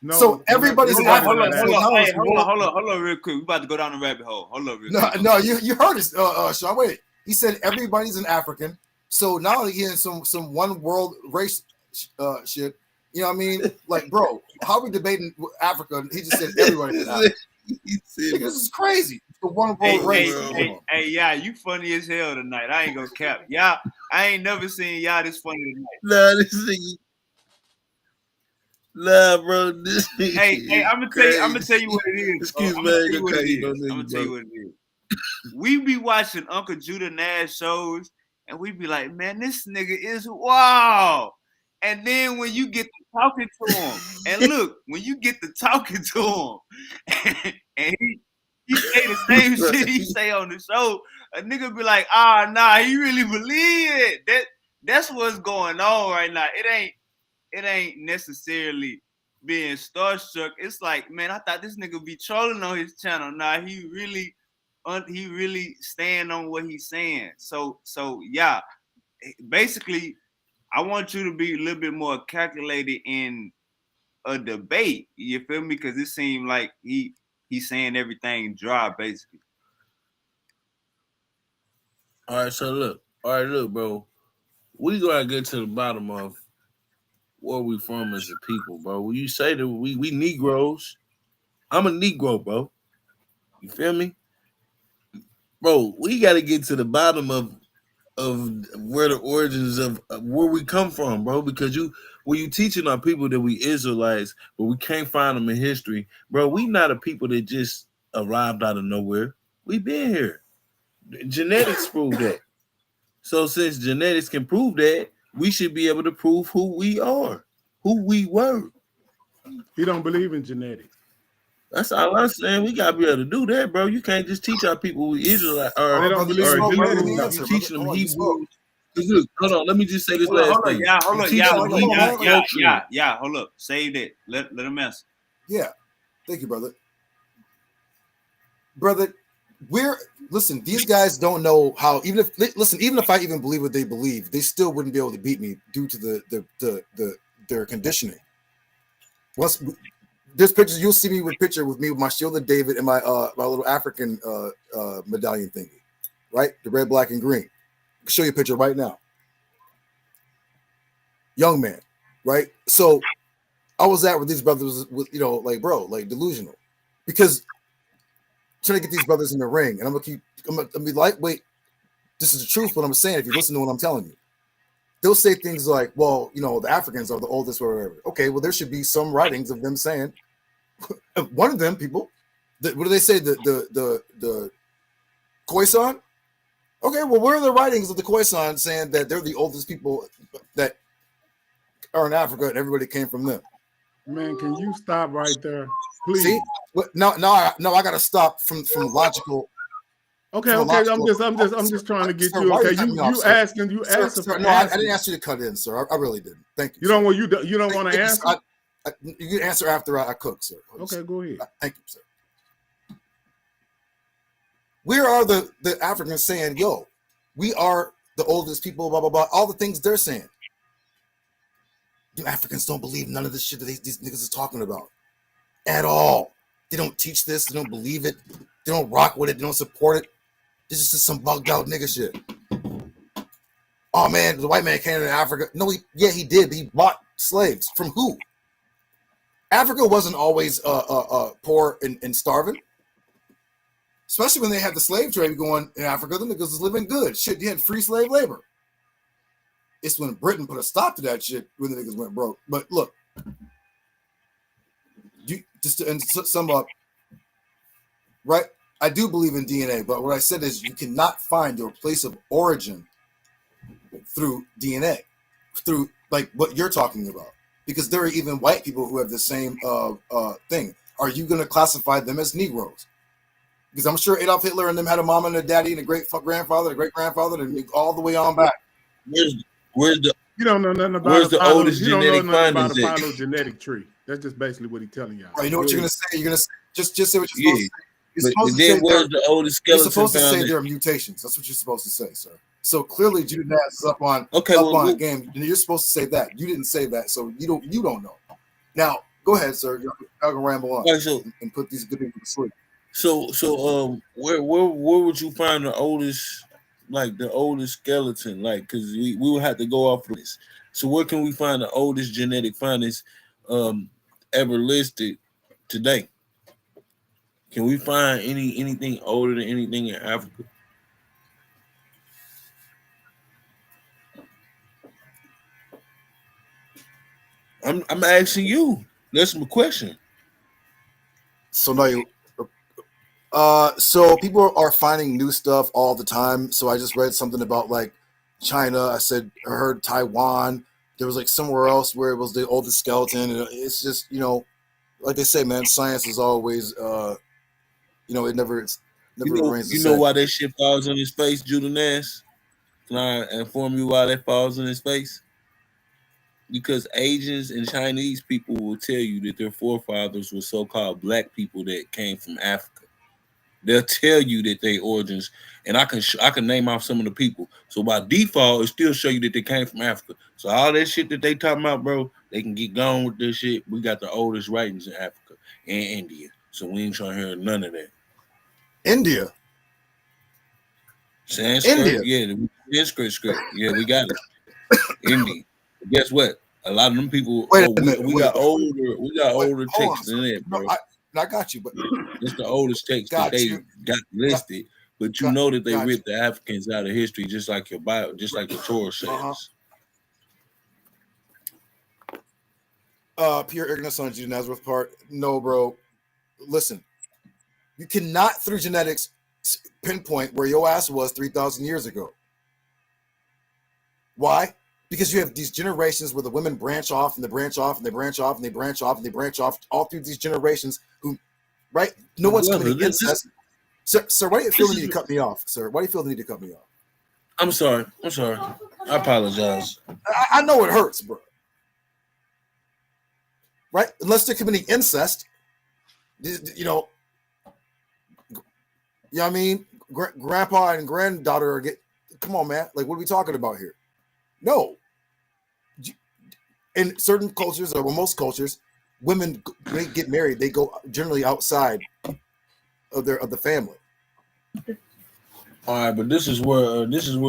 No, so everybody's African. Hold on, real quick. We about to go down the rabbit hole. Hold on, real quick. No, you heard us, Sean. Wait, he said everybody's an African. So now they're getting some one world race shit. You know what I mean? Like, bro, how are we debating Africa? He just said everybody's African. This is crazy. The one world race. Hey, yeah, you funny as hell tonight. I ain't gonna cap. Yeah, I ain't never seen y'all this funny tonight. Nah, bro. Hey, I'm gonna tell you what it is. Excuse me, I'm gonna tell you what it is. We be watching Uncle Judah Nash shows, and we be like, man, this nigga is wow. And then when you get to talking to him, and look, when you get to talking to him, and he say the same shit he say on the show, a nigga be like, nah, he really believe it. That's what's going on right now. It ain't necessarily being starstruck. It's like, man, I thought this nigga be trolling on his channel. Nah, he really stand on what he's saying. So yeah, basically, I want you to be a little bit more calculated in a debate. You feel me? Because it seemed like he's saying everything dry, basically. All right, look, bro. We gotta get to the bottom of where we from as a people, bro. When you say that we Negroes, I'm a Negro, bro. You feel me? Bro, we got to get to the bottom of where the origins of where we come from, bro. Because when you teaching our people that we Israelites, but we can't find them in history, bro. We not a people that just arrived out of nowhere. We been here. Genetics prove that. So since genetics can prove that, we should be able to prove who we are, who we were. He don't believe in genetics. That's all I'm saying. We gotta be able to do that, bro. You can't just teach our people we Israelites or They don't believe in genetics. you teaching them Hebrew. Look, hold on. Let me just say this last thing. Hold up. Save that. Let him answer. Yeah. Thank you, brother. Listen, these guys don't know how, even if I even believe what they believe, they still wouldn't be able to beat me due to their conditioning. Once there's pictures, you'll see me with my shield of David and my little African medallion thingy, right? The red, black, and green. I'll show you a picture right now. Young man, right? So I was with these brothers with delusional, because trying to get these brothers in the ring, and I'm gonna be lightweight. This is the truth, what I'm saying. If you listen to what I'm telling you, they'll say things like, well, the Africans are the oldest or whatever. Okay, well, there should be some writings of them saying, one of them people, what do they say? The Khoisan? Okay, well, where are the writings of the Khoisan saying that they're the oldest people that are in Africa and everybody came from them? Man, can you stop right there, please? See, no, I gotta stop from logical. Okay. I'm just trying to get you. Okay, you asking. Sir, no, I didn't ask you to cut in, sir. I really didn't. Thank you. You don't want to answer. You can answer after I cook, sir. Okay, go ahead. Thank you, sir. Where are the Africans saying, yo, we are the oldest people, blah, blah, blah, all the things they're saying? The Africans don't believe none of this shit that these niggas are talking about at all. They don't teach this. They don't believe it. They don't rock with it. They don't support it. This is just some bugged out nigga shit. Oh, man, the white man came to Africa. No, he did, but he bought slaves. From who? Africa wasn't always poor and starving. Especially when they had the slave trade going in Africa, the niggas was living good. Shit, you had free slave labor. It's when Britain put a stop to that shit when the niggas went broke. But look, just to sum up, right? I do believe in DNA, but what I said is you cannot find your place of origin through DNA, through like what you're talking about. Because there are even white people who have the same thing. Are you going to classify them as Negroes? Because I'm sure Adolf Hitler and them had a mama and a daddy and a great-grandfather, a great-grandfather, and all the way on back. Where's the you don't know nothing about where's the oldest genetic about findings? a phylogenetic tree. That's just basically what he's telling y'all. Right, you know what you're going to say? You're going to just say what you're supposed to say. Then where's the oldest skeleton? You're supposed to say found? there are mutations. That's what you're supposed to say, sir. So clearly, Judah Naz is up on the game. You're supposed to say that. You didn't say that, so you don't know. Now, go ahead, sir. Y'all can ramble on and put these good people to sleep. So where would you find the oldest skeleton? Like, because we would have to go off of this. So where can we find the oldest genetic findings ever listed today? Can we find anything older than anything in Africa? I'm asking you. That's my question. So now so people are finding new stuff all the time. So I just read something about like China. I heard Taiwan. There was like somewhere else where it was the oldest skeleton. And it's just, like they say, man, science is always, it never rains. You know why that shit falls on his face, Judah Naz? Can I inform you why that falls on his face? Because Asians and Chinese people will tell you that their forefathers were so-called black people that came from Africa. They'll tell you that their origins, and I can name off some of the people. So by default, it still show you that they came from Africa. So all that shit that they talking about, bro, they can get going with this shit. We got the oldest writings in Africa and India. So we ain't trying to hear none of that. India? Sanskrit? Yeah, Sanskrit script. Yeah, we got it. India. Guess what? A lot of them people. We got older texts than that, bro. I got you, but it's the oldest text that they got listed. But you know that they ripped the Africans out of history, just like your Bible, just like the Torah says. Pure ignorance on Judah Nazareth part. No, bro. Listen, you cannot through genetics pinpoint where your ass was 3,000 years ago. Why? Because you have these generations where the women branch off and they branch off and they branch off and they branch off and they branch off all through these generations who, right? No one's committing incest. Sir, why do you feel the need to cut me off, sir? Why do you feel the need to cut me off? I'm sorry. I apologize. I know it hurts, bro. Right? Unless they're committing incest, you know what I mean? Grandpa and granddaughter come on, man. Like, what are we talking about here? No. In certain cultures, or most cultures, women, when they get married, they go generally outside of the family. All right, but this is where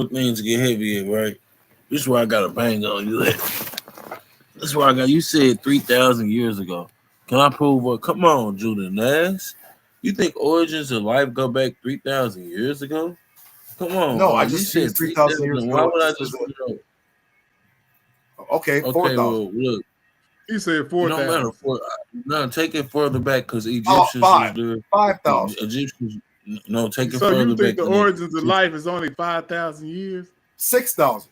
things get heavy, right? This is where I got a bang on you. This is where you said 3,000 years ago. Can I prove what? Come on, Judah Naz. You think origins of life go back 3,000 years ago? Come on. No, bro. I just said 3,000 years ago. Why would I just put it up? Okay, 4,000. Well, look. He said 4,000. No matter. No, take it further back because Egyptians was there. 5,000. Egyptians. No, take it so further back. So you think the origins of life is only 5,000 years? 6,000.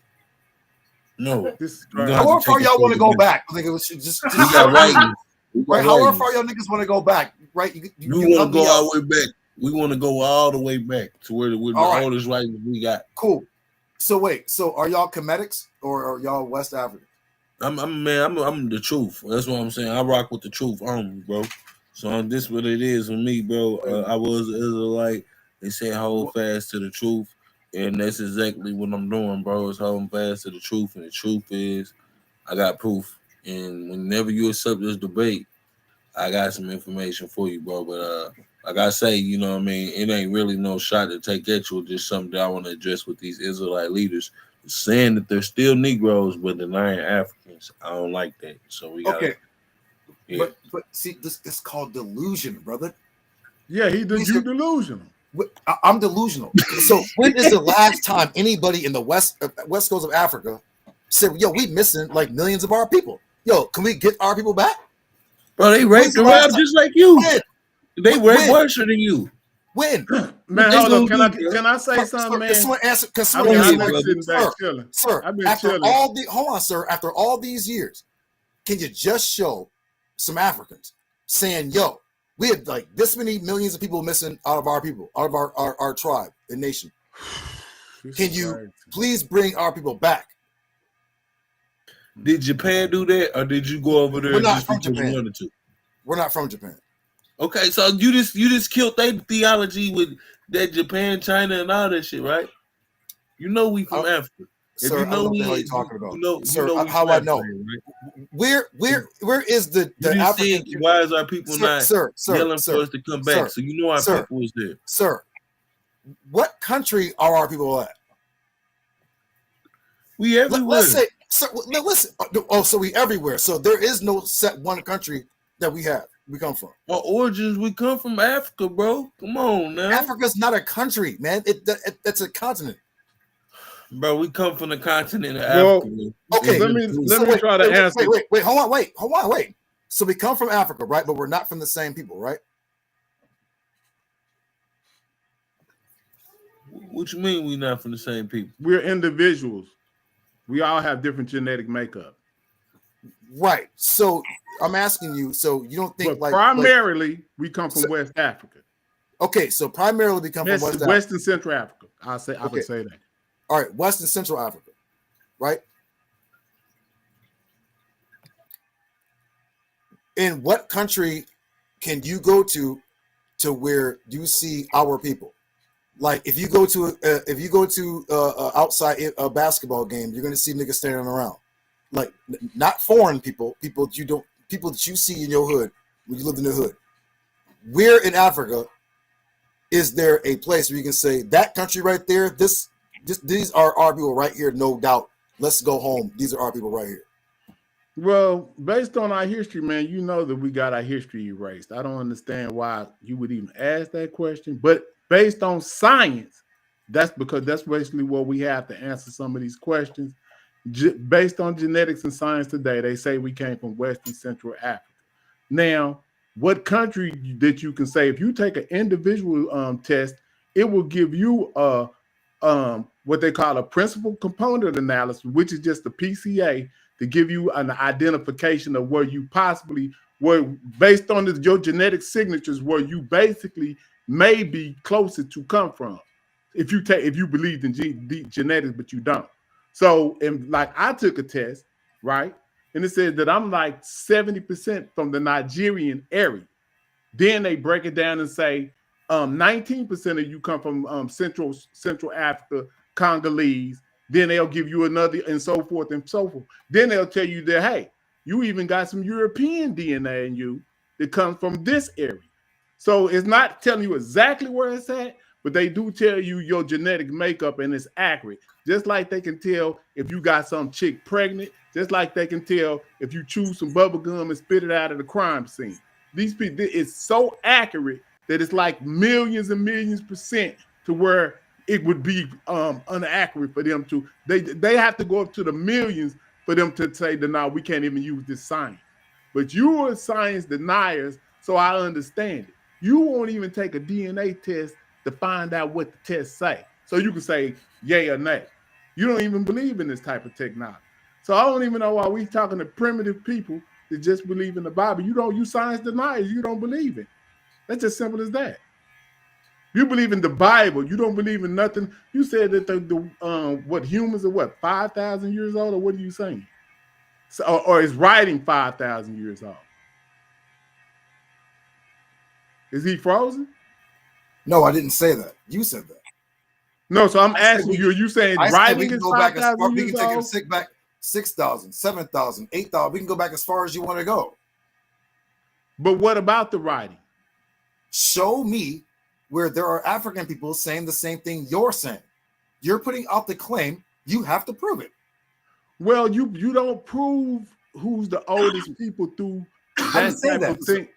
No. How far y'all want to go back? I think it was just right. How far y'all niggas want to go back? Right? You want to go all the way back. We want to go all the way back to where the oldest writings we got. Cool. So wait. So are y'all Comedics or are y'all West African? I'm the truth. That's what I'm saying. I rock with the truth only, bro. So this what it is with me, bro. I was an Israelite. They say hold fast to the truth, and that's exactly what I'm doing, bro. Is holding fast to the truth, and the truth is, I got proof. And whenever you accept this debate, I got some information for you, bro. But like I say, you know what I mean, it ain't really no shot to take at you. Just something that I want to address with these Israelite leaders, saying that they're still Negroes but denying Africans. I don't like that. So we got yeah. But see, this is called delusion, brother. Yeah, you delusional. I'm delusional. So when is the last time anybody in the west coast of Africa said, "Yo, we missing like millions of our people. Yo, can we get our people back?" Bro, they raped around just like you. When? They raped worse than you. When? Man, hold on. Can I say something, man? Someone answer. Sir, after all these years, can you just show some Africans saying, "Yo, we had like this many millions of people missing out of our people, out of our tribe and nation. Can you please bring our people back?" Did Japan do that, or did you go over there? We're not from Japan. We're not from Japan. Okay, so you just killed their theology with that Japan, China, and all that shit, right? You know we from Africa. Sir, I don't know what the hell you're talking about. Sir, how I know? Right? Where is the African? Why is our people not yelling for us to come back? So you know our people is there. Sir, what country are our people at? We everywhere. Let's say, sir, listen. Oh, so we everywhere. So there is no set one country that we come from. Our origins, we come from Africa, bro. Come on now. Africa's not a country, man. It's a continent. Bro, we come from the continent of Africa. Okay, let me try to answer. Wait, hold on. So we come from Africa, right? But we're not from the same people, right? What you mean we not from the same people? We're individuals. We all have different genetic makeup. Right. So I'm asking you, so you don't think primarily we come from West Africa. Okay, so primarily we come from West and Central Africa. I would say that. All right, West and Central Africa, right? In what country can you go to where you see our people? Like if you go to outside a basketball game, you're gonna see niggas standing around. Like not foreign people that you see in your hood when you lived in the hood. Where in Africa is there a place where you can say that country right there? These are our people right here, no doubt. Let's go home. These are our people right here. Well, based on our history, man, you know that we got our history erased. I don't understand why you would even ask that question. But based on science, that's because that's basically what we have to answer some of these questions. Based on genetics and science today, they say we came from West and Central Africa. Now, what country that you can say, if you take an individual test, it will give you a what they call a principal component analysis, which is just the PCA, to give you an identification of where you possibly were, based on your genetic signatures, where you basically may be closer to come from. If you believed in genetics, but you don't. So, and like I took a test, right? And it says that I'm like 70% from the Nigerian area. Then they break it down and say 19% of you come from Central Africa, Congolese. Then they'll give you another, and so forth and so forth. Then they'll tell you that, hey, you even got some European DNA in you that comes from this area. So it's not telling you exactly where it's at, but they do tell you your genetic makeup, and it's accurate. Just like they can tell if you got some chick pregnant, just like they can tell if you chew some bubble gum and spit it out of the crime scene. These people, it's so accurate that it's like millions and millions percent, to where it would be inaccurate for them to. They have to go up to the millions for them to say that no, we can't even use this science. But you are science deniers, so I understand it. You won't even take a DNA test to find out what the tests say, so you can say yay or nay. You don't even believe in this type of technology. So I don't even know why we talking to primitive people that just believe in the Bible. You science deniers. You don't believe it. That's as simple as that. You believe in the Bible. You don't believe in nothing. You said that what humans are what 5,000 years old, or what are you saying? So, or is writing 5,000 years old? Is he frozen? No, I didn't say that. You said that. No, so I'm asking you. Are you saying writing is 5,000 years old? We can take it back 6,000, 7,000, 8,000. We can go back as far as you want to go. But what about the writing? Show me where there are African people saying the same thing you're saying. You're putting out the claim. You have to prove it. Well, you don't prove who's the oldest people through that type of thing.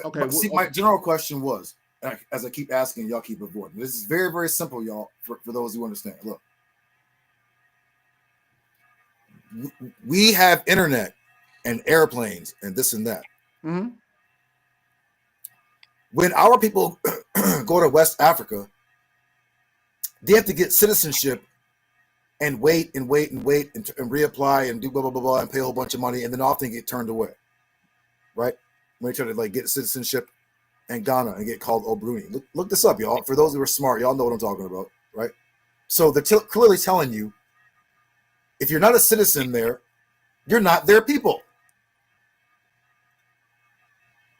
Okay. See, my general question was, as I keep asking, y'all keep avoiding. This is very, very simple, y'all, for those who understand. Look, we have internet and airplanes and this and that. Mm-hmm. When our people go to West Africa, they have to get citizenship and wait and reapply and do blah, blah, blah, blah, and pay a whole bunch of money, and then often get turned away, right? When they try to get citizenship in Ghana and get called Obruni. Look this up, y'all. For those who are smart, y'all know what I'm talking about, right? So they're clearly telling you, if you're not a citizen there, you're not their people,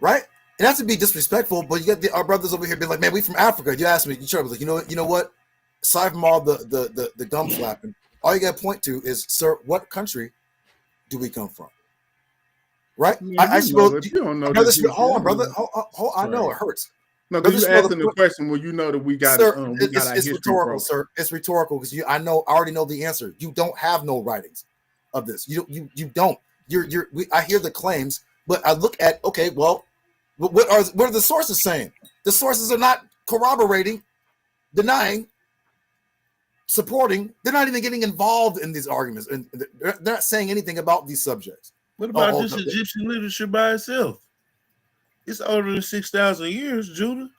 right? And not to be disrespectful, but you got our brothers over here being like, man, we from Africa. You asked me, you like, you know what? Aside from all the gum flapping, all you got to point to is, sir, what country do we come from? Right? I suppose you don't know this. Hold on, brother. I know it hurts. No, because you asking the question when you know that we got sir, it's rhetorical, sir. It's rhetorical because I already know the answer. You don't have no writings of this. You don't. I hear the claims, but I look at, okay, well, what are the sources saying? The sources are not corroborating, denying, supporting. They're not even getting involved in these arguments, and they're not saying anything about these subjects. What about this Egyptian literature by itself? It's older than 6,000 years, Judah.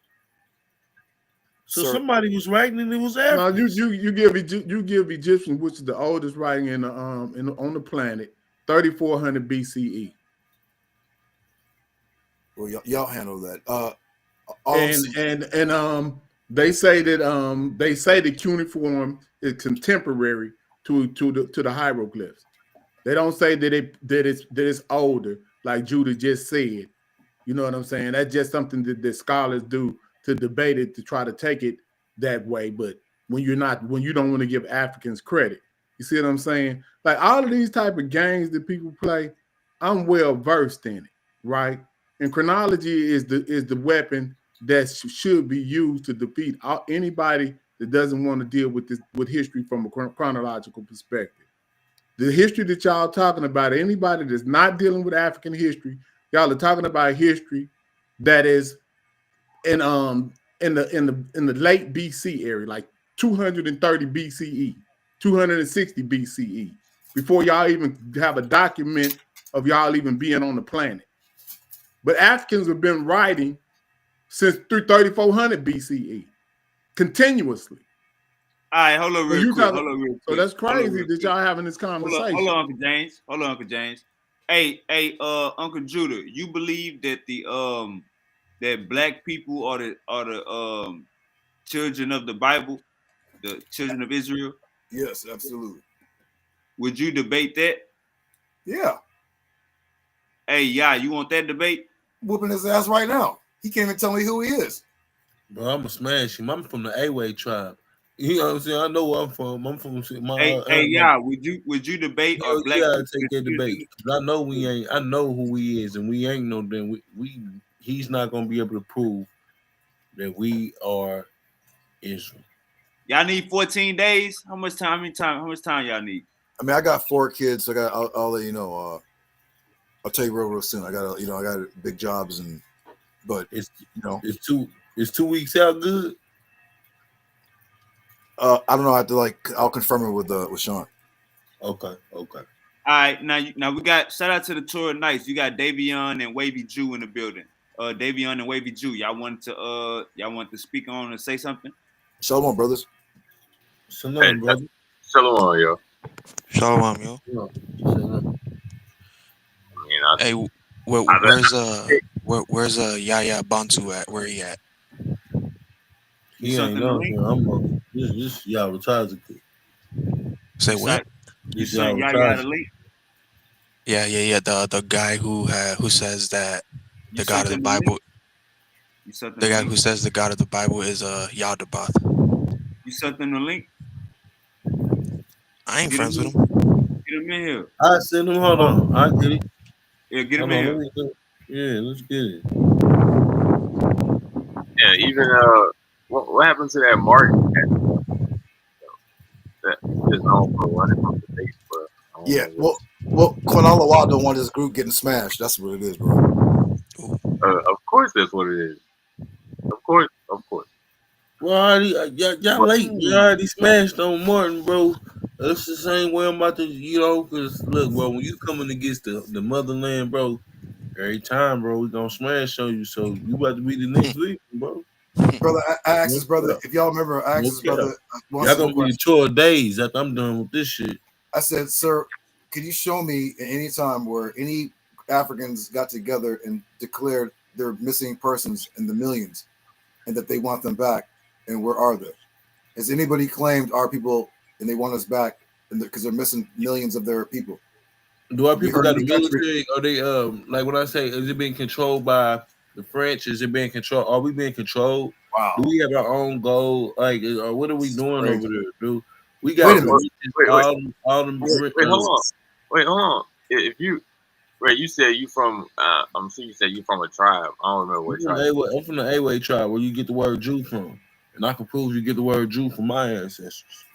So somebody was writing, and it was African. No, you give Egyptian, which is the oldest writing on the planet, 3,400 BCE. Well, y'all handle that. And they say that cuneiform is contemporary to the hieroglyphs. They don't say that it's older, like Judah just said. You know what I'm saying? That's just something that scholars do to debate it, to try to take it that way. But when you don't want to give Africans credit, you see what I'm saying? Like all of these type of games that people play, I'm well versed in it, right? And chronology is the weapon that should be used to defeat anybody that doesn't want to deal with history from a chronological perspective. The history that y'all talking about, anybody that's not dealing with African history, y'all are talking about history that is in the late BC area, like 230 BCE, 260 BCE, before y'all even have a document of y'all even being on the planet. But Africans have been writing since 3400 BCE, continuously. All right, hold on real quick. So that's crazy that y'all having this conversation. Hold on, Uncle James. Hey, Uncle Judah, you believe that that black people are the children of the Bible, the children of Israel? Yes, absolutely. Would you debate that? Yeah. Hey, you want that debate? Whooping his ass right now. He can't even tell me who he is. Bro, I'm gonna smash him. I'm from the A-Way tribe. You know what I'm saying? I know where I'm from. I'm from my. Would you debate or black? Yeah, take that debate. I know we ain't. I know who he is, and we ain't no. Then he's not gonna be able to prove that we are Israel. Y'all need 14 days. How much time y'all need? I mean, I got 4 kids, so I'll let you know. I'll tell you real soon. I got big jobs, but it's 2 weeks out good. I don't know. I have to I'll confirm it with Sean. Okay. All right, now we got shout out to the tour of nights. You got Davion and Wavy Jew in the building. Davion and Wavy Jew, y'all want to speak on and say something? Shalom, brothers. Shalom, brother. Shalom, yo. Shalom, yo. Hey, where's Yaya Bantu at? Where he at? He ain't know. I'm this y'all retired. Say what? You sent Yaya the link? Yeah. The guy who says that the God of the Bible. The guy who says the God of the Bible is Yaldabaoth. You sent them the link? I ain't friends with him. Get him in here. I send him. Hold on. I get it. Yeah, get him in here. Yeah, let's get it. Yeah, even what happened to that Martin? That is known for running from the base, but yeah. Well, Quinala don't want his group getting smashed. That's what it is, bro. Of course, that's what it is. Of course. Well, y'all late. You already smashed on Martin, bro. That's the same way I'm about to, because look, bro, when you coming against the motherland, bro, every time, bro, we gonna smash on you. So you about to be the next victim, bro. Brother, I asked his brother, if y'all remember, I asked his brother. Y'all gonna be the tour of days after I'm done with this shit. I said, sir, could you show me at any time where any Africans got together and declared their missing persons in the millions and that they want them back? And where are they? Has anybody claimed our people and they want us back because they're missing millions of their people? Do our people got the military? Are they like when I say, is it being controlled by the French? Is it being controlled? Are we being controlled? Wow. Do we have our own goal? Like, what are we doing over there, dude? We got Wait, hold on. If you you said you from I'm sure you said you from a tribe. I don't remember what tribe. I'm from the A-Way tribe, where you get the word Jew from, and I can prove you get the word Jew from my ancestors.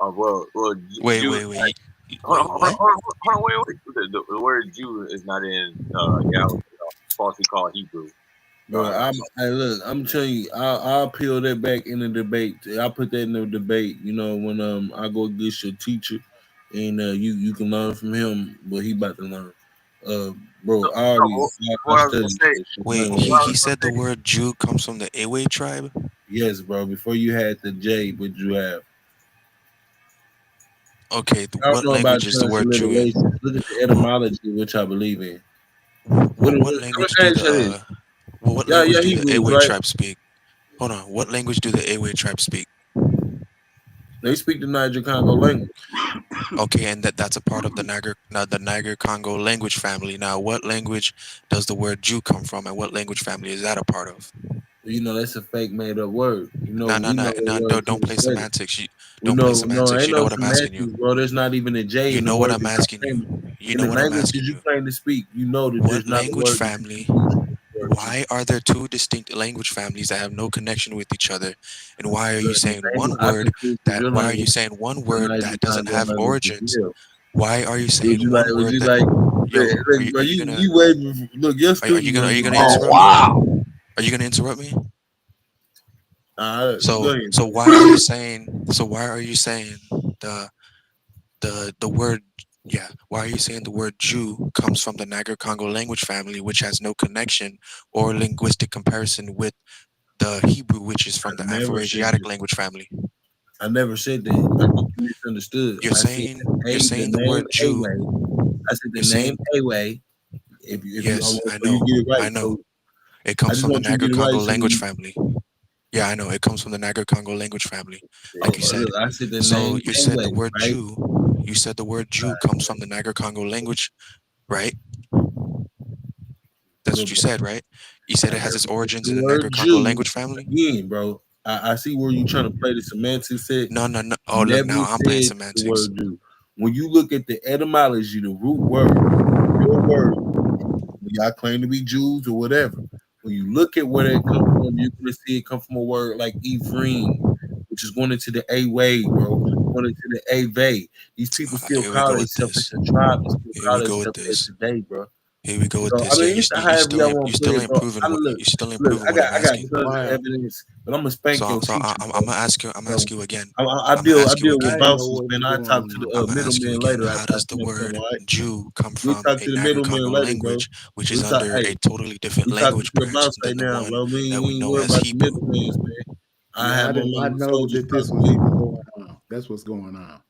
Oh well. Wait. Hold on, wait. The word Jew is not in Yahweh, falsely called Hebrew. Bro, I'm telling you, I'll peel that back in the debate. I'll put that in the debate. When I go against your teacher, and you can learn from him what he about to learn. Bro, I studied. Wait, he said the word Jew comes from the A-Way tribe? Yes, bro. Before you had the J, what you have? Okay, what language is the word Jew in? Look at the etymology, which I believe in. What language do the A-Way tribe speak? Hold on. What language do the A-Way tribe speak? They speak the Niger-Congo language. Okay, and that's a part of the Niger-Congo language family. Now, what language does the word Jew come from, and what language family is that a part of? That's a fake made-up word. No, don't play semantics. Don't play semantics. No, you know what I'm asking you, bro. There's not even a J. You in know the what word I'm asking you. You know what I'm asking you. You claim to speak. You know that there's not language family? Why are there two distinct language families that have no connection with each other? And why are you saying one word that doesn't have origins? Why are you saying you one word that? Yo, are you gonna? you waving? Look, your Are you gonna? Are you gonna interrupt me? Are you gonna interrupt me? Go So ahead. so why are you saying? So why are you saying the word? Yeah, why are you saying the word Jew comes from the Niger-Congo language family, which has no connection or linguistic comparison with the Hebrew, which is from the Never said Afro-Asiatic that. language family? I never said that. I think you misunderstood. You're I said saying the the name word Jew. Away. I said the You're name saying Away. If you yes, almost I so you know, get it right. I know. So It I comes just from the want you to get it right. Niger-Congo So language when family. Yeah, I know. It comes from the Niger-Congo language family, like you said. look, I said the So name you said the Away, word right? Jew. You said the word Jew comes from the Niger-Congo language, right? That's what Look, you bro, said, right? You said I it has never its said origins the in the word Niger-Congo Jew language family. again, bro. I see where you trying to play the semantics at. No, no, no. Oh, look, Never now I'm playing said the semantics. word Jew. When you look at the etymology, the root word, your word, y'all claim to be Jews or whatever. When you look at where that come from, you're gonna see it come from a word like Ephraim, which is going into the A way, bro. Going into the A way. These people still Here we call go with themselves this. it's a tribe and still Here call we go with themselves that this. today, bro. Here we go with So I this. Yeah, mean, it's however y'all want you to play still it, ain't bro. proving I what look, you still ain't look. proving what I'm I got asking. tons of evidence, but I'm gonna spank your teacher, I'm bro. gonna ask you. I'm gonna So ask you again. I I'm gonna deal ask you with I again. ain't know bosses, what man. was I going talk to on. the I'm gonna ask you middleman again. later How after I does the finish them, word all right? Jew come We from talk a to the middleman Niger-Congo later, bro. language, which We is talk. under Hey, a totally different we talking language to the branch boss right than the now, one bro. that We we ain't know worried as about the Hebrew? middleman, man. I Yeah, have I my didn't. I mama know soldiers that talk this to was me. even going on. That's what's going on.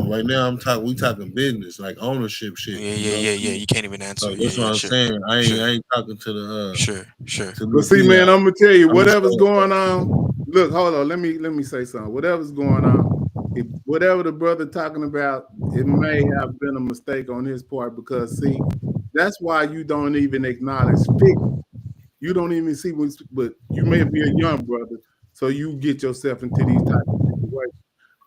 Right now, we talking business, like ownership shit. Yeah, You yeah, know what yeah, I'm yeah. saying? You can't even answer. So Yeah, that's what yeah, I'm sure, saying. sure, I ain't talking to the sure, sure. But little see, peon. man, I'm gonna tell you I'm just whatever's saying, going on. Look, hold on. Let me say something. Whatever's going on, whatever the brother talking about, it may have been a mistake on his part because see, that's why you don't even acknowledge fiction. You don't even see what's, but you may be a young brother, so you get yourself into these type of situations.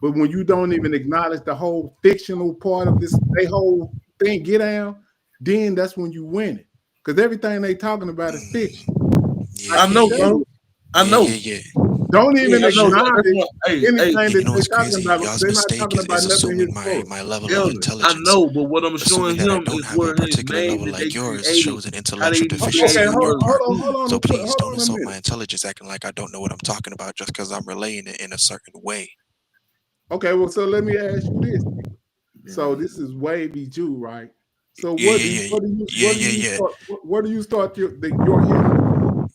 But when you don't even acknowledge the whole fictional part of this, they whole thing, get down, then that's when you win it. Because everything they talking about is fiction. Yeah, I I yeah, keep know, yeah, telling bro. you, I yeah, know. yeah, yeah. don't Yeah, even I know. That's acknowledge what. Hey, anything You that know they're what's talking crazy? about. Y'all's They're not mistake talking about is nothing in assuming his story. my level of Elder, I intelligence. know, but what I'm showing Assuming that I him don't is have a where his particular name level that they like yours created, shows an how they intellectual deficiency Okay, created on hold your on, word hold part. on, Jew. hold So on, please hold don't on a insult my minute. intelligence acting like I don't know what I'm talking about just because I'm relaying it in a certain way. Okay, well, so let me ask you this. So this is Wavy Jew, right? So Yeah, yeah, yeah, yeah, yeah, yeah. where do you start your history?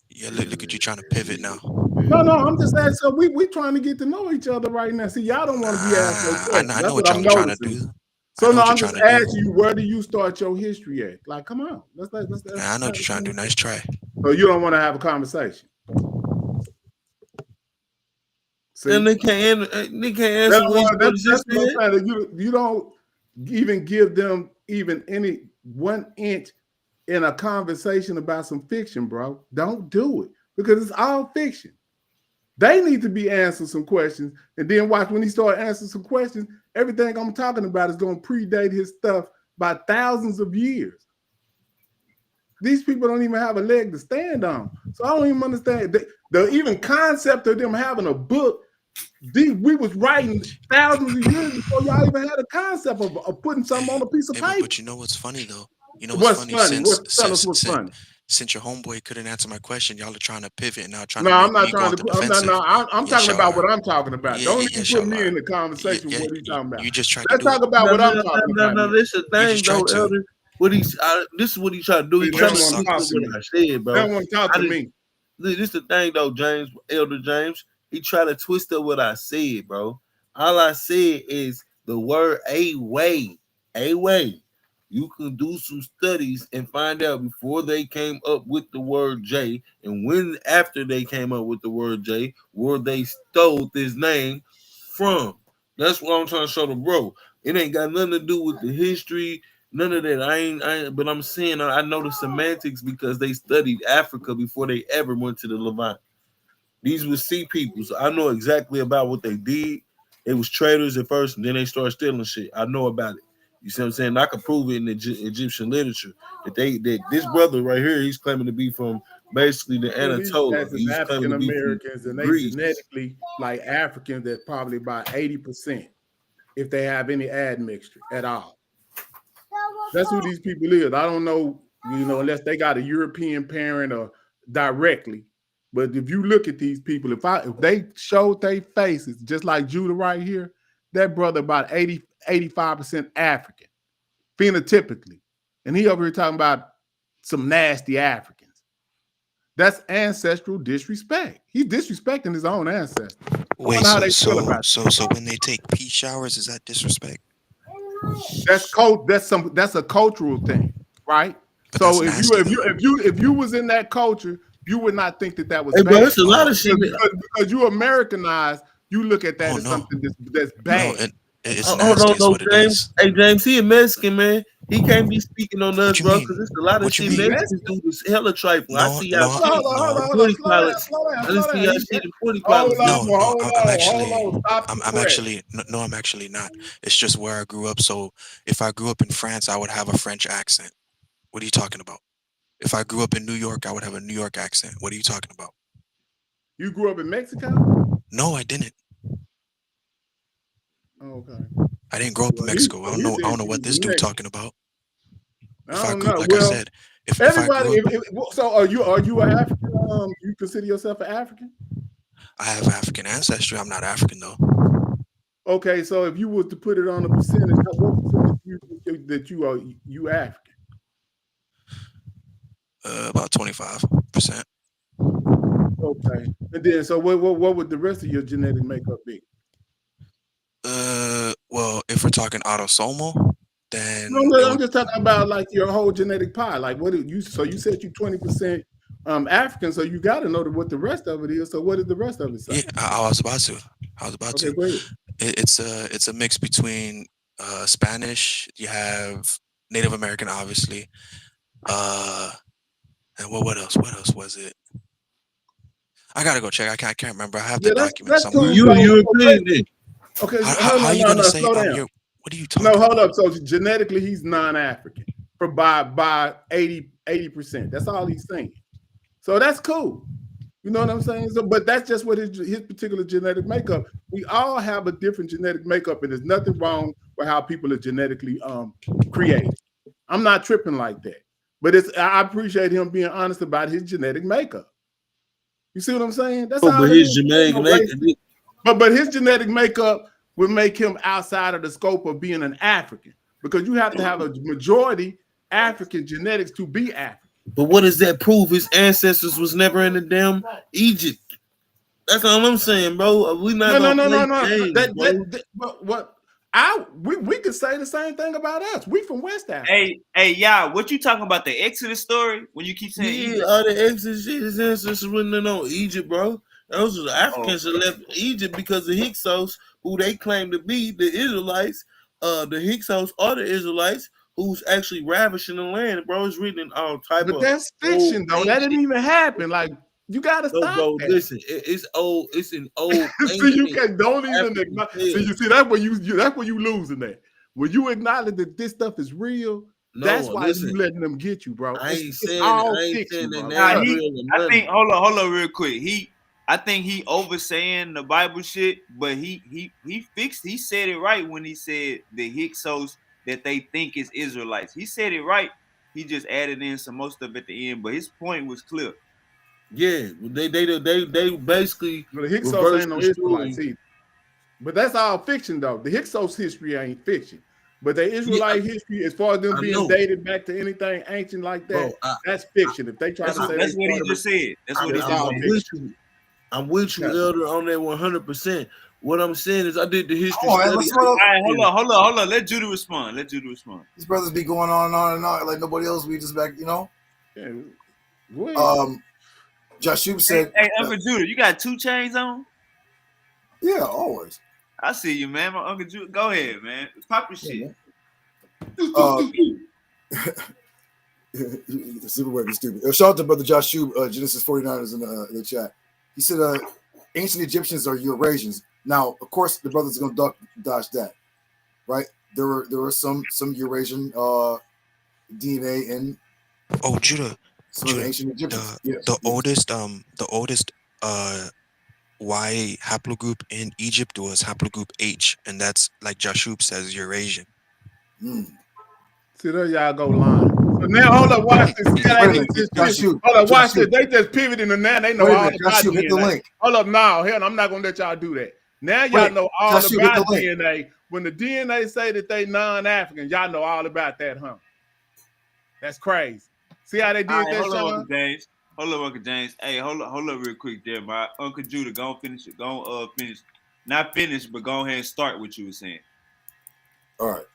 Yeah, look at you trying to pivot now. No, I'm just saying. So we trying to get to know each other right now. See, y'all don't want to be asked no questions. I know That's what what I'm y'all are trying to noticing. do. I So know no, what you're I'm just trying to do. asking you, where do you start your history at? Like, come on, let's I know have what you're a trying to do. Nice conversation. try. So you don't want to have a conversation. See, And they can't answer what his brother that's just what I'm said. saying. That you don't even give them even any 1 inch in a conversation about some fiction, bro. Don't do it because it's all fiction. They need to be answering some questions, and then watch when he start answering some questions. Everything I'm talking about is going to predate his stuff by thousands of years. These people don't even have a leg to stand on, so I don't even understand the even concept of them having a book. We was writing thousands of years before y'all even had a concept of putting something on a piece of Hey, paper. but you know what's funny though? You know what's What's funny? funny? Tell us what's funny. Since your homeboy couldn't answer my question, y'all are trying to pivot and now trying No, to I'm make not me go trying on to. the I'm not. defensive. No, I'm Yes, talking y'all about are. what I'm talking about. Yeah, Don't even yes, put y'all me are. in the conversation with what he's talking about. You just tried to Let's do talk it. about what I'm talking about No. now. This is the You thing just tried though, to. Elder. This is what he tried to do. He See, they You tried don't to just want to twist sucked. talk up to what me. I said, They bro. don't want to talk I to didn't. me. This the thing though, James, Elder James. He tried to twist up what I said, bro. All I said is the word a way. You can do some studies and find out before they came up with the word J, and when after they came up with the word J, where they stole this name from. That's what I'm trying to show the bro. It ain't got nothing to do with the history, none of that. I ain't but I'm saying I know the semantics because they studied Africa before they ever went to the Levant. These were sea people, so I know exactly about what they did. They was traders at first, and then they started stealing shit. I know about it. You see what I'm saying? I could prove it in the Egyptian literature that this brother right here, he's claiming to be from basically the Yeah, these Anatolia. cats is He's claiming African to be from Americans, and they Greece. genetically like Africans at probably about 80%, if they have any admixture at all. That's who these people is. I don't know, unless they got a European parent or directly. But if you look at these people, if they showed their faces, just like Judah right here, that brother about 85% African, phenotypically. And he over here talking about some nasty Africans. That's ancestral disrespect. He's disrespecting his own ancestors. Wait, so when they take pee showers, is that disrespect? That's a cultural thing, right? But so if you was in that culture, you would not think that was bad. Bro, it's a lot of shit because you Americanized, you look at that as something that's bad. No, it's nasty is what James. it is. Hey, James, he a Mexican, man. He can't be speaking on us, bro, because there's a lot of shit Mexicans do is hella trifling. I see y'all shit in 40 pilots. I just see y'all shit in 40 pilots. I'm actually not. It's just where I grew up. So if I grew up in France, I would have a French accent. What are you talking about? If I grew up in New York, I would have a New York accent. What are you talking about? You grew up in Mexico? No, I didn't. Oh, okay. I didn't grow up in Mexico. I don't know what this dude talking about. I said, if everybody. So are you an African? You consider yourself an African? I have African ancestry. I'm not African though. Okay, so if you was to put it on a percentage, what percentage do you think that you African? About 25%. Okay, and then so what would the rest of your genetic makeup be? Well, if we're talking autosomal, then no, I'm just talking about like your whole genetic pie. Like what you said you 20% African, so you got to know what the rest of it is. So what did the rest of it say? Yeah, I was about to. It's a mix between Spanish. You have Native American, obviously. And what else? What else was it? I gotta go check. I can't remember. I have the document somewhere. You European. Okay, how are you gonna say I'm here? What are you talking about? No, hold up. So genetically, he's non-African for by 80%. That's all he's saying. So that's cool. You know what I'm saying? So, but that's just what his particular genetic makeup. We all have a different genetic makeup, and there's nothing wrong with how people are genetically created. I'm not tripping like that. But I appreciate him being honest about his genetic makeup. You see what I'm saying? That's all. But his genetic makeup. But his genetic makeup would make him outside of the scope of being an African, because you have to have a majority African genetics to be African. But what does that prove? His ancestors was never in the damn Egypt. That's all I'm saying, bro. We not we could say the same thing about us. We from West Africa. Hey, what you talking about? The Exodus story? When you keep saying Egypt? All the Exodus shit, his ancestors wouldn't know Egypt, bro. Those are the Africans that left Egypt because the Hyksos, who they claim to be the Israelites, the Hyksos are the Israelites who's actually ravishing the land, bro. It's written in all type of. But that's fiction, though. That didn't even happen. Like, you gotta stop. Bro, that. Listen, it's old. It's an old. See, you don't even acknowledge. See, you see that's where you losing that. When you acknowledge that this stuff is real, that's why you letting them get you, bro. I ain't saying that. I think hold on real quick. I think he oversaying the Bible shit, but he said it right when he said the Hyksos that they think is Israelites. He said it right. He just added in some more stuff at the end, but his point was clear. Yeah, they basically the Hyksos ain't no Israelites either. But that's all fiction, though. The Hyksos history ain't fiction. But the Israelite history, as far as them being dated back to anything ancient like that, that's fiction. If they try to say that's what he just said. That's what he said. I'm with you, Elder, on that 100%. What I'm saying is, I did the history study. All right, hold on. Let Judah respond. These brothers be going on and on and on like nobody else. We just back, Yeah. Jashub said, "Hey, Uncle Judah, you got 2 chains on?" Yeah, always. I see you, man. My Uncle Judah, go ahead, man. Pop your shit. Super weird, stupid. Shout out to brother Jashub, Genesis 49 is in the chat. He said, ancient Egyptians are Eurasians. Now, of course, the brothers are gonna dodge that, right? There were some Eurasian DNA in. Oh, Judah. Ancient Egyptians. The oldest Y haplogroup in Egypt was haplogroup H, and that's like Jashub says Eurasian. See, there y'all go line. So now, hold up, watch this. See how they just pivot. Hold up, watch this. They just pivoting and now they know all about DNA. Hit the link. Hold up, now, hell, I'm not gonna let y'all do that. Now y'all know all about DNA. When the DNA say that they non-African, y'all know all about that, huh? That's crazy. See how they did that, hold Sean? on, Uncle James. Hold up, Uncle James. Hey, hold up real quick there, my Uncle Judah. Go on, finish it. Go on, finish. Not finish, but go ahead and start what you were saying. All right.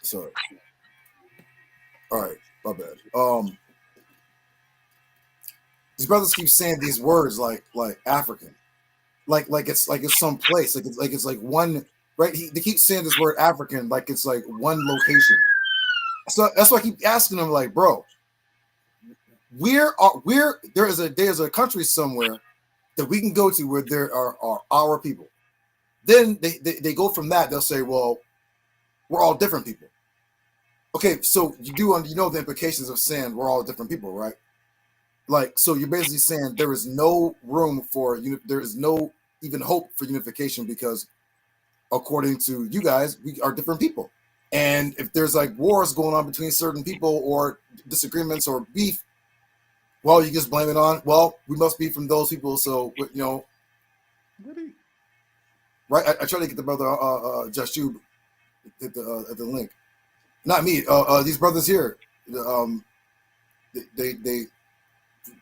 Sorry. All right, my bad. These brothers keep saying these words like African, like it's some place, like it's like one, right? They keep saying this word African like it's like one location. So that's why I keep asking them, like, bro, there's a country somewhere that we can go to where there are our people. Then they go from that. They'll say, well, we're all different people. Okay, so you know the implications of saying we're all different people, right? Like, so you're basically saying there is no room for there is no even hope for unification because, according to you guys, we are different people. And if there's like wars going on between certain people or disagreements or beef, well, you just blame it on, well, we must be from those people. So, right? I try to get the brother Jashub at the link. Not me. These brothers here. They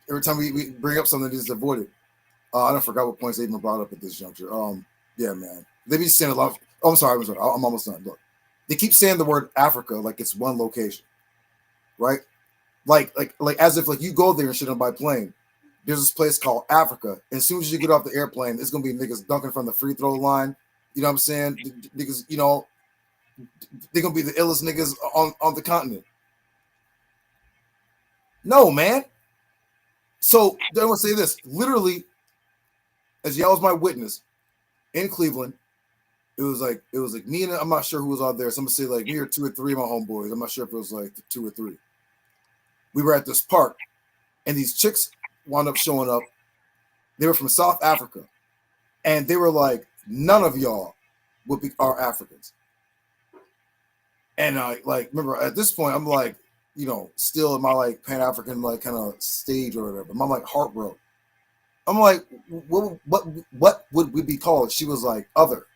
every time we bring up something, it's avoided. I don't forgot what points they even brought up at this juncture. Yeah, man. They be saying a lot. Oh, I'm sorry. I'm almost done. Look, they keep saying the word Africa like it's one location, right? Like as if like you go there and shit on by plane. There's this place called Africa. And as soon as you get off the airplane, it's gonna be niggas dunking from the free throw line. You know what I'm saying? Niggas, they're gonna be the illest niggas on the continent. No, man. So I'm gonna say this. Literally, as y'all was my witness in Cleveland, it was like me and I'm not sure who was out there. So I'm gonna say like me or 2 or 3 of my homeboys. I'm not sure if it was like 2 or 3. We were at this park, and these chicks wound up showing up. They were from South Africa, and they were like, none of y'all are Africans. And I remember at this point, I'm like, still in my like Pan-African like kind of stage or whatever. I'm like heartbroken. I'm like, what would we be called? She was like, other.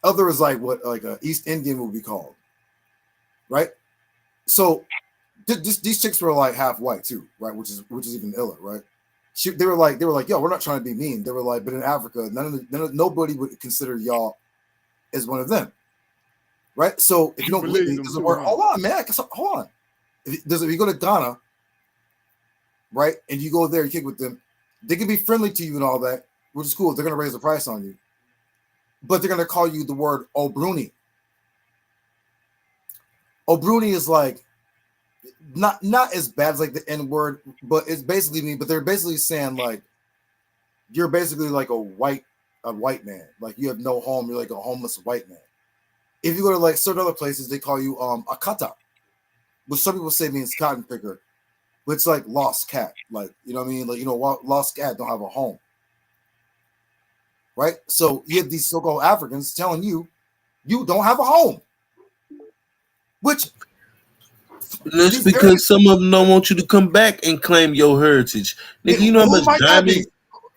Other is like what like a East Indian would be called, right? So these chicks were like half white too, right? Which is even iller, right? They were like, yo, we're not trying to be mean. They were like, but in Africa, nobody would consider y'all as one of them. Right, so if you don't believe me, there's a word. Hold on, man. Hold on. If you go to Ghana, right, and you go there, you kick with them, they can be friendly to you and all that, which is cool. They're gonna raise the price on you, but they're gonna call you the word Obruni. Obruni is like not as bad as like the N word, but it's basically me. But they're basically saying like you're basically like a white man, like you have no home. You're like a homeless white man. If you go to like certain other places, they call you a kata, which some people say means cotton picker, but it's like lost cat. Like, you know what I mean? Like, lost cat don't have a home. Right? So you have these so-called Africans telling you don't have a home. Which that's because some of them don't want you to come back and claim your heritage. Nigga, you know how much diamonds.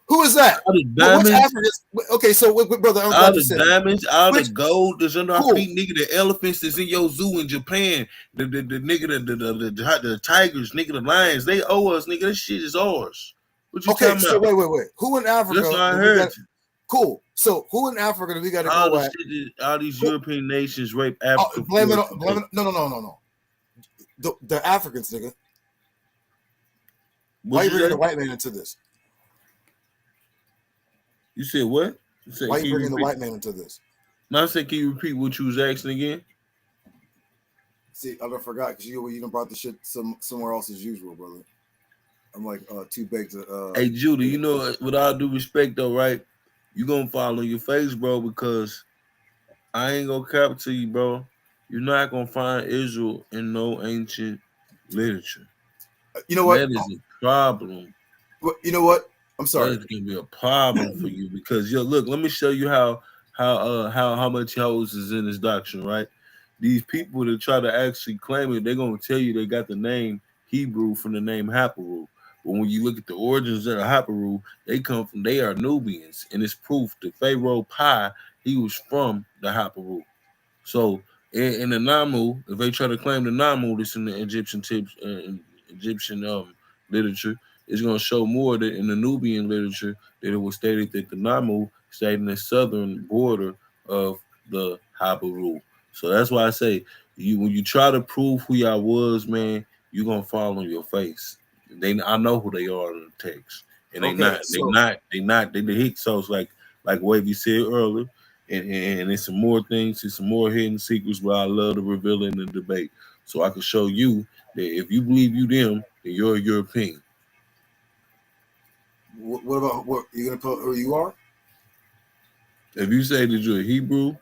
Who is that? Diamonds, which Africans? Okay, so brother, I'm all glad the you said diamonds, all which, the gold that's under cool. our feet, nigga. The elephants that's in your zoo in Japan, the nigga, the tigers, nigga, the lions. They owe us, nigga. This shit is ours. What you talking so about? wait. Who in Africa? That's our heritage. Cool. So who in Africa do we got to all go the at? All these European nations rape Africa. Blame it on. No. The Africans, nigga. Why are you bringing the white man into this? You said what? Why are you bringing the white man into this? No, I said, can you repeat what you was asking again? See, I forgot because you done brought the shit somewhere else as usual, brother. I'm like too big to. Hey, Judy, you know, with all due respect, though, right? You gonna fall on your face, bro, because I ain't gonna cap to you, bro. You're not gonna find Israel in no ancient literature. You know what? That is a problem. You know what? I'm sorry. That's gonna be a problem for you because look, let me show you how how much hoes is in this doctrine, right? These people that try to actually claim it, they're gonna tell you they got the name Hebrew from the name Haparu. But when you look at the origins of the Haparu, they are Nubians, and it's proof that Pharaoh Pi, he was from the Haparu. So in the Namu, if they try to claim the Namu, this in the Egyptian literature, it's going to show more that in the Nubian literature that it was stated that the Namu stayed in the southern border of the Habaru. So that's why I say when you try to prove who y'all was, man, you're gonna fall on your face. I know who they are in the text, and they the Hyksos like Wavy said earlier. And there's some more things, there's some more hidden secrets, but I love to reveal in the debate. So I can show you that if you believe you them, then you're a European. What about what you gonna put who you are? If you say that you're a Hebrew,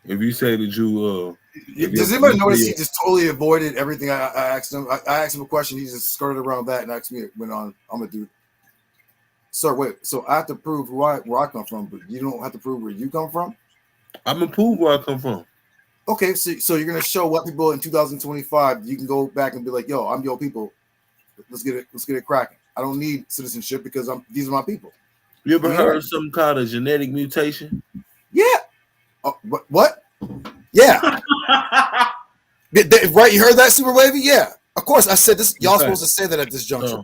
if you say that you does anybody notice he just totally avoided everything I asked him? I asked him a question, he just skirted around that and asked me went on. I'm gonna do. Sir, wait. So I have to prove where I come from, but you don't have to prove where you come from. I'm gonna prove where I come from. Okay, so you're gonna show white people in 2025. You can go back and be like, "Yo, I'm your people. Let's get it cracking. I don't need citizenship because these are my people." You ever heard of something called a genetic mutation? Yeah. What? Yeah. Right? You heard that, Super Wavy? Yeah. Of course. I said this. Y'all supposed to say that at this juncture.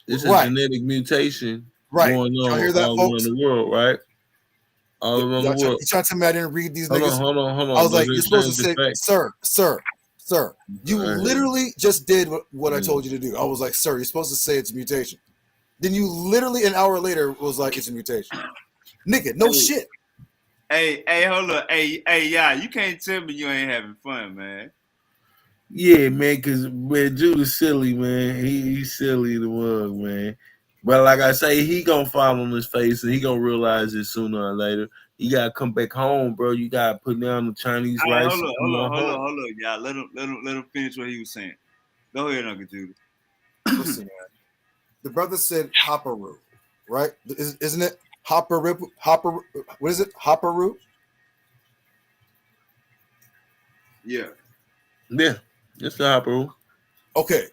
It's a genetic mutation going on hear that, all folks? around the world, right? All around the world. You trying to tell me I didn't read these niggas? Hold on. I was like, you're supposed to say, sir. You literally just did what I told you to do. I was like, sir, you're supposed to say it's a mutation. Then you literally an hour later was like, it's a mutation. Nigga, no shit. Hey, hold up. Hey, yeah, you can't tell me you ain't having fun, man. Yeah, man, because Judah's silly, man. He's silly the mug, man. But like I say, he gonna fall on his face and he gonna realize it sooner or later. You gotta come back home, bro. You gotta put down the Chinese rice. Hold up, y'all. Let him finish what he was saying. Go ahead, Uncle Judah. Listen, man. The brother said Hopperoo, right? Isn't it Hopper? What is it? Hopperoo? Yeah, it's the Hopperoo. Okay,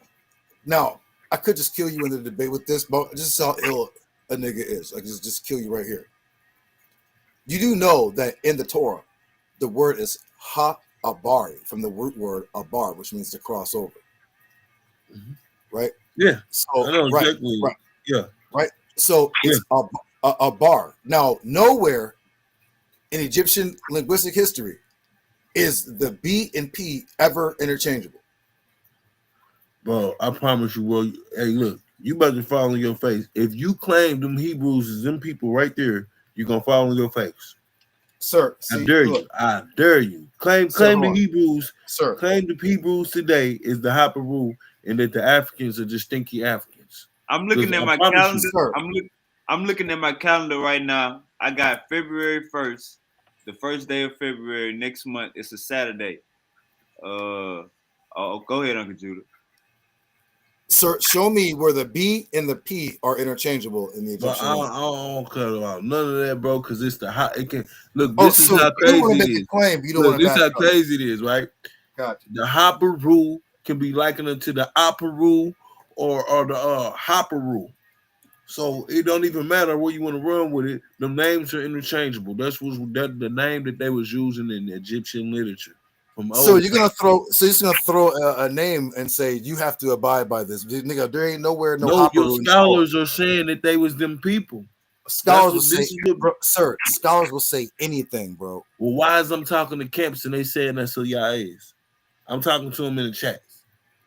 now I could just kill you in the debate with this, but this is how ill a nigga is. I just kill you right here. You do know that in the Torah, the word is ha-abari, from the root word abar, which means to cross over. Mm-hmm. Right? Yeah. So I know exactly. Right. Yeah. Right. So it's a bar. Now, nowhere in Egyptian linguistic history is the B and P ever interchangeable. Bro, I promise you, bro. Hey, look, you about to fall on your face. If you claim them Hebrews is them people right there, you're gonna fall on your face. Sir, I dare you. I dare you. Claim the Hebrews. Sir. Claim the Hebrews today is the Haparu and that the Africans are just stinky Africans. I'm looking at my calendar. I'm looking at my calendar right now. I got February 1st, the first day of February next month. It's a Saturday. Go ahead, Uncle Judah. Sir, show me where the B and the P are interchangeable in the Egyptian. I don't care about none of that, bro. Because it's the hot. It can look. This is how crazy it is. This is how crazy it is, right? Gotcha. The Haparu can be likened to the Aparu or the Haparu. So it don't even matter where you want to run with it. The names are interchangeable. That's the name that they was using in the Egyptian literature. So you're gonna throw a name and say you have to abide by this, nigga. There ain't nowhere your scholars are saying that they was them people. Scholars will say, sir. Scholars will say anything, bro. Well, why is I'm talking to camps and they saying that's who y'all is? I'm talking to them in the chats.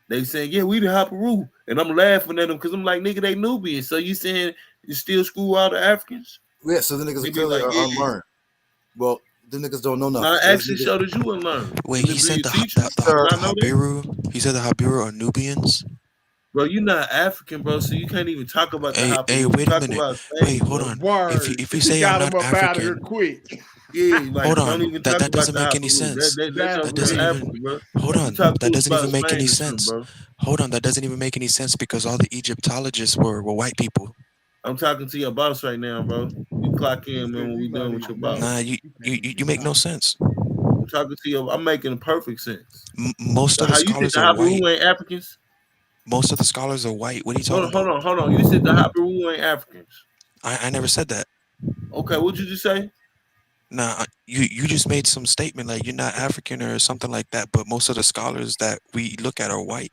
They saying, yeah, we the Haparu, and I'm laughing at them because I'm like, nigga, they Nubians. So you saying you still screw all the Africans? Yeah. So the niggas clearly are unlearned. Well. The niggas don't know nothing. I actually showed that you unlearned. Wait, he said the Habiru. He said the Habiru are Nubians. Bro, you're not African, bro, so you can't even talk about the Habiru. Hey, wait a minute. Wait, hold on. If you say I'm not African, quick. Yeah, like, hold on. That doesn't make any sense. That doesn't even. Hold on. That doesn't even make any sense. Hold on. That doesn't even make any sense because all the Egyptologists were white people. I'm talking to your boss right now, bro. You clock in, man, when we done with your boss. Nah, you make no sense. I'm talking to you. I'm making perfect sense. Most of the How you said scholars the are white. Habaru ain't Africans? Most of the scholars are white. What are you talking about? Hold on. You said the Habaru ain't Africans. I never said that. Okay, what'd you just say? Nah, you just made some statement like you're not African or something like that. But most of the scholars that we look at are white.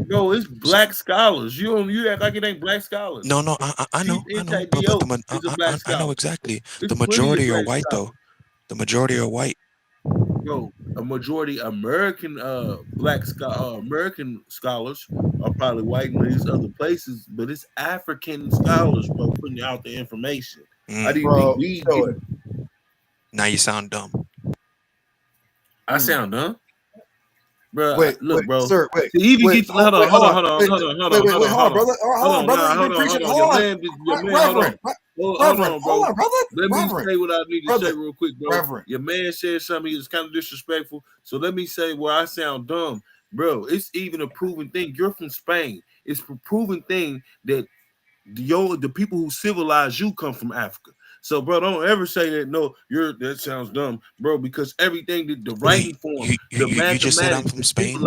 Bro, it's black scholars. You act like it ain't black scholars. No, I know, but is a black I scholar. know exactly. There's The plenty of majority are black white scholars. though. The majority are white. Bro, a majority American American scholars are probably white in these other places, but it's African scholars, bro, putting out the information. How do you think we get? Now you sound dumb. I sound dumb. Bro, Wait, look, bro. sir, wait. To even wait, get hold on, hold on, brother. Hold on, brother. You preaching. Hold on, Reverend. Hold on, bro. Hold on, brother. Let me say what I need to say real quick, bro. Reverend. Your man said something that's kind of disrespectful. So let me say where I sound dumb. Bro, it's even a proven thing. You're from Spain. It's a proven thing that the people who civilized you come from Africa. So, bro, don't ever say that. No, that sounds dumb, bro. Because everything the writing form, the mathematics, you just said I'm from Spain.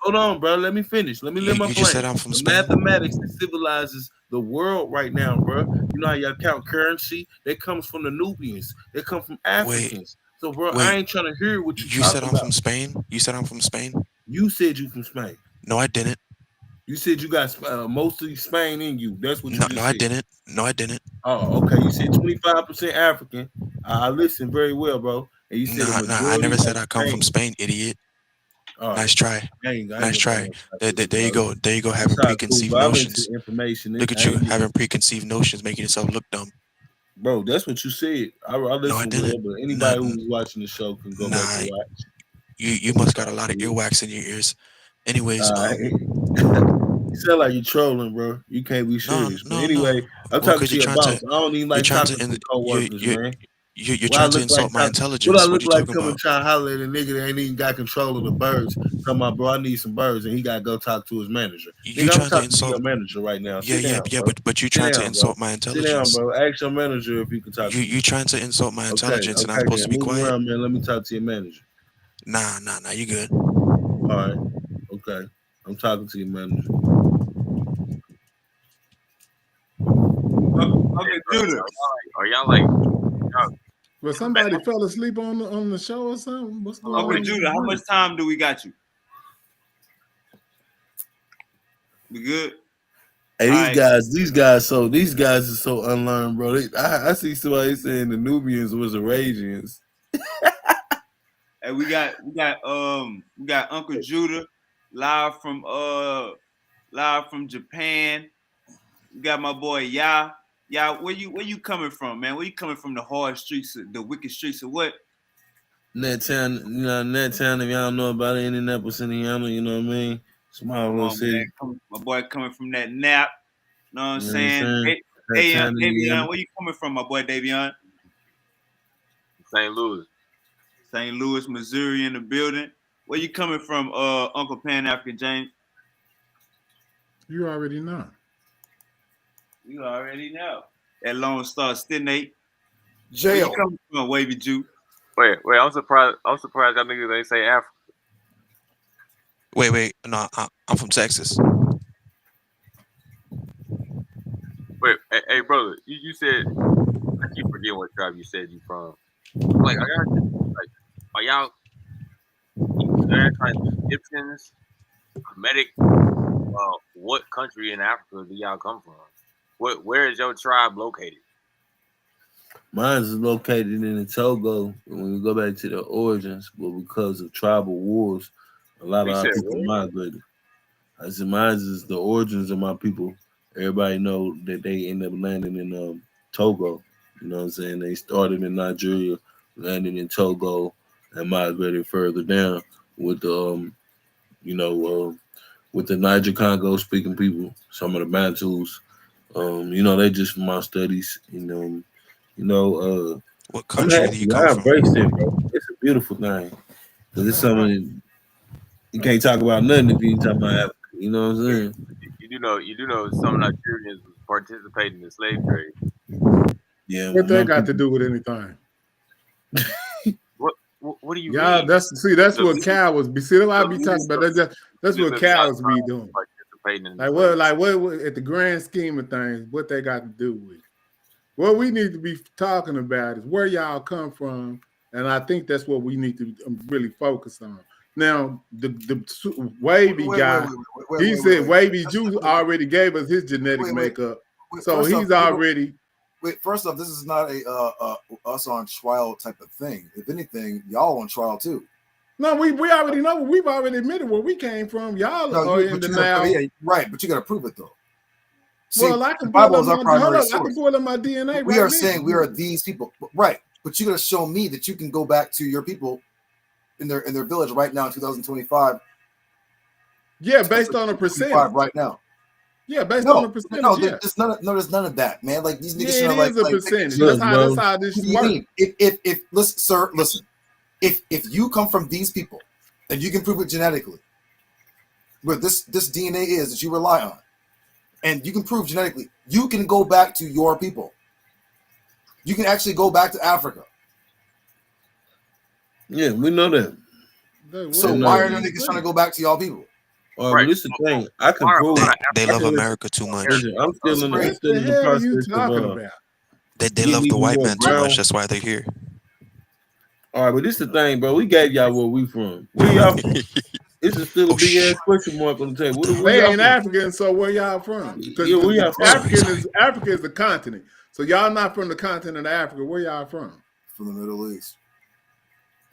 Hold on, bro. Let me finish. Let me let my You plane. just said I'm from Spain. Mathematics that civilizes the world right now, bro. You know how y'all count currency? That comes from the Nubians. They come from Africans. So, bro, I ain't trying to hear what you said talking I'm about. from Spain. You said I'm from Spain. You said you from Spain. No, I didn't. You said you got mostly Spain in you. That's what you just said. I didn't. No, I didn't. Oh, okay. You said 25% African. I listen very well, bro. And you said I never said I come from Spain, idiot. Right. Nice try. Nice try. There you go. There you go. Having That's preconceived cool, notions. Information. Look at you having preconceived notions, making yourself look dumb. Bro, that's what you said. I listen well, but anybody who's watching the show can go back and watch. You must got a lot of earwax in your ears. Anyways, you sound like you're trolling, bro. You can't be serious. But anyway, I'm talking to your boss. I don't even like talking to coworkers, man. You're trying to insult my intelligence. What I look like coming trying to holler at a nigga that ain't even got control of the birds. Talking about, bro, I need some birds, and he got to go talk to his manager. You I'm talking to your manager right now. Yeah, but you trying to insult my intelligence. Sit down, bro. Ask your manager if you can talk. You trying to insult my intelligence, and I'm supposed to be quiet. Around, man. Let me talk to your manager. Nah, you good. All right. Okay. I'm talking to your manager. Okay, Judah. Are y'all like? Well, somebody fell asleep on the show or something. What's going on? Okay, Judah, how much time do we got you? We good? Hey, these guys are so unlearned, bro. I see somebody saying the Nubians was Arabians. Hey, we got Uncle Judah live from Japan. We got my boy Ya. Ya, where you coming from, man? Where you coming from? The hard streets, the wicked streets of what? Net town, if y'all know about it, Indianapolis, Indiana, you know what I mean? Small little city. My boy coming from that nap. You know what I'm saying? Hey, Davion, where you coming from, my boy Davion? St. Louis. St. Louis, Missouri in the building. Where you coming from, Uncle Pan African James? You already know. You already know. That Lone Star Stinate. Jail. Where you coming from, Wavy Jew? Wait, I'm surprised y'all niggas ain't say Africa. Wait, no, I'm from Texas. Wait, hey brother, you said, I keep forgetting what tribe you said you from. Like, are y'all Egyptians, Kemetic? What country in Africa do y'all come from? Where is your tribe located? Mine is located in Togo. When we go back to the origins, but because of tribal wars, a lot of our people migrated. I said mine is the origins of my people. Everybody know that they end up landing in Togo. You know what I'm saying? They started in Nigeria, landed in Togo, and migrated further down with the with the Niger Congo speaking people, some of the Bantus. They just from my studies. What country do you come from? Embrace it, bro. It's a beautiful thing. Cause it's something you can't talk about nothing if you talk about Africa. You know what I'm saying? do know some Nigerians was participating in the slave trade. Yeah, what they got to do with anything? What do you Yeah, mean? that's what cowards be. See, that's what I be talking about. That's what cowards be doing. Participating in Like what at the grand scheme of things, what they got to do with it. What we need to be talking about is where y'all come from, and I think that's what we need to really focus on. Now, the Wavy guy, he said Wavy Juice already gave us his genetic makeup, so he's already. Wait, first off, this is not a us on trial type of thing. If anything, y'all on trial too. No, we already know. We've already admitted where we came from. Y'all are in the now. Yeah, right, but you got to prove it though. See, well, I can pull up my DNA. We are saying we are these people, right? But you got to show me that you can go back to your people in their village right now in 2025. Yeah, based on a percentage right now. Yeah, based on a percentage. No, there's none of that, man. Like these niggas are like a percentage. That's how this works. If listen, sir, listen. If you come from these people and you can prove it genetically, where this DNA is that you rely on, and you can prove genetically, you can go back to your people. You can actually go back to Africa. Yeah, we know that. So why are the niggas trying to go back to y'all people? Right. This is the thing. I can prove they love America too much. I'm still in the process of they love the white man too much. That's why they're here. All right, but this is the thing, bro. We gave y'all where we from. Where y'all from? This is still a big ass question mark on the table. They ain't African, so where y'all from? Yeah, where y'all from? Africa is the continent. So y'all not from the continent of Africa. Where y'all from? From the Middle East.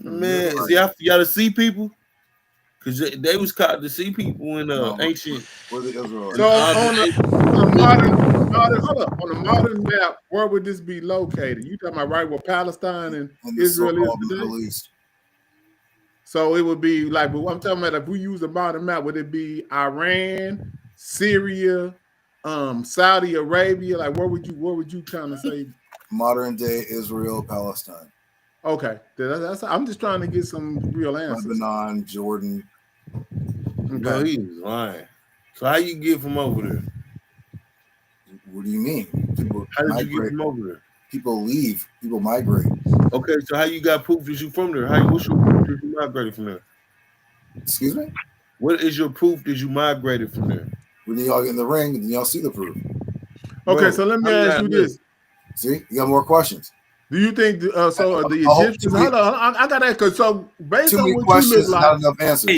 Man, see, y'all the sea people? Because they was called the sea people in ancient. So on a modern map, where would this be located? You talking about right where Palestine and Israel is today? Middle East. So it would be like, I'm talking about if we use a modern map, would it be Iran, Syria, Saudi Arabia? Like where would you kind of say? Modern day Israel, Palestine. Okay, I'm just trying to get some real answers. Lebanon, Jordan. No, he's lying. So how you get from over there? What do you mean? How did you get from over there? People leave. People migrate. Okay, so how you got proof that you from there? What's your proof that you migrated from there? Excuse me? What is your proof that you migrated from there? When y'all get in the ring, then y'all see the proof. Okay, bro, so let me ask you this. See, you got more questions. Do you think the Egyptians? Hold on, I got that because so based on what questions, you look like, not enough answers.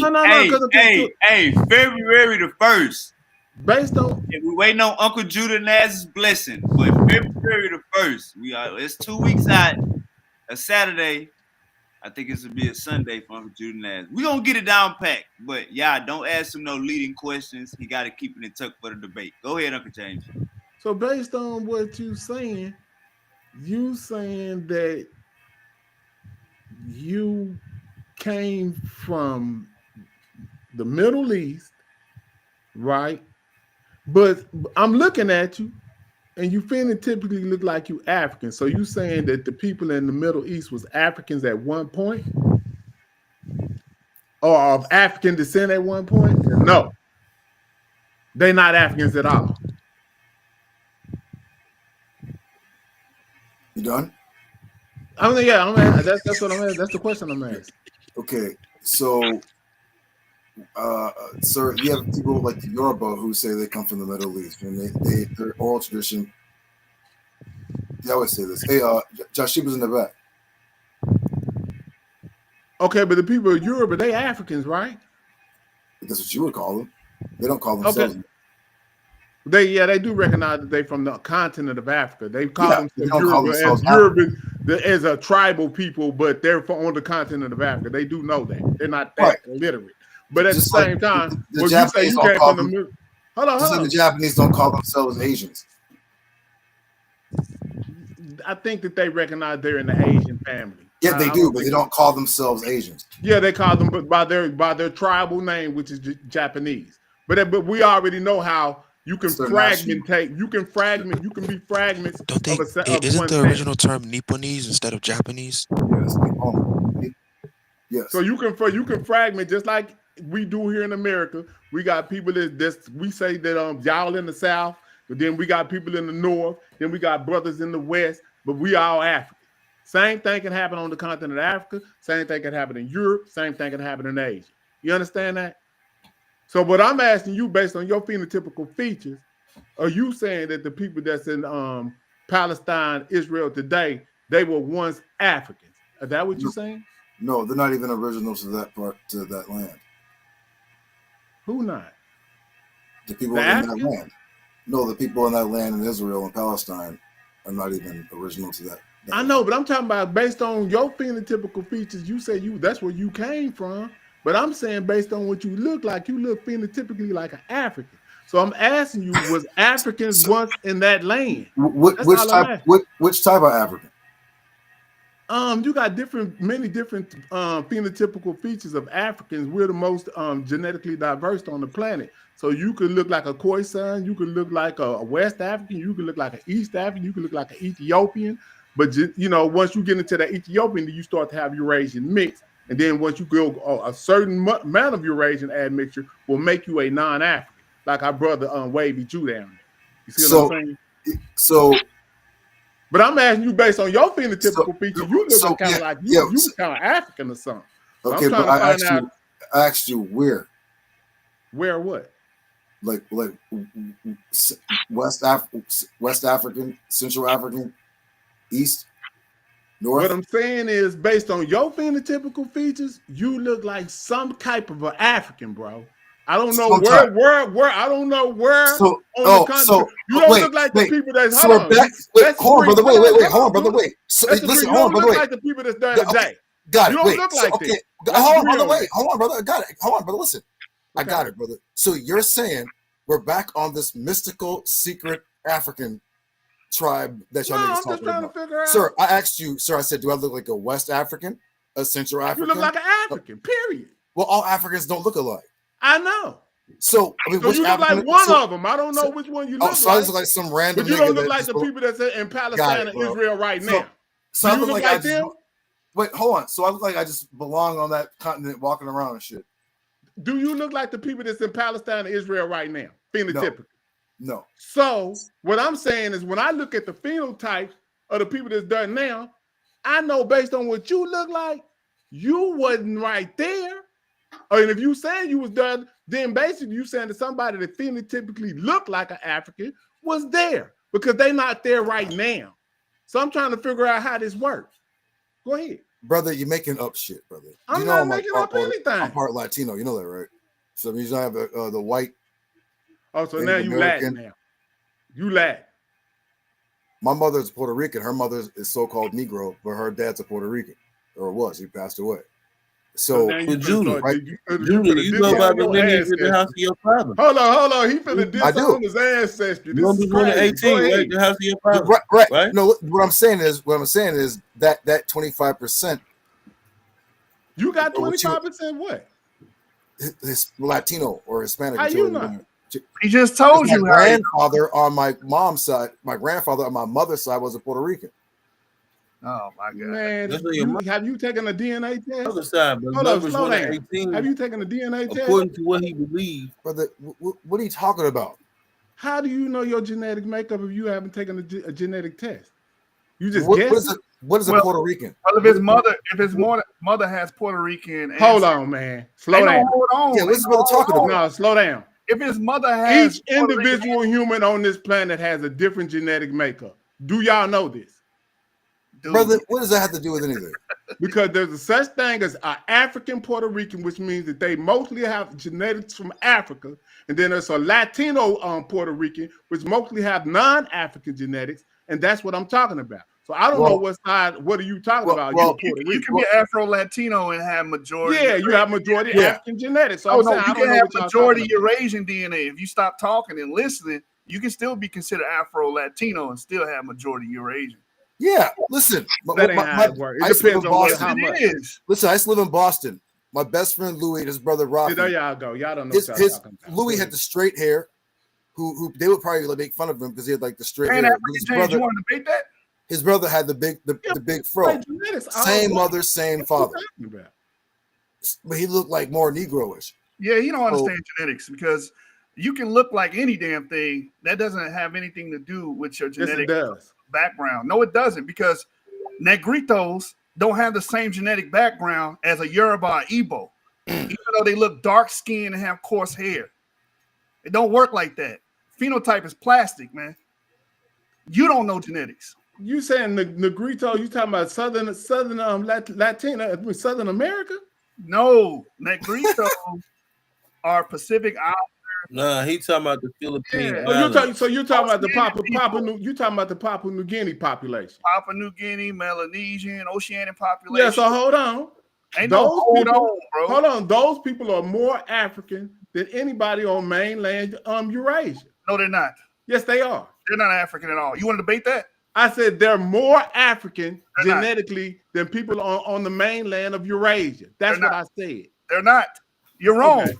Hey, February the 1st. Based on we waiting on Uncle Judah Naz's blessing, but February the 1st, it's 2 weeks out. A Saturday, I think it's gonna be a Sunday for Uncle Judah Naz. We gonna get it down packed, but don't ask him no leading questions. He got to keep it in tuck for the debate. Go ahead, Uncle James. So based on what you saying that you came from the Middle East, right? But I'm looking at you, and you phenotypically look like you African. So you saying that the people in the Middle East was Africans at one point? Or of African descent at one point? No. They're not Africans at all. You done? I mean, yeah, that's what I'm asking. That's the question I'm asking. Okay, so, sir, you have people like the Yoruba who say they come from the Middle East, and their oral tradition. They always say this. Hey, Jashiba's in the back. Okay, but the people of Europe, are they Africans, right? That's what you would call them. They don't call themselves. Okay. They do recognize that they're from the continent of Africa. They call themselves Yoruba as a tribal people, but they're on the continent of Africa. They do know that. They're not that illiterate. But at the same time, the Japanese don't call them. Hold on. The Japanese don't call themselves Asians. I think that they recognize they're in the Asian family. Yeah, they do, but they don't call themselves Asians. Yeah, they call them by their tribal name, which is Japanese. But we already know how you can fragmentate. You can be fragments. Isn't the original term Nipponese instead of Japanese? Yes. So you can fragment just like we do here in America. We got people that we say that y'all in the South, but then we got people in the North, then we got brothers in the West, but we all African. Same thing can happen on the continent of Africa, same thing can happen in Europe, same thing can happen in Asia. You understand that? So what I'm asking you, based on your phenotypical features, are you saying that the people that's in Palestine, Israel today, they were once Africans? Is that what you're saying? No, they're not even original to that land. Who not? The people in that land. No, the people in that land in Israel and Palestine are not even original to that. I know, but I'm talking about based on your phenotypical features. You say that's where you came from, but I'm saying based on what you look like, you look phenotypically like an African. So I'm asking you, was Africans once in that land? Which type of African? You got many different phenotypical features of Africans. We're the most genetically diverse on the planet. So you could look like a Khoisan, you could look like a West African, you could look like an East African, you could look like an Ethiopian. But once you get into that Ethiopian, you start to have Eurasian mix. And then once you go a certain amount of Eurasian admixture will make you a non-African, like our brother Wavy Jew down there. You see what I'm saying? So. But I'm asking you based on your phenotypical features, you look kind of like you kind of African or something. So okay, but I asked you where. Where what? Like West African, Central African, East, North. What I'm saying is, based on your phenotypical features, you look like some type of an African, bro. I don't know where. I don't know where. So, on the continent. You don't look like the people that's. So we're back. Hold on, brother. Wait. Hold on, brother. Wait. So, listen, hold on, brother. Wait. Like the people that's there today. Got it. You don't look like this. Hold on, brother. Wait. Hold on, brother. I got it. Hold on, brother. Listen. I got it, brother. So you're saying we're back on this mystical, secret African tribe that y'all niggas talking about. Sir, I asked you, sir, I said, do I look like a West African, a Central African? You look like an African, period. Well, all Africans don't look alike. I know. So, I mean, so you look like one of them. I don't know which one you look like. So I look like some random. But you don't look like the people that's in Palestine and Israel right now. So I look like them. Wait, hold on. So I look like I just belong on that continent, walking around and shit. Do you look like the people that's in Palestine and Israel right now, phenotypically? No. So what I'm saying is, when I look at the phenotypes of the people that's done now, I know based on what you look like, you wasn't right there. And if you saying you was done, then basically you saying that somebody that phenotypically looked like an African was there, because they not there right now. So I'm trying to figure out how this works. Go ahead. Brother, you're making up shit, brother. I'm not making up anything. I'm part Latino, you know that, right? So it means I have the white. Oh, so now you Latin now. You Latin. My mother's Puerto Rican. Her mother is so-called Negro, but her dad's a Puerto Rican, or was. He passed away. So Judah, right? Judah, you go by the lineage of the house of your father. Hold on. He finna disown his ancestry. This is crazy. 18, right? The house of your father. Right. No, what I'm saying is that 25%. You got 25% what? His Latino or Hispanic. How you know? He just told you. My grandfather on my mom's side, my grandfather on my mother's side was a Puerto Rican. Oh my God! Man, have you taken a DNA test? Other side, but hold on, slow down. 18, have you taken a DNA test? According to what he believes. Brother, what are you talking about? How do you know your genetic makeup if you haven't taken a genetic test? You just guess. What is a Puerto Rican? Well, if his mother has Puerto Rican. Hold on, man. Slow down. Hold on. Yeah, what's this brother talking about? No, slow down. If his mother has each individual human on this planet has a different genetic makeup. Do y'all know this? Brother, what does that have to do with anything? Because there's a such thing as an African Puerto Rican, which means that they mostly have genetics from Africa. And then there's a Latino Puerto Rican, which mostly have non-African genetics. And that's what I'm talking about. So I don't know what side, what are you talking about? You can be Afro-Latino and have majority. Yeah, you have majority African genetics. So you can have majority Eurasian DNA. If you stop talking and listening, you can still be considered Afro-Latino and still have majority Eurasian. Yeah, listen. That ain't how it works. It depends on how much. Listen, I used to live in Boston. My best friend Louis and his brother Rocky. There y'all go. Y'all don't know what y'all talking about. Louis had the straight hair. Who they would probably make fun of him because he had like the straight hair. His brother, you want to debate that? His brother had the big fro. Same mother, same father. But he looked like more Negroish. Yeah, he don't understand genetics because you can look like any damn thing. That doesn't have anything to do with your genetic background. No, it doesn't, because Negritos don't have the same genetic background as a Yoruba or Igbo, even though they look dark skinned and have coarse hair. It don't work like that. Phenotype is plastic, man. You don't know genetics. You saying Negrito? You talking about Southern Latina, Southern America? No, Negritos are Pacific Islanders. Nah, he talking about the Philippine Oh, Islands. you're talking about the Papua New Guinea population. Papua New Guinea, Melanesian, Oceanic population. Yeah, so hold on. Ain't no hold on, bro. Hold on. Those people are more African than anybody on mainland Eurasia. No, they're not. Yes, they are. They're not African at all. You want to debate that? I said they're more African genetically than people on the mainland of Eurasia. That's what I said. They're not. You're wrong. Okay.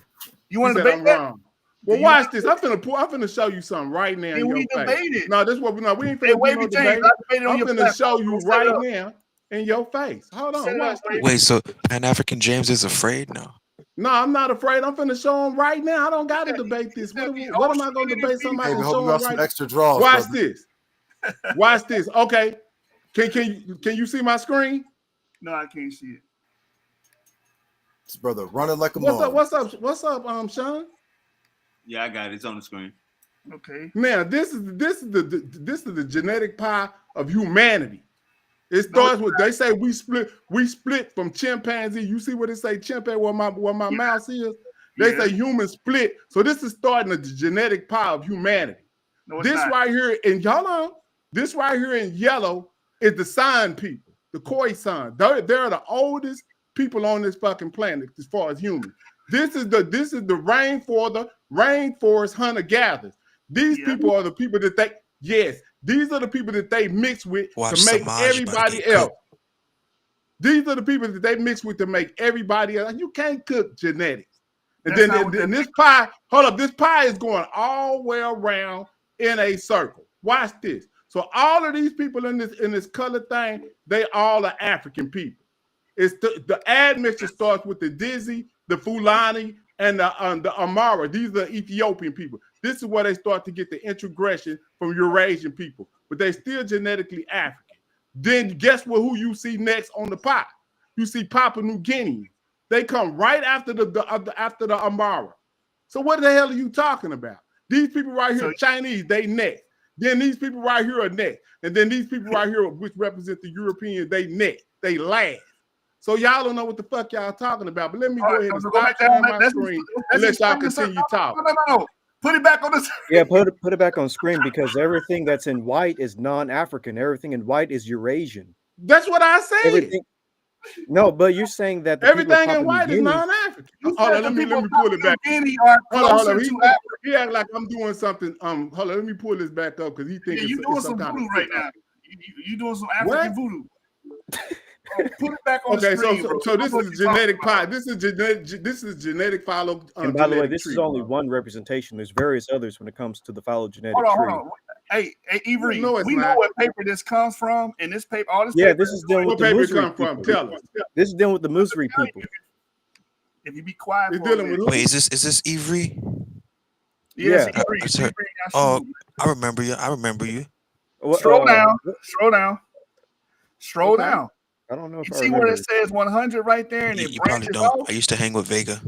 You want to debate I'm that? wrong. Well, watch this. I'm finna show you something right now. In your face. Debated. No, this is what we ain't finna do no debate. I'm finna show you right now in your face. Hold on, watch this. Wait, so Pan-African James is afraid now? No, I'm not afraid. I'm finna show him right now. I don't got to debate this. What am I going to debate? Somebody can show him right. Extra draws. Watch this. Watch this. Okay. Can you see my screen? No, I can't see it. This brother running like a mom. What's up, Sean? Yeah, I got it. It's on the screen. Okay. Now, this is the genetic pie of humanity. It starts with, they say we split from chimpanzee. You see what it say, chimpanzee, where my mouse is? They say human split. So this is starting the genetic pie of humanity. No, this right here in this right here in yellow is the San people, the Khoisan. They're the oldest people on this fucking planet as far as humans. This is the rainforest hunter-gatherers. These people are the people that these are the people that they mix with to make everybody else. These are the people that they mix with to make everybody else. You can't cook genetics. And then this pie, hold up, this pie is going all the way around in a circle. Watch this. So all of these people in this color thing, they all are African people. It's the admixture starts with the Dizzy, the Fulani, and the Amara. These are Ethiopian people. This is where they start to get the introgression from Eurasian people, but they still genetically African. Then guess who you see next on the pie? You see Papua New Guinea. They come right after the Amara. So what the hell are you talking about? These people right here, Chinese, they next. Then these people right here are next. And then these people right here, which represent the Europeans, they next. They last. So y'all don't know what the fuck y'all talking about. But let me go ahead and stop sharing my screen and let y'all continue talking. No. Put it back on the Yeah, put it back on screen, because everything that's in white is non-African. Everything in white is Eurasian. That's what I said. No, but you're saying that everything in white is non-African. Hold on, let me pull it back. Hold on. He act like I'm doing something. Hold on, let me pull this back up because he thinks you're doing some voodoo right now. You doing some African voodoo. Put it back on the screen, so this is genetic pie. This is genetic follow. And by the way, this is only one representation. There's various others when it comes to the phylogenetic tree. Hold on. Hey, Avery, we know what paper this comes from, and this paper, all this. Yeah, paper, this is dealing with the Musri people. Tell us. This is dealing with the Musri people. If you be quiet, it's dealing with. Wait, is this Avery? Yes, yeah. Avery. Oh, I remember you. Scroll down. I don't know if you see where it says 100 right there, and you probably don't. Off? I used to hang with Vega.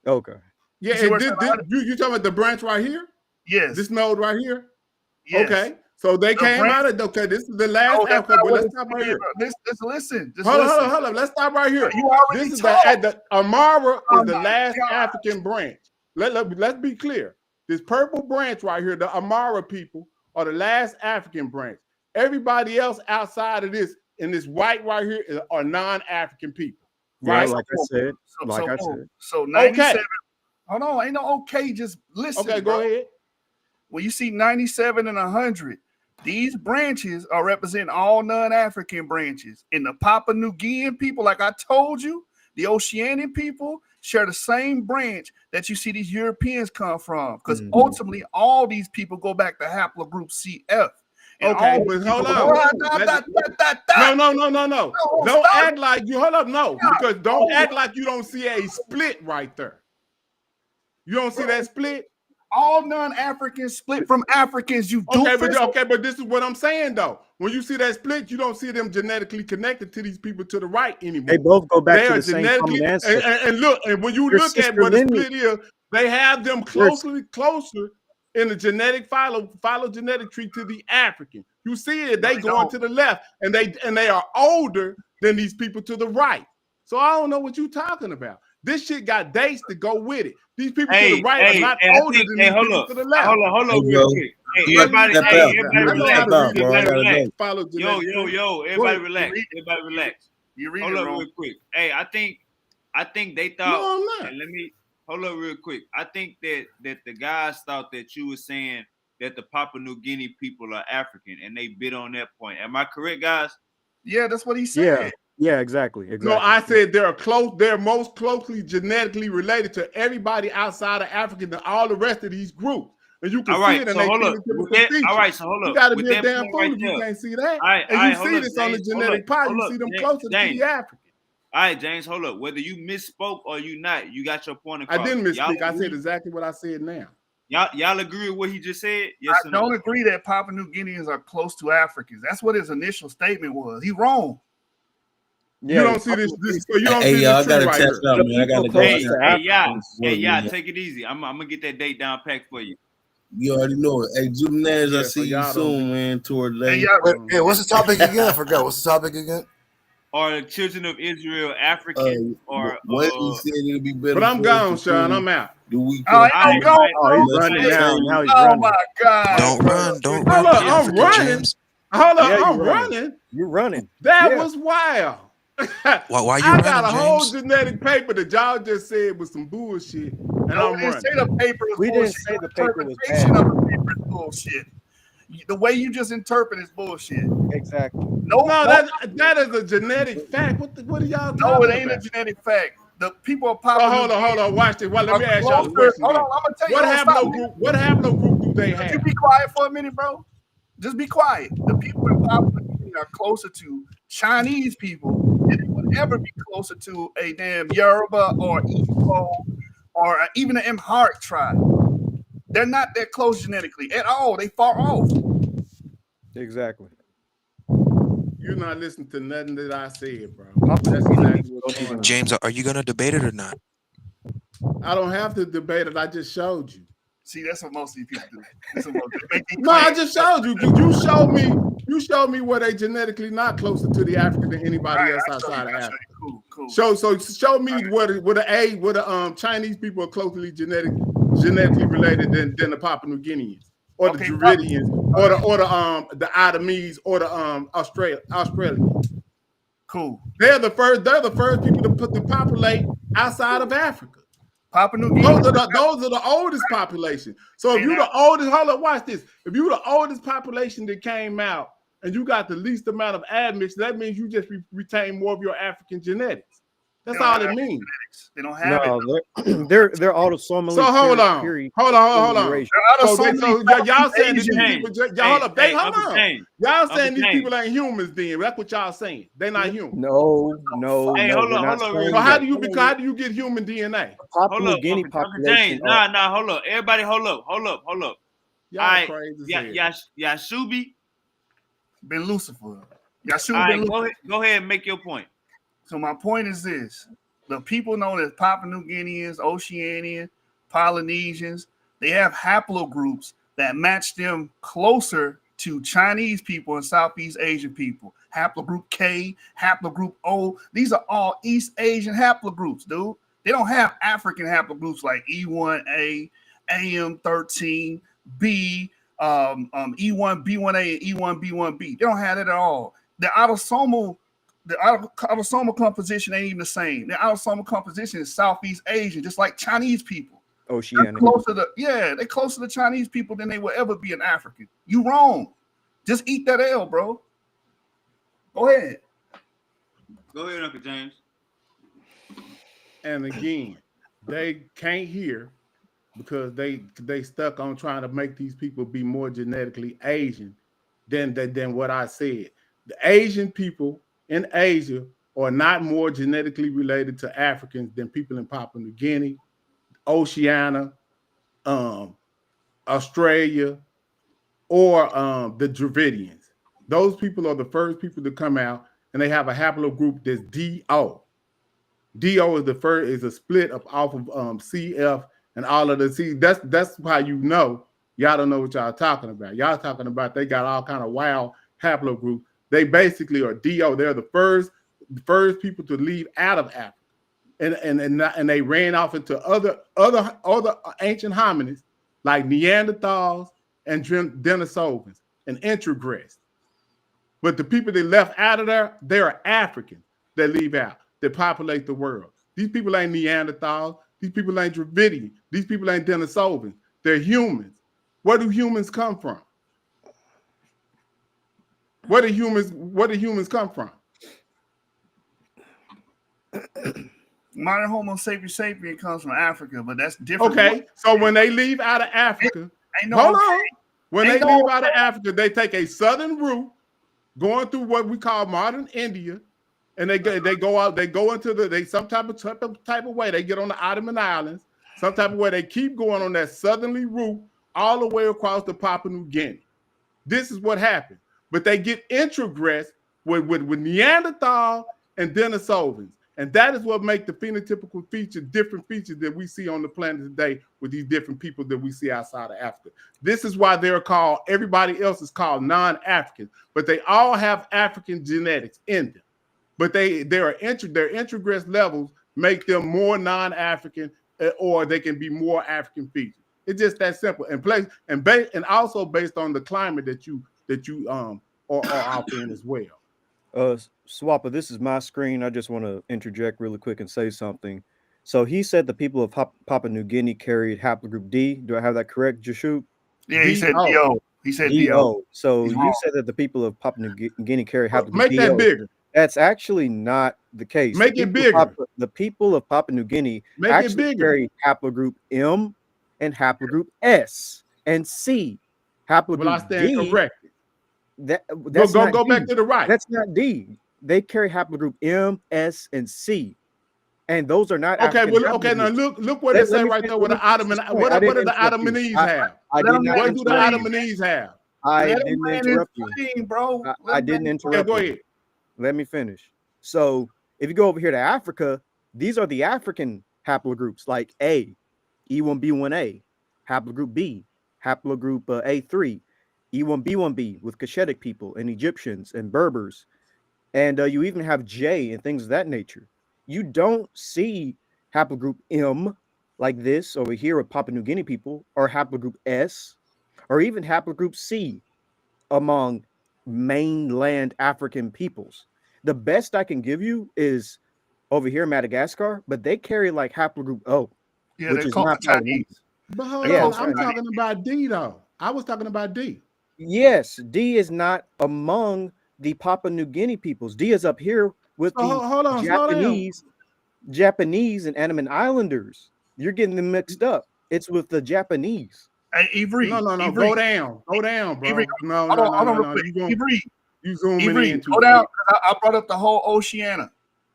Okay. Yeah, you talking about the branch right here? Yes. This node right here? Yes. Okay. So they came out of this is the last alphabet. But let's stop right here. Listen. Hold on. Let's stop right here. This is the Amara is the last African branch. Let's be clear. This purple branch right here, the Amara people, are the last African branch. Everybody else outside of this in this white right here are non-African people. Right? Yeah, like I said. So 97. Okay. Hold on, ain't no okay. Just listen. Okay, go ahead. When you see 97 and 100, these branches are representing all non-African branches. And the Papua New Guinea people, like I told you, the Oceanic people share the same branch that you see these Europeans come from. Because ultimately, all these people go back to haplogroup CF. Okay, but hold on. No. Don't act like you. Hold up, no, because don't act like you don't see a split right there. You don't see that split? All non-Africans split from Africans, you doofus. But this is what I'm saying though. When you see that split, you don't see them genetically connected to these people to the right anymore. They both go back They to are the same genetically common ancestor. and look, and when you Your look at sister what the lineage. split is, they have them closer in the genetic phylogenetic tree to the African. You see it, they going to the left, and they are older than these people to the right. So I don't know what you're talking about. This shit got dates to go with it. These people to the right are not older than these people to the left. Hold on, real quick. Hey, everybody relax. Yo, everybody relax. Everybody relax. You read it wrong. wrong. Real quick. Hey, I think they thought. No, I'm not. And let me hold up real quick. I think that the guys thought that you were saying that the Papua New Guinea people are African, and they bit on that point. Am I correct, guys? Yeah, that's what he said. Yeah, exactly. No, I said they're most closely genetically related to everybody outside of Africa than all the rest of these groups. And you can see it in their phenotypical features. All right, so hold up. You got to be a damn fool if you can't see that. And you see this on the genetic pie. You see them closer to the African. All right, James, hold up. Whether you misspoke or you not, you got your point across. I didn't misspeak. I said exactly what I said now. Y'all agree with what he just said? Yes I don't agree that Papua New Guineans are close to Africans. That's what his initial statement was. He wrong. Yeah, you don't see this so you don't see this tree right here. I gotta go. Hey, take it easy. I'm gonna get that date down packed for you. You already know it. Hey, Naz, I see you soon, man. Toward late. Hey, what's the topic again? I forgot. What's the topic again? Are the children of Israel African or what he said it'll be better? But I'm gone, Sean. I'm out. The weekend. He's running now. Now he's running. My God! Don't run. Hold up, I'm running. James. Hold up, I'm running. You're running. That was wild. Why you I running, got a whole James? genetic paper that y'all just said was some bullshit, and I'm running. Say the paper was we bullshit. didn't say the paper was Interpretation bad. of the paper is bullshit. The way you just interpret is bullshit. Exactly. No, that is a genetic fact. What are y'all talking about? No, it ain't a genetic fact. The people are popping. Hold on. Watch this. Well, let me ask y'all a question. Hold on, I'm gonna tell you. What haplogroup do they have? Could you be quiet for a minute, bro? Just be quiet. The people in Papua New Guinea are closer to Chinese people than they would ever be closer to a damn Yoruba or Igbo or even an Amharic tribe. They're not that close genetically at all. They far off. Exactly. You're not listening to nothing that I said, bro. That's exactly what's going on. James, are you gonna debate it or not? I don't have to debate it. I just showed you. See, that's what most of these people do. No, I just showed you. You showed me where they genetically not closer to the African than anybody else outside of Africa. Cool. So show me where the Chinese people are closely genetically related than the Papua New Guineans or the Dravidians or the Adamese or the Australians. Cool. They're the first people to populate outside of Africa. Papua New Guinea. Those are the oldest population. So if you're the oldest, hold up, watch this. If you're the oldest population that came out and you got the least amount of admixture, that means you just retain more of your African genetics. That's all it means. They don't have it. They're autosomally. So hold on. So y'all saying these people, y'all saying these people ain't humans then. That's what y'all saying. They're not human. No. Hey, hold on. So how do you get human DNA? Papua New Guinea population. Nah, hold up. Everybody hold up. Y'all crazy. Yashubi been Lucifer. Yashubi been Lucifer. Go ahead and make your point. So my point is this: the people known as Papua New Guineans, Oceanians, Polynesians, they have haplogroups that match them closer to Chinese people and Southeast Asian people. Haplogroup K, haplogroup O. These are all East Asian haplogroups, dude. They don't have African haplogroups like E1A, AM13, B, E1B1A, and E1B1B. They don't have it at all. The autosomal composition ain't even the same. The autosomal composition is Southeast Asian, just like Chinese people. Oceanic. They're closer to Chinese people than they will ever be an African. You wrong. Just eat that L, bro. Go ahead. Go ahead, Uncle James. And again, they can't hear because they stuck on trying to make these people be more genetically Asian than what I said. The Asian people in Asia are not more genetically related to Africans than people in Papua New Guinea, Oceania, Australia, or the Dravidians. Those people are the first people to come out, and they have a haplogroup that's DO. DO is the first, is a split off of CF and all of the C. That's how you know y'all don't know what y'all talking about. Y'all talking about they got all kind of wild haplogroups. They basically are DO. They're the first people to leave out of Africa, and they ran off into other ancient hominids like Neanderthals and Denisovans and introgressed. But the people that left out of there, they are Africans that leave out, that populate the world. These people ain't Neanderthals. These people ain't Dravidian. These people ain't Denisovans. They're humans. Where do humans come from? Where do humans come from? Modern Homo sapiens sapien comes from Africa, but that's different. Okay, so when they leave out of Africa, when they leave out of Africa, they take a southern route, going through what we call modern India, and they go out, they go into some type of way. They get on the Ottoman Islands, some type of way. They keep going on that southerly route all the way across to Papua New Guinea. This is what happened. But they get introgressed with Neanderthal and Denisovans. And that is what makes the phenotypical different features that we see on the planet today with these different people that we see outside of Africa. This is why they're called, everybody else is called non-African, but they all have African genetics in them. But their introgress levels make them more non-African, or they can be more African features. It's just that simple. And also based on the climate that you are out in as well. Swappa, this is my screen. I just want to interject really quick and say something. So he said the people of Papua New Guinea carried haplogroup D. Do I have that correct, Jashoot? Yeah, he said DO. He said DO. So you said that the people of Papua New Guinea carry haplogroup Make DO. that bigger. That's actually not the case. Make it bigger. The people of Papua New Guinea actually carry haplogroup M and haplogroup S and C. Haplogroup well, I stand D, corrected. That's go back to the right. That's not D. They carry haplogroup M, S, and C, and those are not okay. African Well, okay. Now look what it said right there with the Ottoman. What do the Ottomanese have? What do the Ottomanese have? I didn't interrupt you, bro. I didn't interrupt. Go ahead. Let me finish. So if you go over here to Africa, these are the African haplogroups like A, E1B1A, haplogroup B, haplogroup A3, E1B1B with Cushitic people and Egyptians and Berbers. And you even have J and things of that nature. You don't see haplogroup M like this over here with Papua New Guinea people, or haplogroup S, or even haplogroup C among mainland African peoples. The best I can give you is over here in Madagascar, but they carry like haplogroup O, which is not Chinese. But hold on, I'm talking about D though. I was talking about D. Yes, D is not among the Papua New Guinea peoples. D is up here with the Japanese and Andaman Islanders. You're getting them mixed up. It's with the Japanese. Hey, Ivry. No. Ivry. Go down, bro. Ivry, no. You zooming Ivry, in too go down. I brought up the whole Oceania.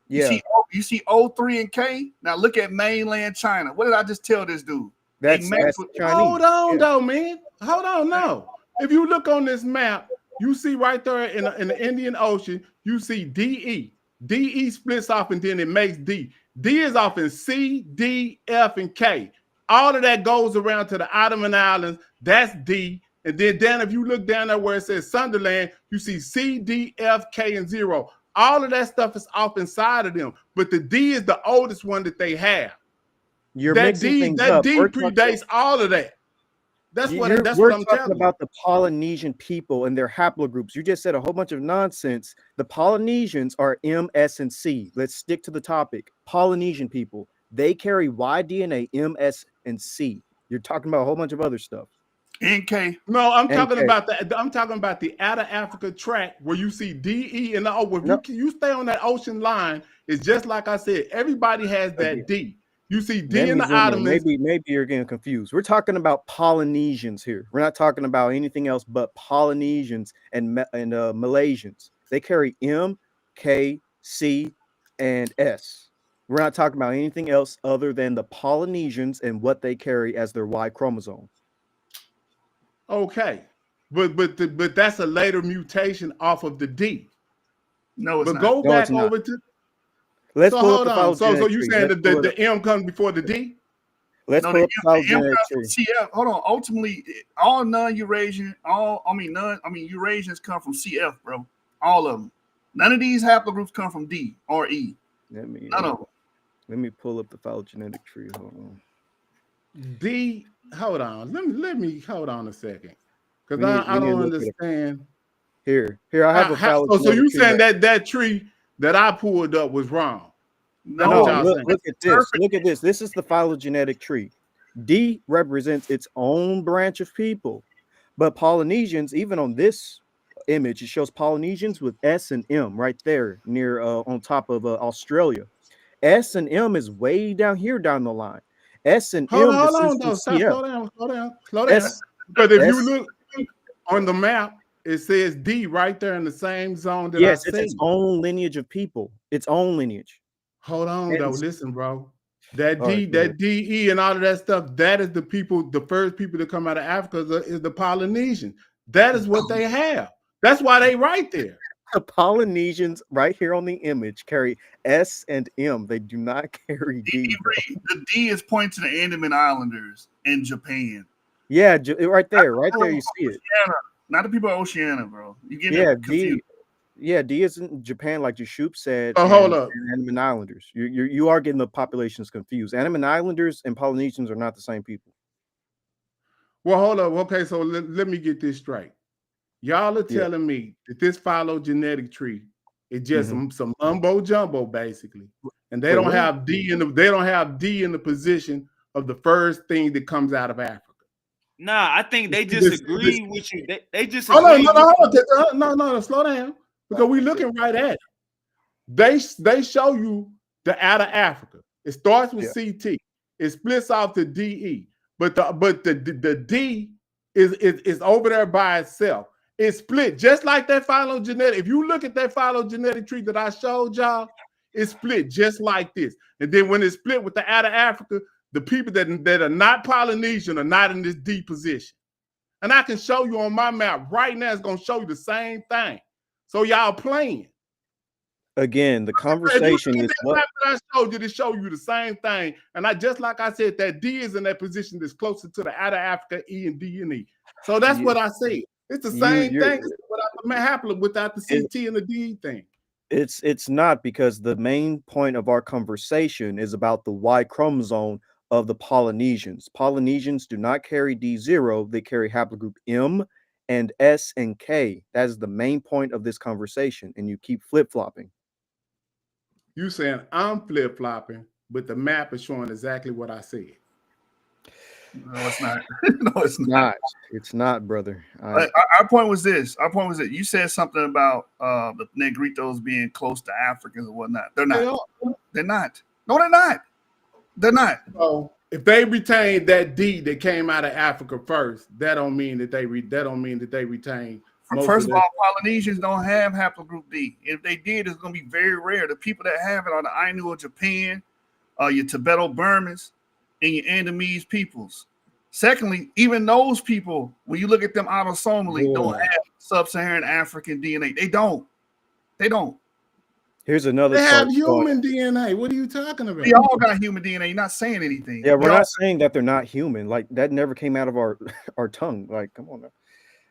Yeah. You see O3 and K. Now look at mainland China. What did I just tell this dude? That's Chinese. Hold on, though, man. Hold on, no. If you look on this map, you see right there in the Indian Ocean, you see DE. DE splits off and then it makes D. D is off in C, D, F, and K. All of that goes around to the Ottoman Islands. That's D. And then down, if you look down there where it says Sunderland, you see C, D, F, K, and 0. All of that stuff is off inside of them. But the D is the oldest one that they have. You're mixing things up. D predates all of that. That's what I'm talking about. The Polynesian people and their haplogroups. You just said a whole bunch of nonsense. The Polynesians are M, S, and C. Let's stick to the topic. Polynesian people, they carry Y DNA, M, S, and C. You're talking about a whole bunch of other stuff. NK. No, I'm talking about that. I'm talking about the out of Africa track where you see DE and you stay on that ocean line. It's just like I said. Everybody has that D. You see D in the Ottomans. Maybe you're getting confused. We're talking about Polynesians here. We're not talking about anything else but Polynesians and Malaysians. They carry M, K, C, and S. We're not talking about anything else other than the Polynesians and what they carry as their Y chromosome. Okay, but that's a later mutation off of the D. No, it's but not. go No, it's back not. over to. Let's So pull up hold the on. So phylogenetic you tree. saying Let's that the M comes before the D? Let's No, pull the up the M phylogenetic comes tree. from CF. Hold on. Ultimately, all non-Eurasian, Eurasians come from CF, bro. All of them. None of these haplogroups come from D or E. Let me None of them. let me pull up the phylogenetic tree. Hold on. D. Hold on. Let me hold on a second, because We I need to don't look at it. understand. Here, I have a phylogenetic So you tree. saying that tree that I pulled up was wrong? That's No, what y'all saying. look at this. Look at this. This is the phylogenetic tree. D represents its own branch of people. But Polynesians, even on this image, it shows Polynesians with S and M right there near on top of Australia. S and M is way down here down the line. S and Hold M on, descends from Stop. CF. Slow down. S, Because if you S, look on the map, it says D right there in the same zone that yes, I it's its see. own lineage of people. Its own lineage. Hold on, though. Listen, bro. That All D, right, go ahead. that DE and all of that stuff, that is the people, the first people to come out of Africa is the Polynesians. That is what they have. That's why they right there. The Polynesians right here on the image carry S and M. They do not carry D, bro. The D is pointing to the Andaman Islanders in Japan. Yeah, right there. Right there, you see it. Not the people of Oceania, bro. You get Yeah, it confused. D is in Japan, like Jashoop said. Oh, hold up. And Andaman Islanders. You are getting the populations confused. Andaman Islanders and Polynesians are not the same people. Well, hold up. Okay, so let me get this straight. Y'all are telling me that this phylogenetic tree is just some mumbo jumbo, basically, and they don't have D in the position of the first thing that comes out of Africa. Nah, I think they just agree with you. They just Hold agree. No, slow down, because we're looking right at it. They show you the out of Africa. It starts with CT. It splits off to DE, but the D is over there by itself. It's split just like that phylogenetic. If you look at that phylogenetic tree that I showed y'all, it's split just like this. And then when it's split with the out of Africa, the people that are not Polynesian are not in this D position. And I can show you on my map right now. It's gonna show you the same thing. So y'all playing. Again, the conversation is what map that I showed you to show you the same thing. And I just like I said, that D is in that position that's closer to the out of Africa, E and D and E. So that's what I said. It's the same thing without the CT and the D thing. It's not, because the main point of our conversation is about the Y chromosome of the Polynesians. Polynesians do not carry D0, they carry haplogroup M and S and K. That is the main point of this conversation, and you keep flip-flopping. You saying I'm flip-flopping, but the map is showing exactly what I said. No, it's not. No, it's not. It's not, brother. Our point was this. You said something about the Negritos being close to Africans and whatnot. They're not. They're not. No, they're not. They're not. So if they retain that D that came out of Africa first, that don't mean that they retain. First of all, Polynesians don't have haplogroup D. If they did, it's going to be very rare. The people that have it are the Ainu of Japan, your Tibeto-Burmans, and your Andamese peoples. Secondly, even those people, when you look at them autosomally, don't have sub-Saharan African DNA. They don't. Here's another. They have human DNA. What are you talking about? We all got human DNA. You're not saying anything. Yeah, we're not saying that they're not human. Like, that never came out of our tongue. Like, come on now.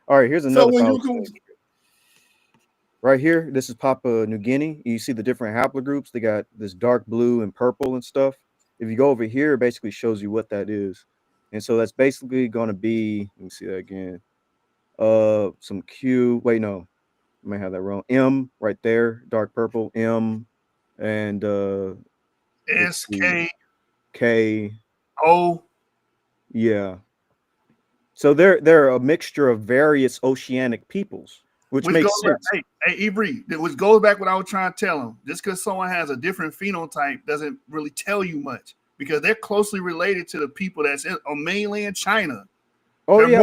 All right, here's another. Right here, this is Papua New Guinea. You see the different haplogroups. They got this dark blue and purple and stuff. If you go over here, it basically shows you what that is. And so that's basically going to be, let me see that again. Some Q. Wait, no. I may have that wrong. M right there, dark purple, M, and S, K, K, O. Yeah. So they're a mixture of various oceanic peoples, which makes sense. Hey, Ibri, which goes back what I was trying to tell them. Just because someone has a different phenotype doesn't really tell you much, because they're closely related to the people that's on mainland China. Oh, they're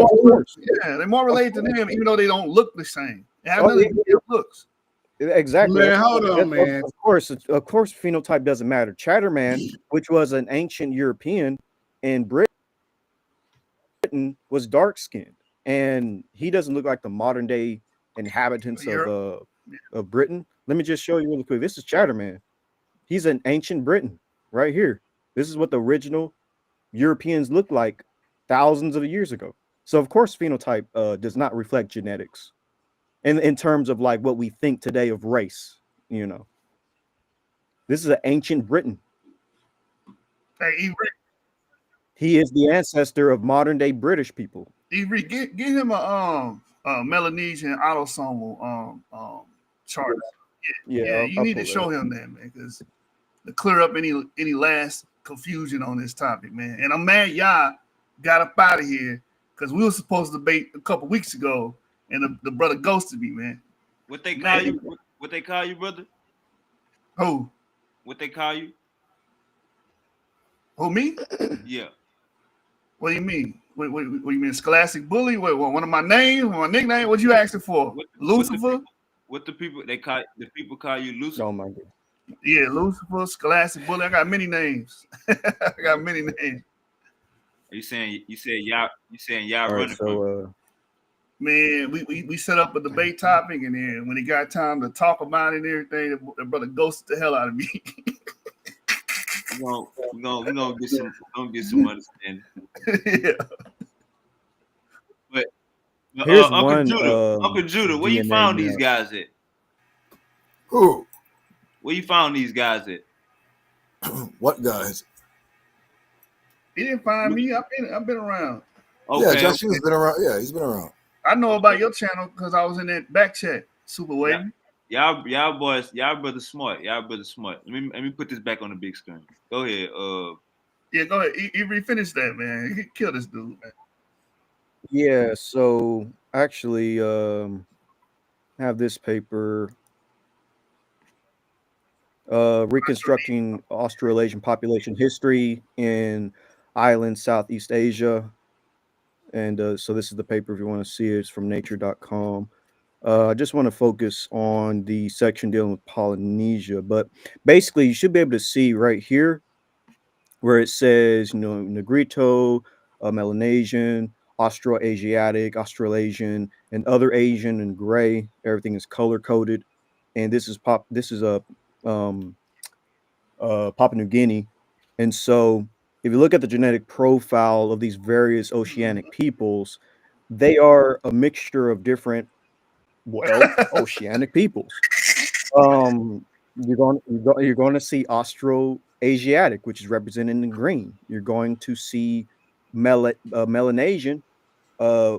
more related to them, even though they don't look the same. It has nothing to do with looks. Exactly. Man, hold on, man. Of course, phenotype doesn't matter. Chatterman, which was an ancient European in Britain, was dark skinned, and he doesn't look like the modern day inhabitants of Britain. Let me just show you really quick. This is Chatterman. He's an ancient Briton right here. This is what the original Europeans looked like thousands of years ago. So of course, phenotype does not reflect genetics, in terms of like what we think today of race. You know, this is an ancient Briton. Hey, he is the ancestor of modern day British people. Get him a Melanesian autosomal chart. Yeah, you need to show him that, man, because to clear up any last confusion on this topic, man. And I'm mad y'all got up out of here because we were supposed to debate a couple weeks ago, and the brother ghosted me, man. What they call you? What they call you, brother? Who? What they call you? Who, me? Yeah. What do you mean? What you mean, Scholastic Bully? What, one of my names, my nickname? What you asking for? Lucifer? What the people call you Lucifer? Oh my God. Yeah, Lucifer, Scholastic Bully. I got many names. I got many names. Are you saying y'all All running right, so man, we set up a debate topic, and then when it got time to talk about it and everything, the brother ghosted the hell out of me. We're gonna get some understanding. Yeah. But here's Uncle Judah, where you found these guys at? Who? Where you found these guys at? What guys? He didn't find me. I've been around. Okay. Yeah, Josh has been around. Yeah, he's been around. I know about your channel because I was in that back chat. Super wavy. Y'all boys, y'all brothers smart. Let me put this back on the big screen. Go ahead. Yeah, go ahead. He finished that, man. He killed this dude, man. yeah, so actually have this paper reconstructing Australasian population history in island Southeast Asia. And so this is the paper if you want to see it. It's from nature.com. I just want to focus on the section dealing with Polynesia, but basically you should be able to see right here where it says, Negrito, Melanesian, Austroasiatic, Australasian, and other Asian and gray. Everything is color coded, and this is Papua New Guinea. And so if you look at the genetic profile of these various oceanic peoples, they are a mixture of different oceanic peoples. You're going to see Austroasiatic, which is represented in green. You're going to see Melanesian,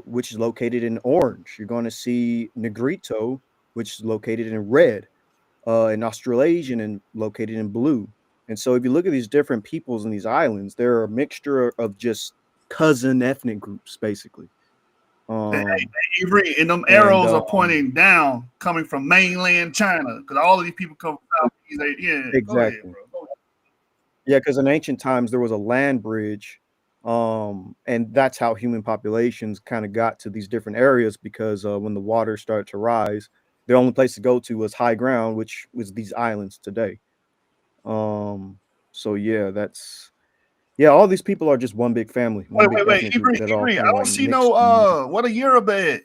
which is located in orange. You're going to see Negrito, which is located in red, and Australasian and located in blue. And so if you look at these different peoples in these islands, they're a mixture of just cousin ethnic groups, basically. Avery, and them arrows are pointing down, coming from mainland China, because all of these people come from Southeast Asia. Yeah, exactly. Go ahead, bro. Yeah, because in ancient times there was a land bridge, and that's how human populations kind of got to these different areas. Because when the water started to rise, the only place to go to was high ground, which was these islands today. So yeah, all these people are just one big family. Wait, Avery, I don't see no what a Yoruba at?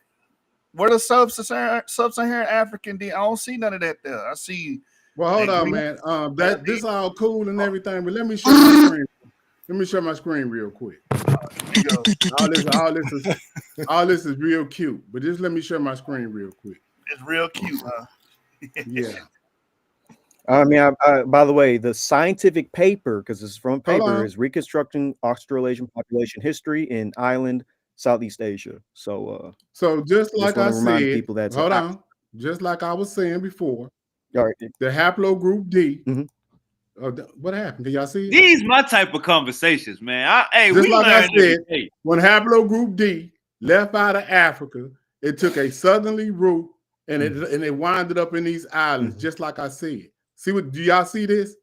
Where the sub-Saharan African I don't see none of that there. I see. Well, hold on, man. This all cool and everything, but let me share my screen. Let me share my screen real quick. All this is real cute, but just let me share my screen real quick. It's real cute, huh? Yeah. I mean, by the way, the scientific paper, because it's from paper, is Reconstructing Australasian Population History in Island Southeast Asia. So just like I said, hold on. Just like I was saying before, all right. The haplogroup D. What happened? Can y'all see it? These my type of conversations, man. Just like I said, when haplogroup D left out of Africa, it took a southerly route and it winded up in these islands, just like I said. Do y'all see this?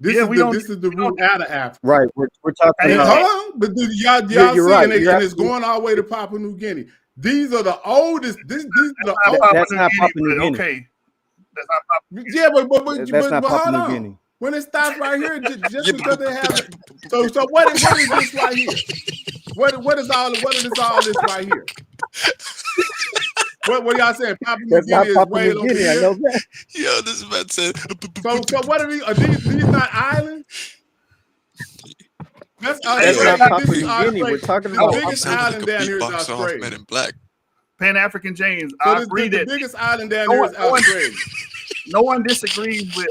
This is the route out of Africa. Right. We're talking about. Hold on, but y'all see right. And it's going all the way to Papua New Guinea. These are the oldest. That's not Papua New Guinea. Okay. That's not Papua. Yeah, but not hold Papua New on. Guinea. When it stops right here, just because they have so what is this right here? What is all this right here? What are y'all saying? Papua New That's Guinea not is Papua way New over Guinea. I here. know that. Yo, this man said. So what are these? Are these not islands? That's That's Australia. not Papua This is New Guinea. We're Australia. talking The about biggest island down here is Beatboxer off Australia. Men in Black. Pan-African James. So I agree the that biggest island down here is Australia. No one disagrees with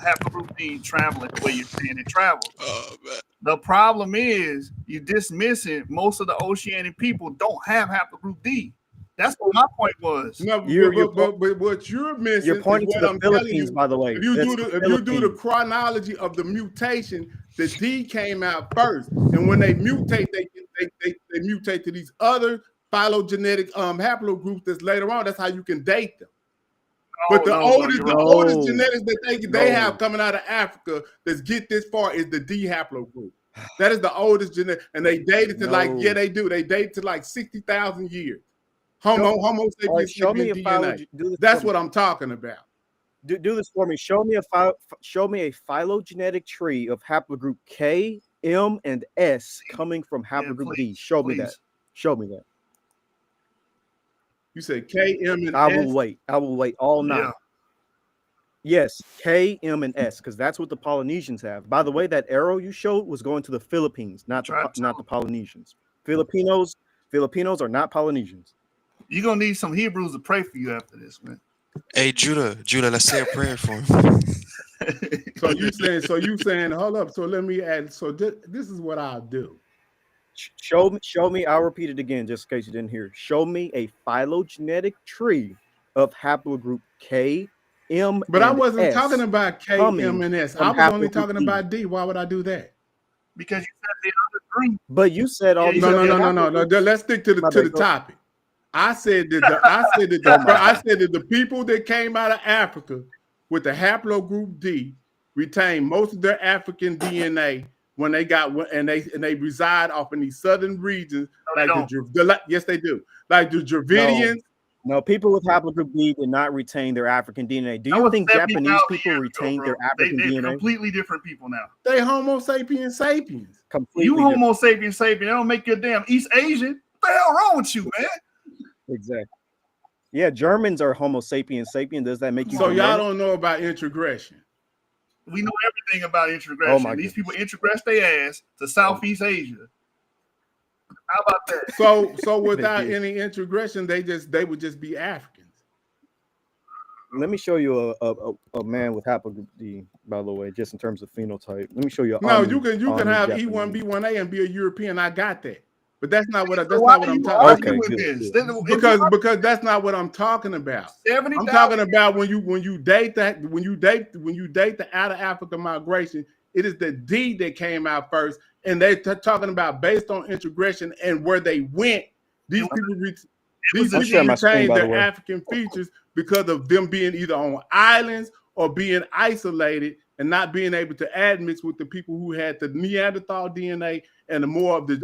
haplogroup D traveling the way you're saying it travels. Oh man. The problem is you dismissing most of the Oceanic people don't have haplogroup D. That's what my point was. No, but what you're missing You're pointing is to what the I'm Philippines, telling you. by the way. If you That's do the chronology of the mutation, the D came out first, and when they mutate, they mutate to these other phylogenetic haplogroups that's later on. That's how you can date them. But the oldest genetics that they have coming out of Africa that get this far is the D haplogroup. That is the oldest genetic, and they dated to they do. They date to like 60,000 years. Homo sapiens show me a DNA. That's what I'm talking about. Do this for me. Show me a phylogenetic tree of haplogroup K, M, and S coming from haplogroup D. Show me that. Show me that. You said K, M, and I S? will wait. I will wait all night. Yeah. Yes, K, M, and S, because that's what the Polynesians have. By the way, that arrow you showed was going to the Philippines, not the Polynesians. Filipinos are not Polynesians. You're gonna need some Hebrews to pray for you after this, man. Hey, Judah, let's say a prayer for him. So you saying, hold up. So let me add. So this is what I'll do. Show me. I'll repeat it again, just in case you didn't hear. Show me a phylogenetic tree of haplogroup K, M, but I and wasn't S talking about K, M, and S. I was only talking about D. Why would I do that? Because you said the other three. But you said all these. No. Let's stick to the topic. I said that the people that came out of Africa with the haplogroup D retain most of their African DNA when they they reside off in these southern regions. Yes, they do. Like the Dravidians. No, people with haplogroup D did not retain their African DNA. Do you think Japanese people retained their African DNA? They're completely different people now. They Homo sapiens sapiens. Completely Homo sapiens sapiens. They don't make you a damn East Asian. What the hell wrong with you, man? Exactly. Yeah, Germans are Homo sapiens sapien. Does that make you? So y'all don't know about introgression? We know everything about introgression. These people introgress their ass to Southeast Asia. How about that? So without any introgression, they would just be Africans. Let me show you a man with haplogroup D, by the way, just in terms of phenotype. Let me show you. No, you can have E1B1A and be a European. I got that. But that's not what I'm talking about. Because that's not what I'm talking about. I'm talking about when you date the out of Africa migration, it is the D that came out first, and they're talking about based on introgression and where they went. These people retain their African features because of them being either on islands or being isolated and not being able to admix with the people who had the Neanderthal DNA and the more of the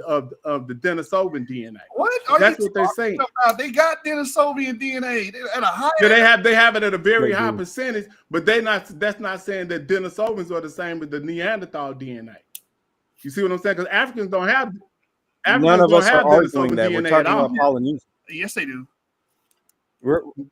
Denisovan DNA. That's what they're saying. They got Denisovan DNA at a high. Yeah, they have it at a very high percentage, but that's not saying that Denisovans are the same as the Neanderthal DNA. You see what I'm saying? Because Africans don't have. None of us are arguing that. We're talking about Polynesians. Yes, they do.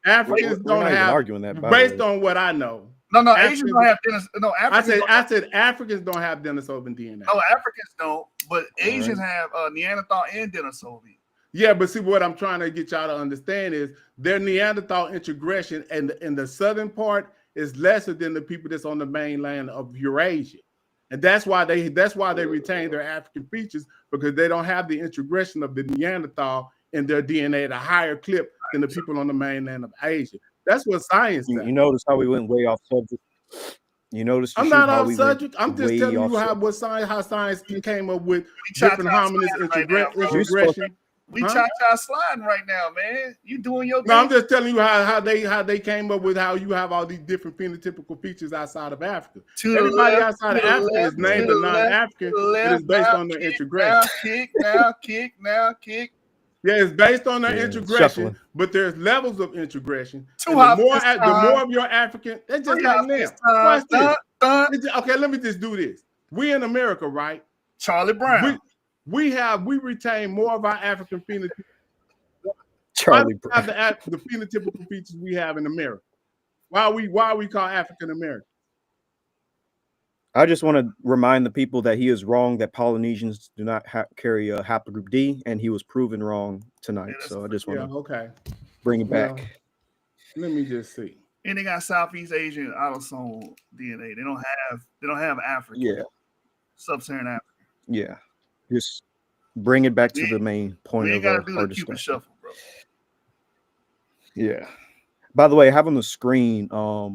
Africans don't have. Arguing that based on what I know. No, Asians don't have Denis. No, Africans I said Africans don't have Denisovan DNA. No, Africans don't, but Asians have Neanderthal and Denisovan. Yeah, but see, what I'm trying to get y'all to understand is their Neanderthal introgression in the southern part is lesser than the people that's on the mainland of Eurasia, and that's why they retain their African features, because they don't have the introgression of the Neanderthal in their DNA at a higher clip than the people on the mainland of Asia. That's what science does. You notice how we went way off subject. You notice I'm not off subject. I'm just telling you how science came up with different hominids introgression. We cha-cha sliding right now, man. You doing your thing. No, I'm just telling you how they came up with how you have all these different phenotypical features outside of Africa. Everybody outside of Africa is named a non-African. It is based on their introgression. Now kick. Yeah, it's based on their Yeah, integration, shuffling. but there's levels of integration. Two And hops the this more time. of your African, that's just Three like hops now. this time. Watch this. Dun. Okay, let me just do this. We in America, right? Charlie Brown. We retain more of our African phenotype. Charlie Brown. Have the phenotypical features we have in America. Why are we called African American? I just want to remind the people that he is wrong, that Polynesians do not carry a haplogroup D, and he was proven wrong tonight. So I just want to bring it back. Let me just see. And they got Southeast Asian autosomal DNA. They don't have African. Yeah. Sub-Saharan African. Yeah. Just bring it back to the main point of our discussion. Cupid shuffle, bro. Yeah. By the way, I have on the screen a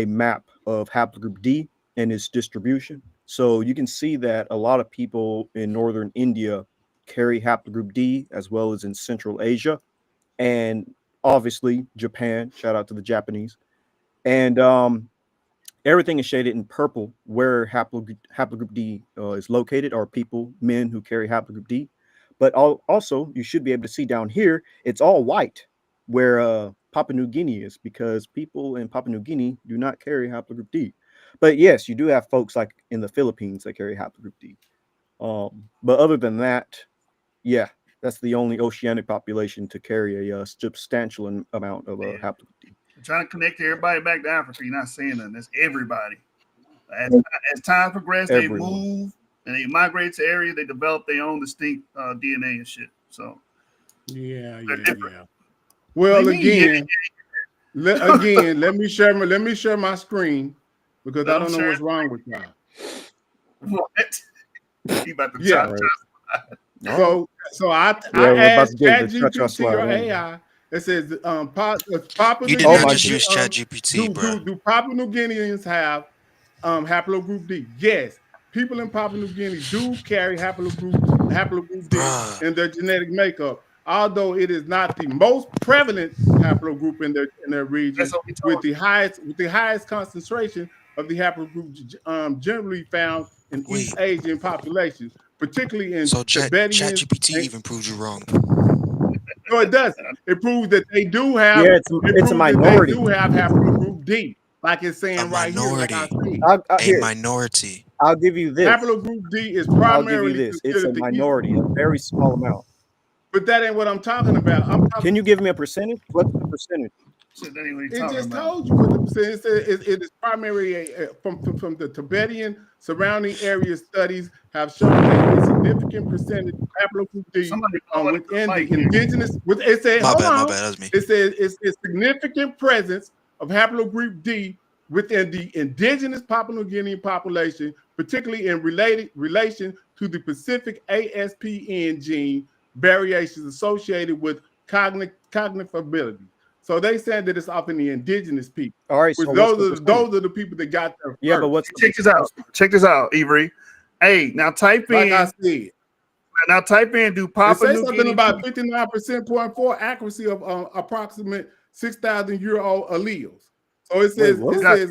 map of haplogroup D and its distribution. So you can see that a lot of people in northern India carry haplogroup D, as well as in Central Asia, and obviously Japan. Shout out to the Japanese. And everything is shaded in purple where haplogroup D is located, are men who carry haplogroup D. But also, you should be able to see down here, it's all white where Papua New Guinea is, because people in Papua New Guinea do not carry haplogroup D. But yes, you do have folks like in the Philippines that carry haplogroup D. But other than that, yeah, that's the only oceanic population to carry a substantial amount of haplogroup D. I'm trying to connect everybody back to Africa. You're not saying nothing. That's everybody. As time progresses, they move and they migrate to areas. They develop their own distinct DNA and shit. So yeah. Well, again, let me share my screen, because I don't know what's wrong with y'all. What? You about to try. So I asked ChatGPT or AI. It says, you did not just use ChatGPT, bro. Do Papua New Guineans have haplogroup D? Yes. People in Papua New Guinea do carry haplogroup D in their genetic makeup, although it is not the most prevalent haplogroup in their region, with the highest concentration of the haplogroup generally found in East Asian populations, particularly in Tibetians. ChatGPT even proves you wrong. No, it doesn't. It proves that they do have. Yeah, it's a minority. They do have haplogroup D, like it's saying right here. Like I see. A minority. I'll give you this. Haplogroup D is primarily It's a minority, a very small amount. But that ain't what I'm talking about. Can you give me a percentage? What's the percentage? It just told you what the percentage is. It is primarily from the Tibetan surrounding area studies have shown that a significant percentage of haplogroup D within the indigenous. It said, my bad, that's me. It says it's a significant presence of haplogroup D within the indigenous Papua New Guinean population, particularly in relation to the Pacific ASPN gene variations associated with cognitive ability. So they said that it's often the indigenous people. All right, so those are the people that got there. Yeah, but check this out, Avery. Hey, now type in. Like I said. Now type in. Do Papua New Guinea about 59.4 accuracy of approximate 6,000-year-old alleles. So it says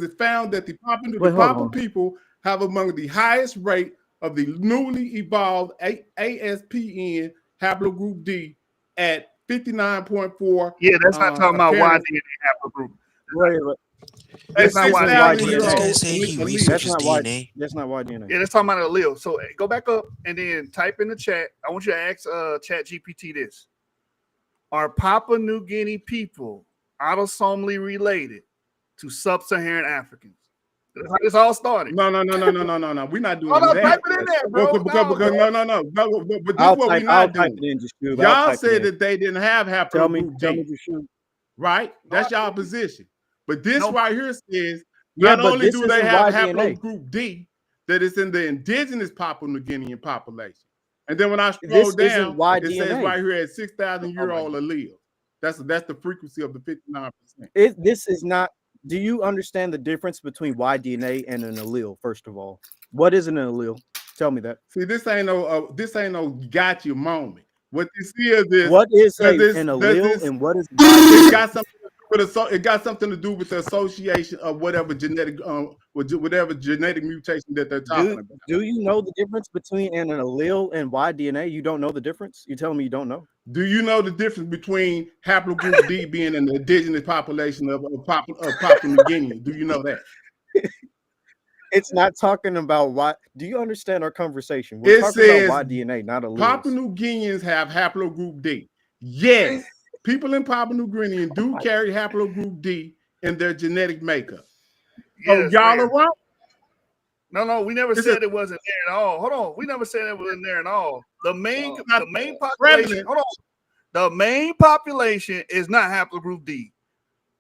it found that the Papua people have among the highest rate of the newly evolved ASPN haplogroup D at 59.4. Yeah, that's not talking about Y-DNA haplogroup. Right. That's not Y-DNA. That's not Y-DNA. Yeah, that's talking about an allele. So go back up and then type in the chat. I want you to ask ChatGPT this. Are Papua New Guinea people autosomally related to sub-Saharan Africans? That's how this all started. No. We're not doing that. Type it in there, bro. No. But this is what we're not doing. Y'all said that they didn't have haplogroup D. Right? That's y'all position. But this right here says not only do they have haplogroup D, that it's in the indigenous Papua New Guinean population. And then when I scroll down, it says right here at 6,000-year-old allele. That's the frequency of the 59%. This is not. Do you understand the difference between Y-DNA and an allele? First of all, what is an allele? Tell me that. See, this ain't no got you moment. What this is what is an allele and what is it got something to do it got something to do with the association of whatever genetic mutation that they're talking about. Do you know the difference between an allele and Y DNA? You don't know the difference? You telling me you don't know? Do you know the difference between haplogroup D being an indigenous population of Papua New Guinea? Do you know that? It's not talking about why. Do you understand our conversation? We're talking about Y DNA, not alleles. Papua New Guineans have haplogroup D. Yes, people in Papua New Guinea do carry haplogroup D in their genetic makeup. So y'all are wrong. No, we never said it wasn't there at all. Hold on, we never said it wasn't there at all. The main population. Hold on, the main population is not haplogroup D.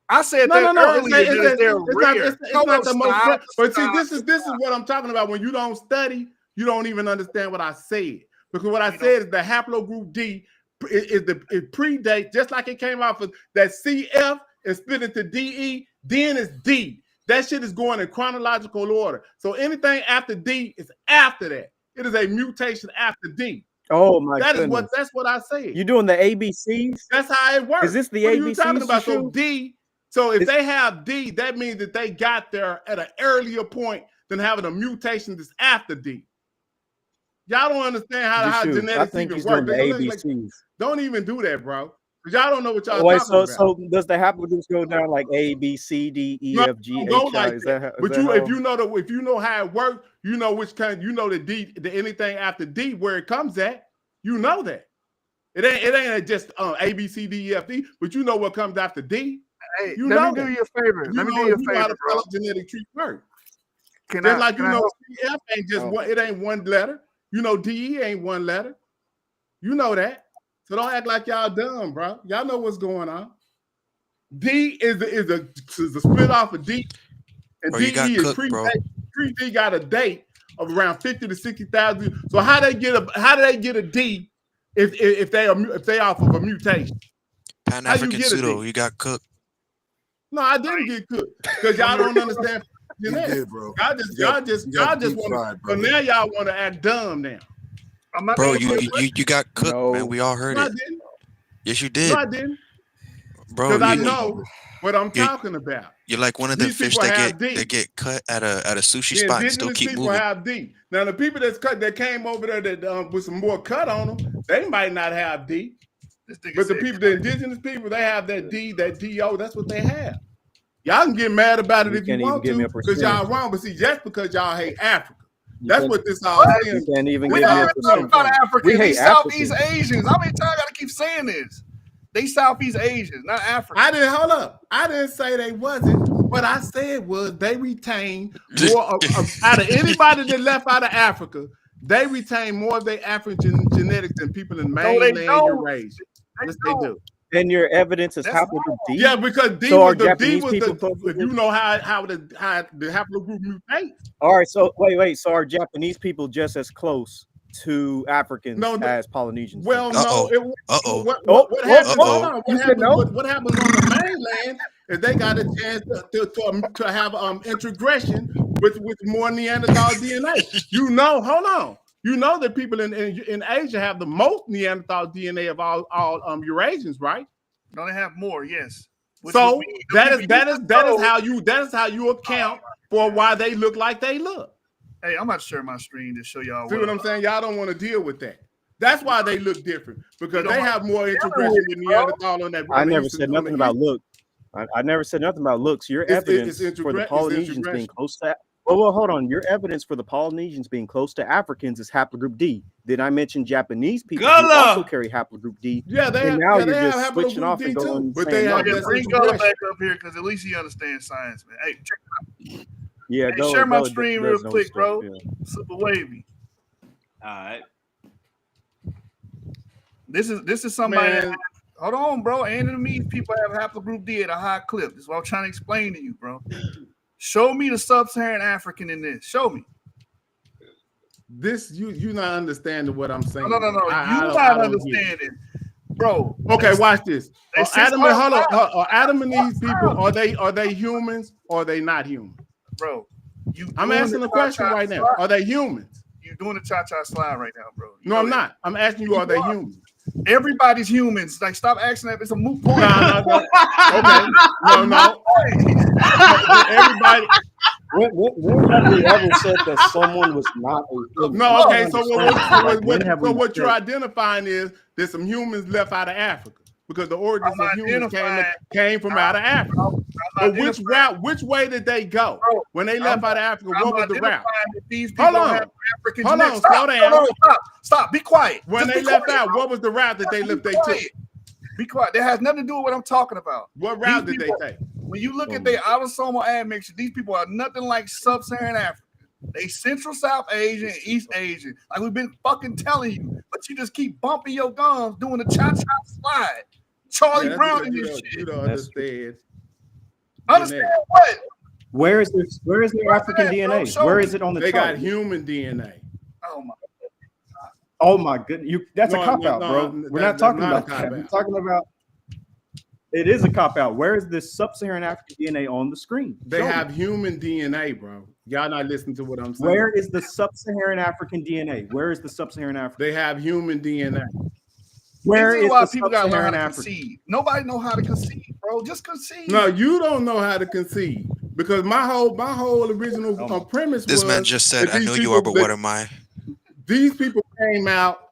I said that earlier. It's not the most. But see, this is what I'm talking about. When you don't study, you don't even understand what I said. Because what I said is the haplogroup D it predates, just like it came out for that CF and split into DE, then it's D. That shit is going in chronological order. So anything after D is after that. It is a mutation after D. Oh my goodness. That's what I said. You doing the ABCs? That's how it works. Is this the what ABCs? Are you talking about? So D. So if they have D, that means that they got there at an earlier point than having a mutation that's after D. Y'all don't understand how genetics even work. Don't even do that, bro. Because y'all don't know what y'all talking about. So does the haplogroups go down like A, B, C, D, E, F, G, H, I? Like if you know how it works, you know which kind. You know the D, anything after D where it comes at. You know that it ain't just A, B, C, D, E, F, D. But you know what comes after D. Hey, let me do you a favor. Let me do you a favor, bro. Genetic tree work. CF ain't just one. It ain't one letter. You know DE ain't one letter. You know that. So don't act like y'all dumb, bro. Y'all know what's going on. D is a split off of D, and DE is pre-D got a date of around 50 to 60,000. So how do they get a D if they off of a mutation? Pan-African pseudo, you got cooked. No, I didn't get cooked because y'all don't understand. You did, bro. Y'all just want to. So now y'all want to act dumb now. Bro, you got cooked, man. We all heard it. Didn't. Yes, you did. No, I didn't. Bro, because I know what I'm talking about. You're like one of the fish that get cut at a sushi spot and still keep moving. Have D. Now the people that came over there that with some more cut on them, they might not have D. But the indigenous people, they have that D, that DO. That's what they have. Y'all can get mad about it if you want to, because y'all wrong. But see, just because y'all hate Africa, that's what this all is. Can't even we give me about Africa. We hate Southeast Asians. How many times I gotta keep saying this? They Southeast Asians, not Africa. Hold up. I didn't say they wasn't. What I said was they retain more out of anybody that left out of Africa. They retain more of their African genetics than people in mainland Eurasia. Yes, they do. And your evidence is haplogroup D. Yeah, because D was if you know how the haplogroup mutates. All right, so wait. So are Japanese people just as close to Africans as Polynesians? Well, no. What happens on the mainland is they got a chance to have integration with more Neanderthal DNA. Hold on. You know that people in Asia have the most Neanderthal DNA of all Eurasians, right? No, they have more, yes. So that is how you account for why they look like they look. Hey, I'm about to share my screen to show y'all. See what I'm saying? Y'all don't want to deal with that. That's why they look different, because they have more integration with Neanderthal on that. I never said nothing about looks. I never said nothing about looks. Your evidence for the Polynesians being close to well, hold on. Your evidence for the Polynesians being close to Africans is haplogroup D. Did I mention Japanese people who also carry haplogroup D? Yeah, they have. Now you're just switching off and going. But they have bring Gullah back up here because at least he understands science, man. Hey, check it out. Yeah, hey, share my screen real quick, bro. Yeah. Super wavy. All right. This is somebody. Hold on, bro. Vietnamese people have haplogroup D at a high clip. This is what I'm trying to explain to you, bro. Show me the sub-Saharan African in this. Show me. This you not understanding what I'm saying. No. You're not understanding, bro. Okay, watch this. Adam and these people, are they humans or are they not human? Bro, I'm asking the question right now. Are they humans? You're doing the cha-cha slide right now, bro. No, I'm not. I'm asking you, are they humans? Everybody's humans. Like, stop asking that. It's a moot point. No. Okay. No. Everybody. When have we ever said that someone was not a human? No, okay. So What what you're identifying is there's some humans left out of Africa because the origins of humans came from out of Africa. But which way did they go when they left out of Africa? What was the route? Hold on, slow down. Stop. Be quiet. When they left out, what was the route that they took? Be quiet. That has nothing to do with what I'm talking about. What route did they take? When you look at their autosomal admixture, these people are nothing like sub-Saharan Africa. They Central South Asian and East Asian. Like we've been fucking telling you, but you just keep bumping your gums doing the cha-cha slide. Charlie Brown and this shit. You don't understand. Understand what? Where is their African DNA? Where is it on the chart? They got human DNA. Oh my goodness. That's a cop-out, bro. We're not talking about that. We're talking about it is a cop-out. Where is this sub-Saharan African DNA on the screen? They have human DNA, bro. Y'all not listening to what I'm saying. Where is the sub-Saharan African DNA? Where is the sub-Saharan African? They have human DNA. Where is the people gotta learn sub-Saharan how to African? concede? Nobody know how to concede, bro. Just concede. No, you don't know how to concede because my whole original premise was This man just said, "I know you are, but what am I?" These people came out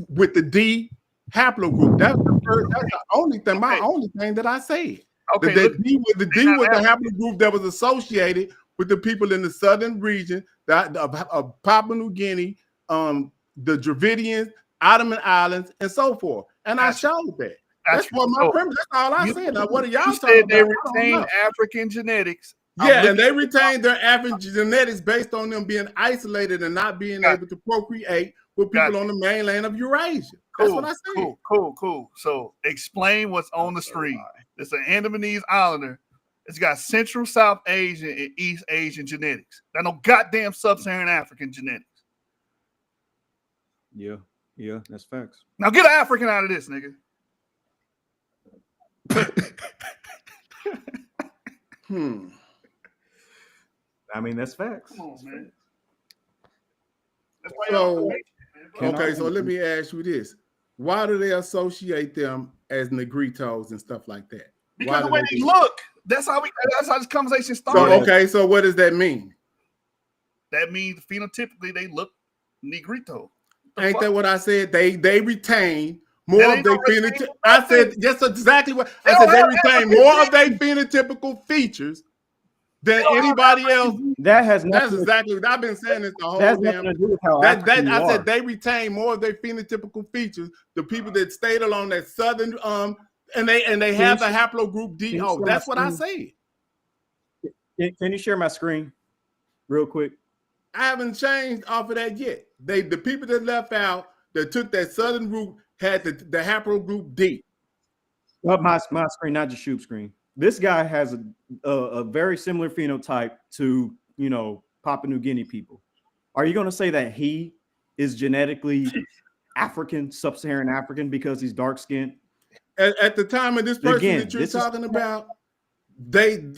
with the D haplogroup. That's the only thing. My only thing that I said. Okay, the D was the haplogroup that was associated with the people in the southern region, of Papua New Guinea, the Dravidians, Ottoman Islands, and so forth. And I showed that. That's what my premise. That's all I said. Now, what are y'all talking about? They retain African genetics. Yeah, and they retained their African genetics based on them being isolated and not being able to procreate with people on the mainland of Eurasia. That's what I said. Cool. So explain what's on the screen. It's an Andamanese islander. It's got Central South Asian and East Asian genetics. That no goddamn sub-Saharan African genetics. Yeah, that's facts. Now get an African out of this, nigga. I mean, that's facts. Come on, man. So, okay, so let me ask you this. Why do they associate them as Negritos and stuff like that? Because the way they look. That's how this conversation started. So, okay, so what does that mean? That means phenotypically they look Negrito. Ain't that what I said? They retain more of their phenotype. I said that's exactly what I said. They retain more of their phenotypical features than anybody else. That's exactly what I've been saying this the whole damn. I said they retain more of their phenotypical features. The people that stayed along that southern and they have the haplogroup DO. That's what I said. Can you share my screen real quick? I haven't changed off of that yet. The people that left out that took that southern route had the haplogroup D. Well, my screen, not just Shoop screen. This guy has a very similar phenotype to, Papua New Guinea people. Are you going to say that he is genetically African, sub-Saharan African because he's dark skinned? At the time of this person that you're talking about, they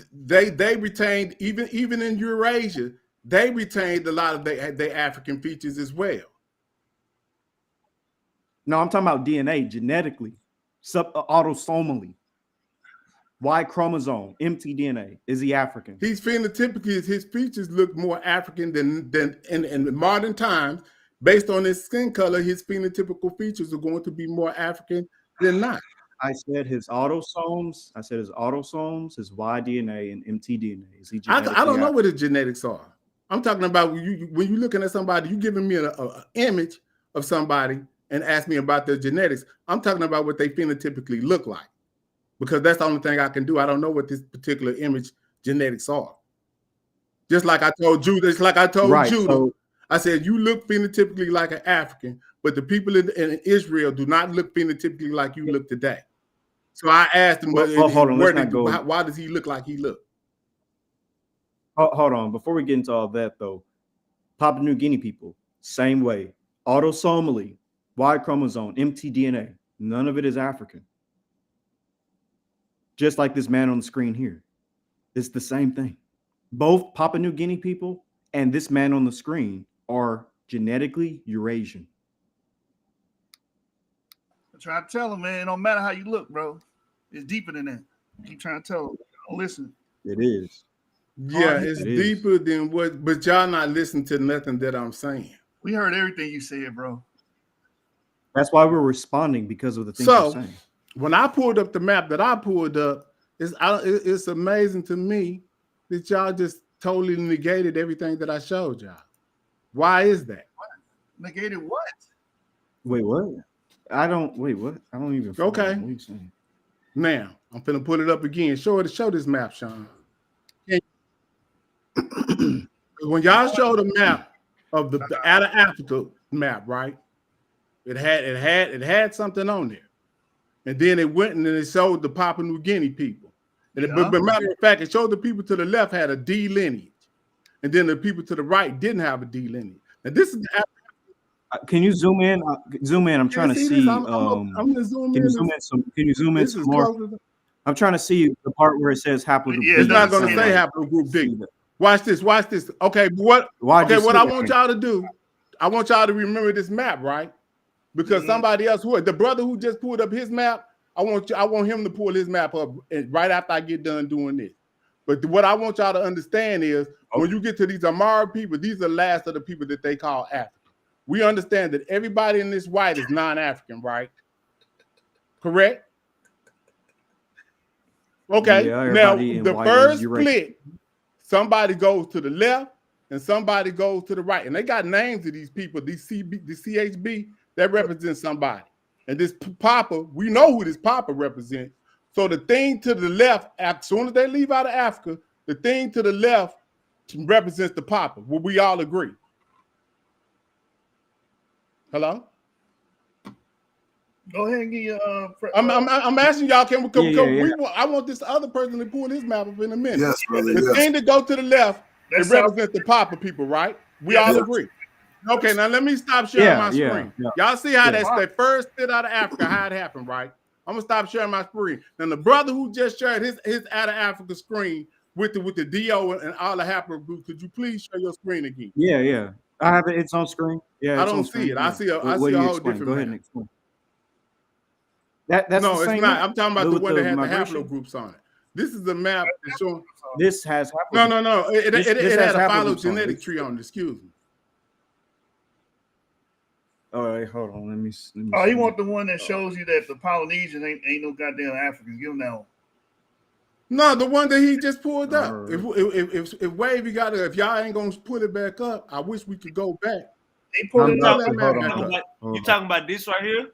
retained even in Eurasia, they retained a lot of their African features as well. No, I'm talking about DNA genetically, autosomally. Y chromosome, mtDNA. Is he African? He's phenotypically, his features look more African than in modern times. Based on his skin color, his phenotypical features are going to be more African than not. I said his autosomes, his Y DNA, and mtDNA. Is he I don't know what his genetics are. I'm talking about when you're looking at somebody, you're giving me an image of somebody and ask me about their genetics. I'm talking about what they phenotypically look like because that's the only thing I can do. I don't know what this particular image genetics are. Just like I told you, Judah, I said, you look phenotypically like an African, but the people in Israel do not look phenotypically like you look today. So I asked him, why does he look like he looked? Hold on. Before we get into all that, though, Papua New Guinea people, same way. Autosomally, Y chromosome, mtDNA, none of it is African. Just like this man on the screen here. It's the same thing. Both Papua New Guinea people and this man on the screen are genetically Eurasian. I'm trying to tell them, man, it don't matter how you look, bro. It's deeper than that. Keep trying to tell them. Don't listen. It is. Yeah, it's deeper than what, but y'all not listening to nothing that I'm saying. We heard everything you said, bro. That's why we're responding, because of the things you're saying. When I pulled up the map that I pulled up, it's amazing to me that y'all just totally negated everything that I showed y'all. Why is that? What? Negated what? Wait, what? I don't even. Okay. What are you saying? Now I'm finna put it up again. Show this map, Sean. When y'all show the map of the out of Africa map, right? It had something on there, and then it went and then it showed the Papua New Guinea people. And but matter of fact, it showed the people to the left had a D lineage, and then the people to the right didn't have a D lineage. And this is the Can you zoom in? I'm trying to see. I'm gonna zoom can in. You zoom in some more? I'm trying to see the part where it says haplogroup. It's not going to say haplogroup D. Watch this. Okay, what I want y'all to do, I want y'all to remember this map, right? Because somebody else would. The brother who just pulled up his map, I want him to pull his map up right after I get done doing this. But what I want y'all to understand is when you get to these Amara people, these are the last of the people that they call African. We understand that everybody in this white is non-African, right? Correct? Okay. Yeah, now the first split, somebody goes to the left and somebody goes to the right. And they got names of these people, the CHB, that represents somebody. And this Papa, we know who this Papa represents. So the thing to the left, as soon as they leave out of Africa, the thing to the left represents the Papa. Will we all agree? Hello? Go ahead and get your. I'm asking y'all. Can we? I want this other person to pull his map up in a minute. Yes, brother. The thing to go to the left, it represents the Papa people, right? We all agree. Okay, now let me stop sharing my screen. Y'all see how that's the first split out of Africa, how it happened, right? I'm gonna stop sharing my screen. And the brother who just shared his out of Africa screen with the DO and all the haplogroups, could you please share your screen again? Yeah. I have it. It's on screen. Yeah, I don't see it. I see a whole different. Go ahead and explain. That's no, it's not. I'm talking about the one that had the migration. haplogroups on it. This is the map that's showing. This has no. It had a phylogenetic tree on it. Excuse me. All right, hold on. Let me oh, he want the one that shows you that the Polynesians ain't no goddamn Africans. Give him that one. No, the one that he just pulled up. Right. If Wavy got it, if y'all ain't gonna put it back up, I wish we could go back. He pulled it up. You talking about this right here?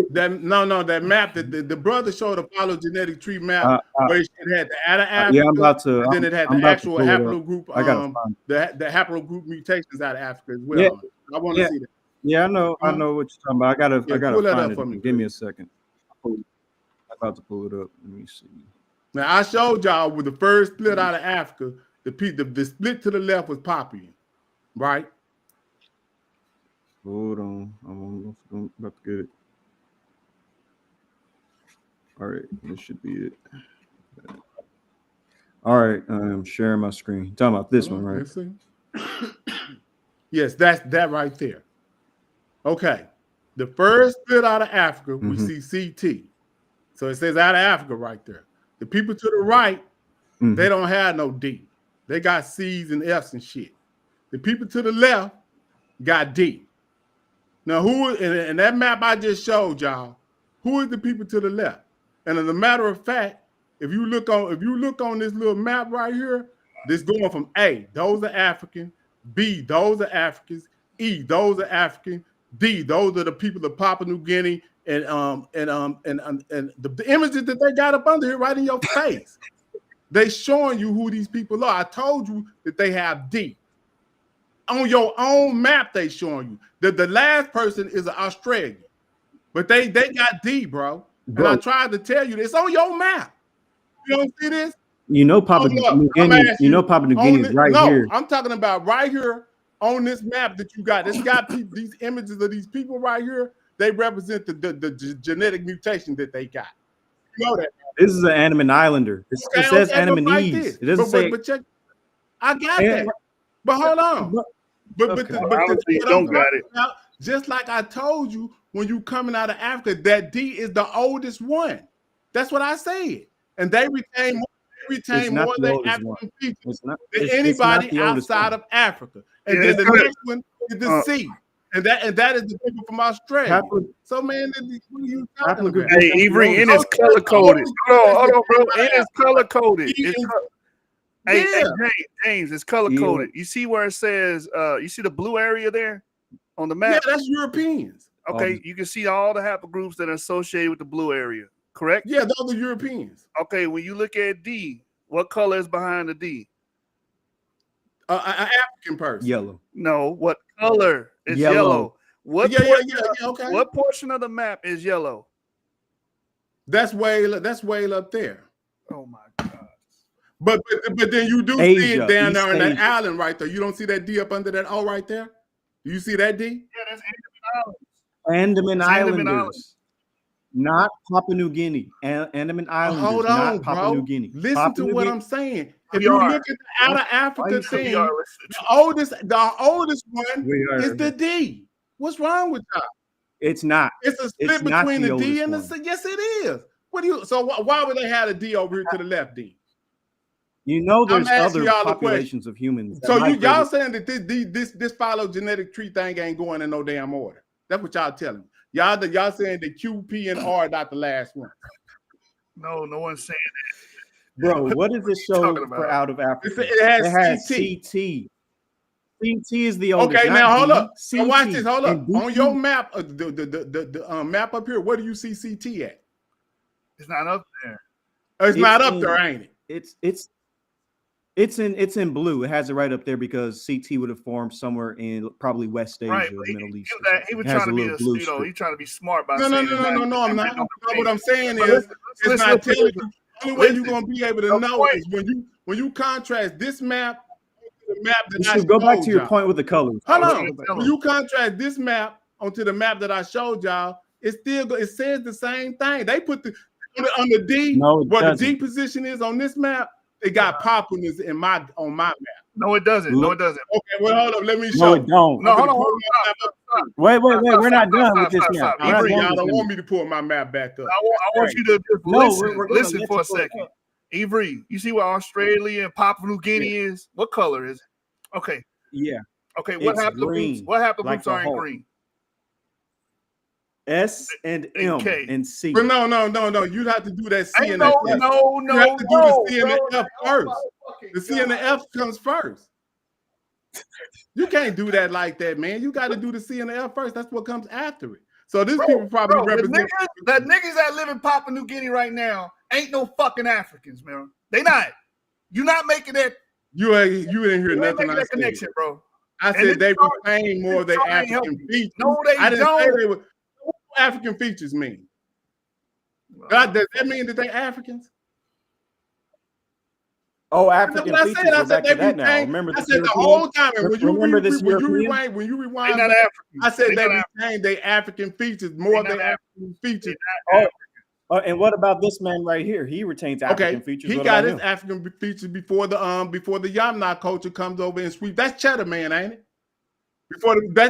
That map that the brother showed a phylogenetic tree map where it had the out of Africa. Yeah, I'm about to. And then it had the actual haplogroup. The haplogroup mutations out of Africa as well. Yeah. I want to see that. Yeah, I know what you're talking about. I gotta find it. For me, give me a second. I'm about to pull it up. Let me see. Now I showed y'all with the first split out of Africa, the split to the left was Papuan, right? Hold on, I'm about to get it. All right, this should be it. All right, I'm sharing my screen. You're talking about this one, right? Yes, that's that right there. Okay, the first split out of Africa, we see CT. So it says out of Africa right there. The people to the right, they don't have no D. They got C's and F's and shit. The people to the left got D. Now, who in that map I just showed y'all, who is the people to the left? And as a matter of fact, if you look on this little map right here, this going from A, those are African, B, those are Africans, E, those are African, D, those are the people of Papua New Guinea, and the images that they got up under here right in your face. They showing you who these people are. I told you that they have D. On your own map, they showing you that the last person is an Australian, but they got D, bro. And I tried to tell you this on your map. You don't see this? You know Papua New Guinea. You know Papua New Guinea is right here. I'm talking about right here on this map that you got. It's got these images of these people right here. They represent the genetic mutation that they got. You know that. This is an Andaman Islander. It says Andamanese. It doesn't say. But check. I got that. But hold on. But don't got it. Just like I told you when you coming out of Africa, that D is the oldest one. That's what I said. And they retain more of the African features than anybody outside of Africa. And then the next one is the C. And that is the people from Australia. So man, what are you talking about? Hey, Avery, it is color coded. Hold on, bro. It is color coded. Hey, James, it's color coded. You see where it says, you see the blue area there on the map? Yeah, that's Europeans. Okay, you can see all the haplogroups that are associated with the blue area, correct? Yeah, those are Europeans. Okay, when you look at D, what color is behind the D? An African person. Yellow. No, what color is yellow? What portion of the map is yellow? That's way up there. Oh my God. But then you do see it down there on that island right there. You don't see that D up under that O right there? Do you see that D? Yeah, that's Andaman Islands. Andaman Islanders. Not Papua New Guinea. Andaman Islanders. Hold on, not Papua New Guinea. Listen Papua to New what Guinea. I'm saying. If you look at the out of Africa thing, the oldest one is the D. What's wrong with y'all? It's not. It's a split between the D and the C. Yes, it is. What do you? So why would they have a D over here to the left, D? You know, there's other populations of humans. So y'all saying that this phylogenetic tree thing ain't going in no damn order? That's what y'all telling me. Y'all saying that Q, P, and R are not the last one. No one's saying that. Bro, what does this show for out of Africa? It has CT. CT is the oldest. Okay, now hold up. Now watch this. Hold up. On your map, the map up here, where do you see CT at? It's not up there. It's not up there, ain't it? It's in blue. It has it right up there because CT would have formed somewhere in probably West Asia or Middle East. He was trying to be he's trying to be smart by saying No, I'm not. What I'm saying is it's not telling you. The only way you're gonna be able to know is when you contrast this map to the map that I showed you. Go back to your point with the colors. Hold on. When you contrast this map onto the map that I showed y'all, it says the same thing. They put on the D where the D position is on this map. They got Papuans on my map. No, it doesn't. No, it doesn't. Okay, well, hold up. Let me show. No, it don't. No, hold on. Wait. We're not done with this map. Y'all don't want me to pull my map back up. I want you to just listen for a second. Avery, you see what Australia and Papua New Guinea is? What color is it? Okay. Yeah. Okay, what haplogroups are in green? S and M and C. But no. You have to do that C and the F. No. You have to do the C and the F first. The C and the F comes first. You can't do that like that, man. You got to do the C and the F first. That's what comes after it. So these people probably represent the niggas that live in Papua New Guinea right now ain't no fucking Africans, man. They not. You're not making that. You didn't hear nothing. That connection, bro. I said they retain more of their African features. No, they I didn't don't. say they were. What do African features mean? Does that mean that they Africans? Oh, African features. I said they retain. Now. Remember I said the whole time. And when you rewind, I said they retain their African features more than African features. And what about this man right here? He retains African features. He got his African features before the Yamna culture comes over and sweep. That's Cheddar Man, ain't it?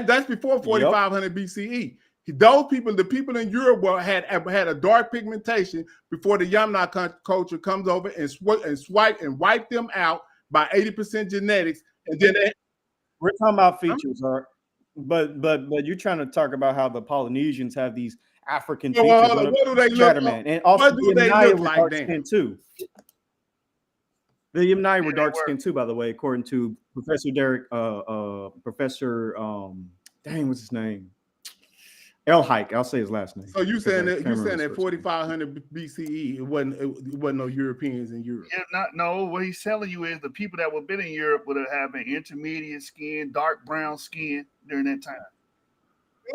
That's before 4500 BCE. Those people, the people in Europe had a dark pigmentation before the Yamna culture comes over and swipe and wipe them out by 80% genetics, and then we're talking about features, but you're trying to talk about how the Polynesians have these African features. What do they look like? And also what do they look like then? Too. The Yamnai were dark skinned too, by the way, according to Professor Derek, Professor what's his name? Elhike, I'll say his last name. So you saying that 4500 BCE it wasn't no Europeans in Europe? Yeah, what he's telling you is the people that would have been in Europe would have had intermediate skin, dark brown skin during that time.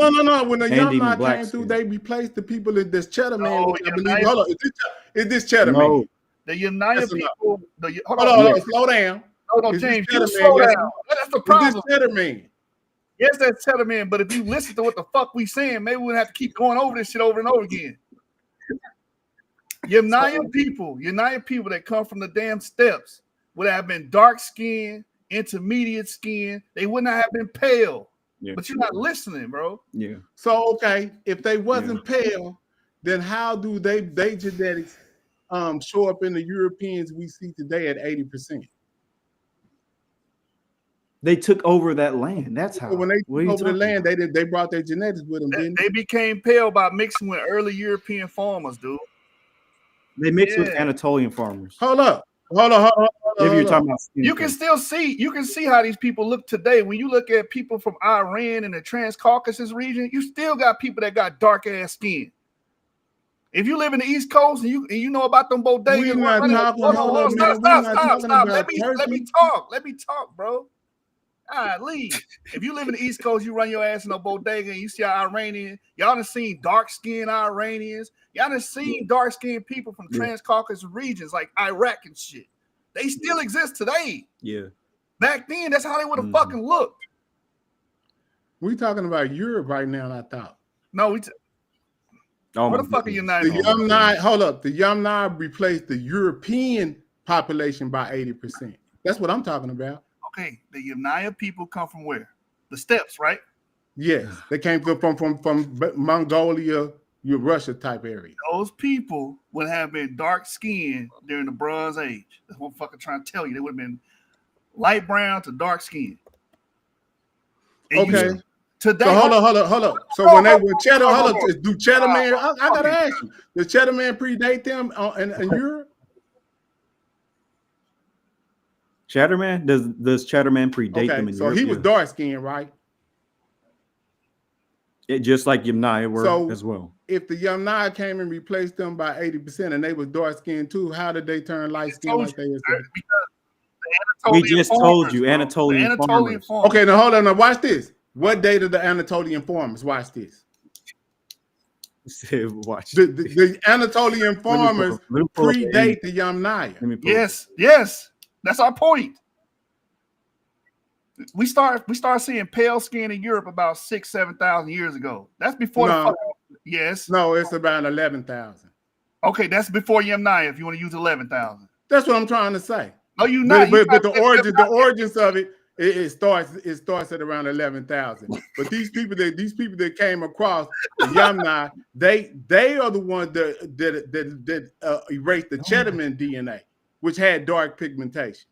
No. When the Yamna came through, they replaced the people in this Cheddar Man. Which I believe. Hold on, is this Cheddar Man? The United people. Hold on, slow down. Hold on, James. Slow down. That's the problem. Is this Cheddar Man? Yes, that's Cheddar Man, but if you listen to what the fuck we saying, maybe we wouldn't have to keep going over this shit over and over again. United people that come from the damn steppes would have been dark skin, intermediate skin. They would not have been pale. but you're not listening, bro. Yeah. So okay, if they wasn't pale, then how do they genetics show up in the Europeans we see today at 80%? They took over that land. That's how. When they took over the land, they brought their genetics with them, didn't they? They became pale by mixing with early European farmers, dude. They mixed with Anatolian farmers. Hold up. If you're talking about you can still see how these people look today. When you look at people from Iran and the Transcaucasus region, you still got people that got dark ass skin. If you live in the East Coast and you know about them bodegas, we're not talking. Stop. Let me talk. Let me talk, bro. All right, leave. If you live in the East Coast, you run your ass in a bodega and you see Iranian. Y'all done seen dark-skinned Iranians. Y'all done seen dark-skinned people from Transcaucasus regions like Iraq and shit. They still exist today. Yeah. Back then, that's how they would have fucking looked. We talking about Europe right now, I thought. No, where the fuck are United? The Yamnai, hold up. The Yamnai replaced the European population by 80%. That's what I'm talking about. Okay, the Yamnaya people come from where? The steppes, right? Yes, they came from Mongolia, Russia type area. Those people would have been dark skinned during the Bronze Age. That's what I'm fucking trying to tell you. They would have been light brown to dark skin. Okay. Today, so hold up. So when they were Cheddar, do Cheddar Man? I gotta ask you, does Cheddar Man predate them in Europe? Cheddar Man? Does Cheddar Man predate them in Europe? So he was dark skinned, right? Just like Yamnaya were as well. If the Yamnaya came and replaced them by 80% and they was dark skinned too, how did they turn light skinned like they is? We just told you, Anatolian farmers. Okay, now hold on. Now watch this. What date are the Anatolian farmers? Watch this. Watch. The Anatolian farmers predate the Yamnaya. Yes. That's our point. We start seeing pale skin in Europe about 6,000-7,000 years ago. That's before yes. No, it's about 11,000. Okay, that's before Yamnaya. If you want to use 11,000, that's what I'm trying to say. No, you're not. But the origins of it starts at around 11,000. But these people that came across the Yamnaya, they are the ones that erased the Cheddarman DNA, which had dark pigmentation.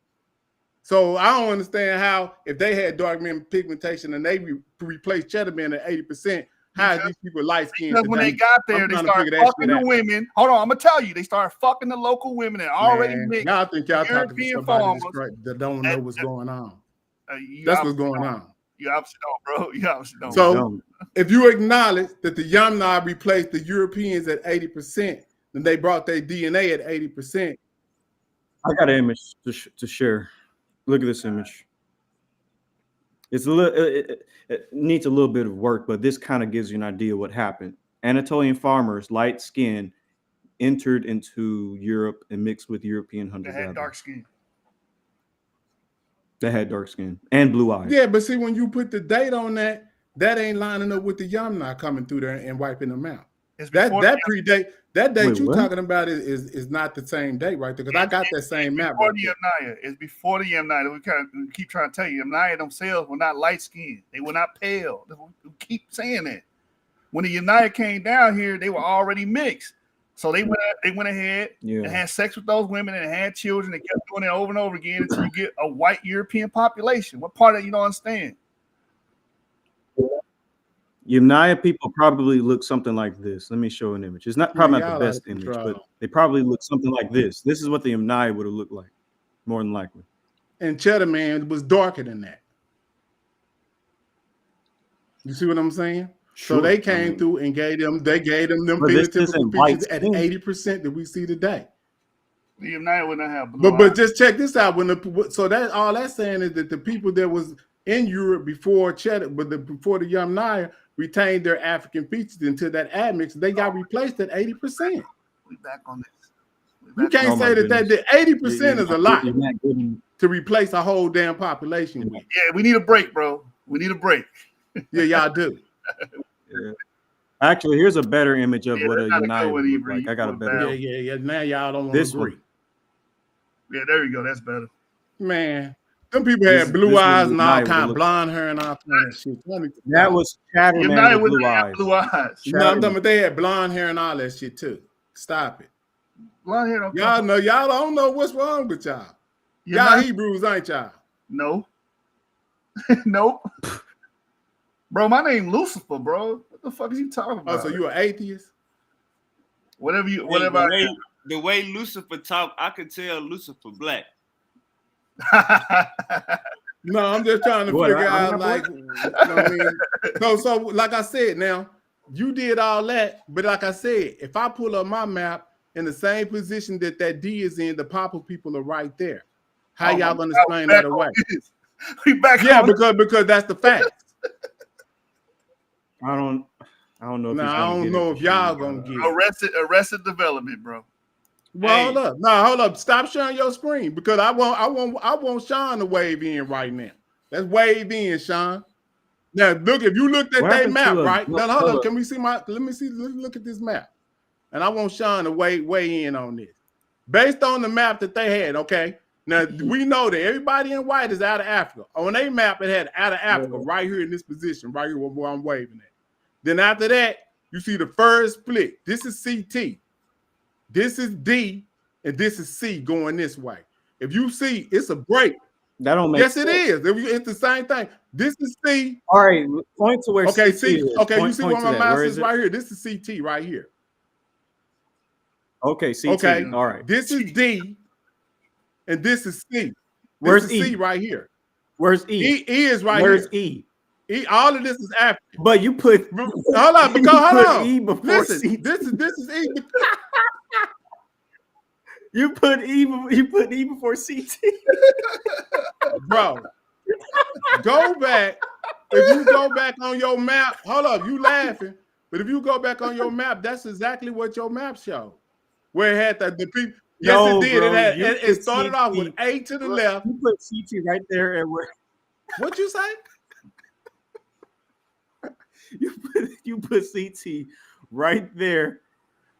So I don't understand how, if they had dark pigmentation and they replaced Cheddarman at 80%, how is these people light skinned? Because when they got there, they started fucking the women. Hold on, I'm gonna tell you, they started fucking the local women and already mixed. Y'all think y'all talking to somebody that don't know what's going on. That's what's going on. You obviously don't, bro. You obviously don't. So if you acknowledge that the Yamnaya replaced the Europeans at 80%, then they brought their DNA at 80%. I got an image to share. Look at this image. It's a little. It needs a little bit of work, but this kind of gives you an idea what happened. Anatolian farmers, light skin, entered into Europe and mixed with European hunters. They had dark skin. They had dark skin and blue eyes. Yeah, but see, when you put the date on that ain't lining up with the Yamnaya coming through there and wiping them out. That predate. That date you're talking about is not the same date right there, because I got that same map. Before the Yamnaya. It's before the Yamnaya. We keep trying to tell you, Yamnaya themselves were not light skinned. They were not pale. We keep saying that. When the Yamnaya came down here, they were already mixed. So they went ahead and had sex with those women and had children. They kept doing it over and over again until you get a white European population. What part of that you don't understand? Yamnaya people probably look something like this. Let me show an image. It's probably not the best image, but they probably look something like this. This is what the Yamnaya would have looked like, more than likely. And Cheddar Man was darker than that. You see what I'm saying? Sure. So they came through and gave them phenotypical features at 80% that we see today. The Yamnaya would not have blue but just check this out. So that all that's saying is that the people that was in Europe before Cheddar, before the Yamnaya retained their African features until that admix, they got replaced at 80%. We back on this. You can't say that 80% is a lot to replace a whole damn population with. Yeah, we need a break, bro. We need a break. Yeah, y'all do. Yeah. Actually, here's a better image of what a Yamnaya would look like. I got a better. Yeah. Now y'all don't want to agree. Yeah, there you go. That's better. Man, Them people had blue eyes and all kind of blonde hair and all kind of shit. That was Chatterman with blue eyes. Blue eyes. No, I'm talking about they had blonde hair and all that shit too. Stop it. Blonde hair don't y'all know, y'all don't know what's wrong with y'all. Y'all Hebrews, ain't y'all? No. Nope. Bro, my name Lucifer, bro. What the fuck is you talking about? Oh, so you an atheist? Whatever the way Lucifer talk, I could tell Lucifer black. No, I'm just trying to figure out, like, you know what I mean? So like I said, now you did all that, but like I said, if I pull up my map in the same position that D is in, the Papa people are right there. How y'all gonna explain that away? We back because that's the fact. I don't know. I don't know if y'all gonna get Arrested Development, bro. Well, hold up. No, hold up. Stop sharing your screen because I want Sean to wave in right now. Let's wave in, Sean. Now, look, if you looked at that map, right? Now, hold up. Can we see let's look at this map. And I want Sean to weigh in on this. Based on the map that they had, okay? Now, we know that everybody in white is out of Africa. On their map, it had out of Africa right here in this position, right here where I'm waving at. Then after that, you see the first split. This is CT. This is D, and this is C going this way. If you see, it's a break. That don't make sense. sense. It is. It's the same thing. This is C. All right, point to where okay, CT C. is. Okay, point, you see point where my mouse is it? right here. This is CT right here. Okay, CT. Okay, all right. This is D, and this is C. Where's this is E? C right here. Where's E? E is right Where's here. E? All of this is African. But you put hold on, because hold on. E before Listen, CT. this is E. You put E before CT. Bro, go back. If you go back on your map, hold up, you laughing. But if you go back on your map, that's exactly what your map showed. Where it had the people. Yes, No, it did. bro, It started off with A to the left. You put CT right there and where What'd you say? you put CT right there.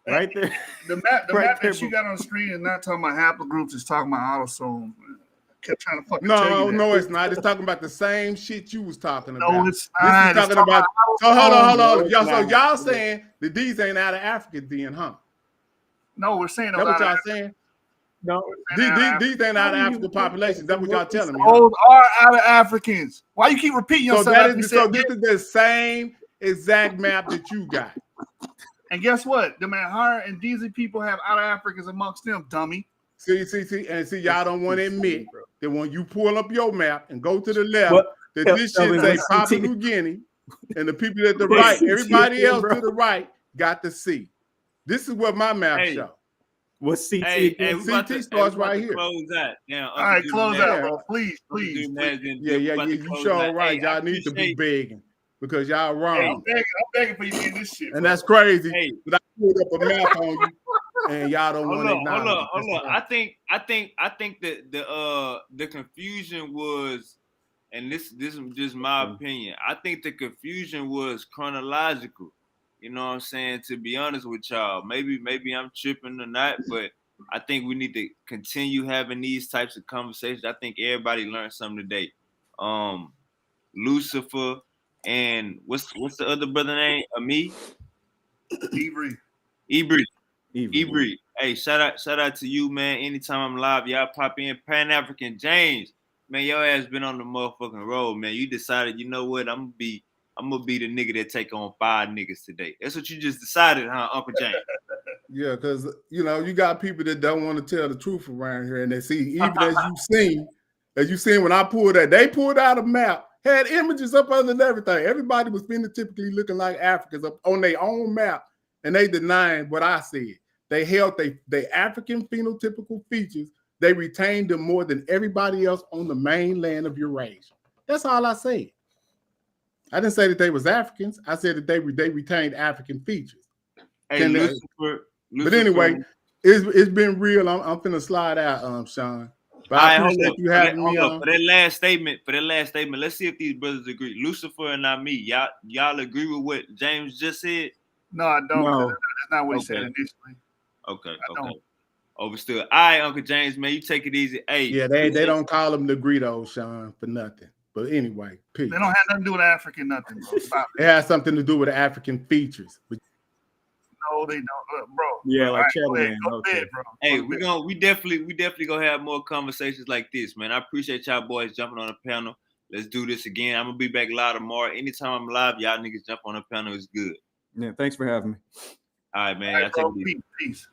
Right there. The map Right there, that you got on the screen is not talking about haplogroups, it's talking about autosomes. I kept trying to fucking No, tell you that. no, it's not. It's talking about the same shit you was talking about. No, it's This not. is talking about. So hold on. No, Y'all saying that these ain't out of Africa then, huh? No, we're saying that what y'all saying? No, these ain't out of African populations. That's what y'all telling me. Those are out of Africans. Why you keep repeating yourself? So this is the same exact map that you got. And guess what? The Manhara and DZ people have out of Africans amongst them, dummy. See, y'all don't want to admit that when you pull up your map and go to the left, that this shit say Papua New Guinea, and the people at the right, everybody else to the right got the C. This is what my map shows. What's CT? CT starts right here. Close that. Now, all right, close out, bro. Please. Yeah, you sure right. Y'all need to be begging because y'all wrong. I'm begging for you to get this shit. And that's crazy. But I pulled up a map on you, and y'all don't want to acknowledge. Hold on. I think that the confusion was, and this is just my opinion. I think the confusion was chronological. You know what I'm saying? To be honest with y'all, maybe I'm tripping or not, but I think we need to continue having these types of conversations. I think everybody learned something today. Lucifer and what's the other brother name? Me? Ibri. Hey, shout out to you, man. Anytime I'm live, y'all pop in. Pan-African James, man, your ass been on the motherfucking road, man. You decided, you know what? I'm gonna be the nigga that take on 5 niggas today. That's what you just decided, huh, Uncle James? Yeah, because you got people that don't want to tell the truth around here, and they see, even as you seen when I pulled that, they pulled out a map, had images up under everything. Everybody was phenotypically looking like Africans up on their own map, and they denying what I said. They held they African phenotypical features. They retained them more than everybody else on the mainland of Eurasia. That's all I said. I didn't say that they was Africans. I said that they retained African features. Hey, Lucifer, but anyway, it's been real. I'm finna slide out, Sean. But I appreciate you having me on. For that last statement, let's see if these brothers agree. Lucifer and not me. Y'all agree with what James just said? No, I don't. No. That's not what he said initially. Okay. Overstood. All right, Uncle James, man, you take it easy. Hey, yeah, they don't call them Negritos, Sean, for nothing. But anyway, peace. They don't have nothing to do with African nothing, bro. Stop it. It has something to do with African features. But no, they don't, bro. Yeah, bro, like right, Go ahead, bro. Hey, we definitely gonna have more conversations like this, man. I appreciate y'all boys jumping on the panel. Let's do this again. I'm gonna be back live tomorrow. Anytime I'm live, y'all niggas jump on the panel. It's good. Yeah, thanks for having me. All right, man. All right, bro. Peace.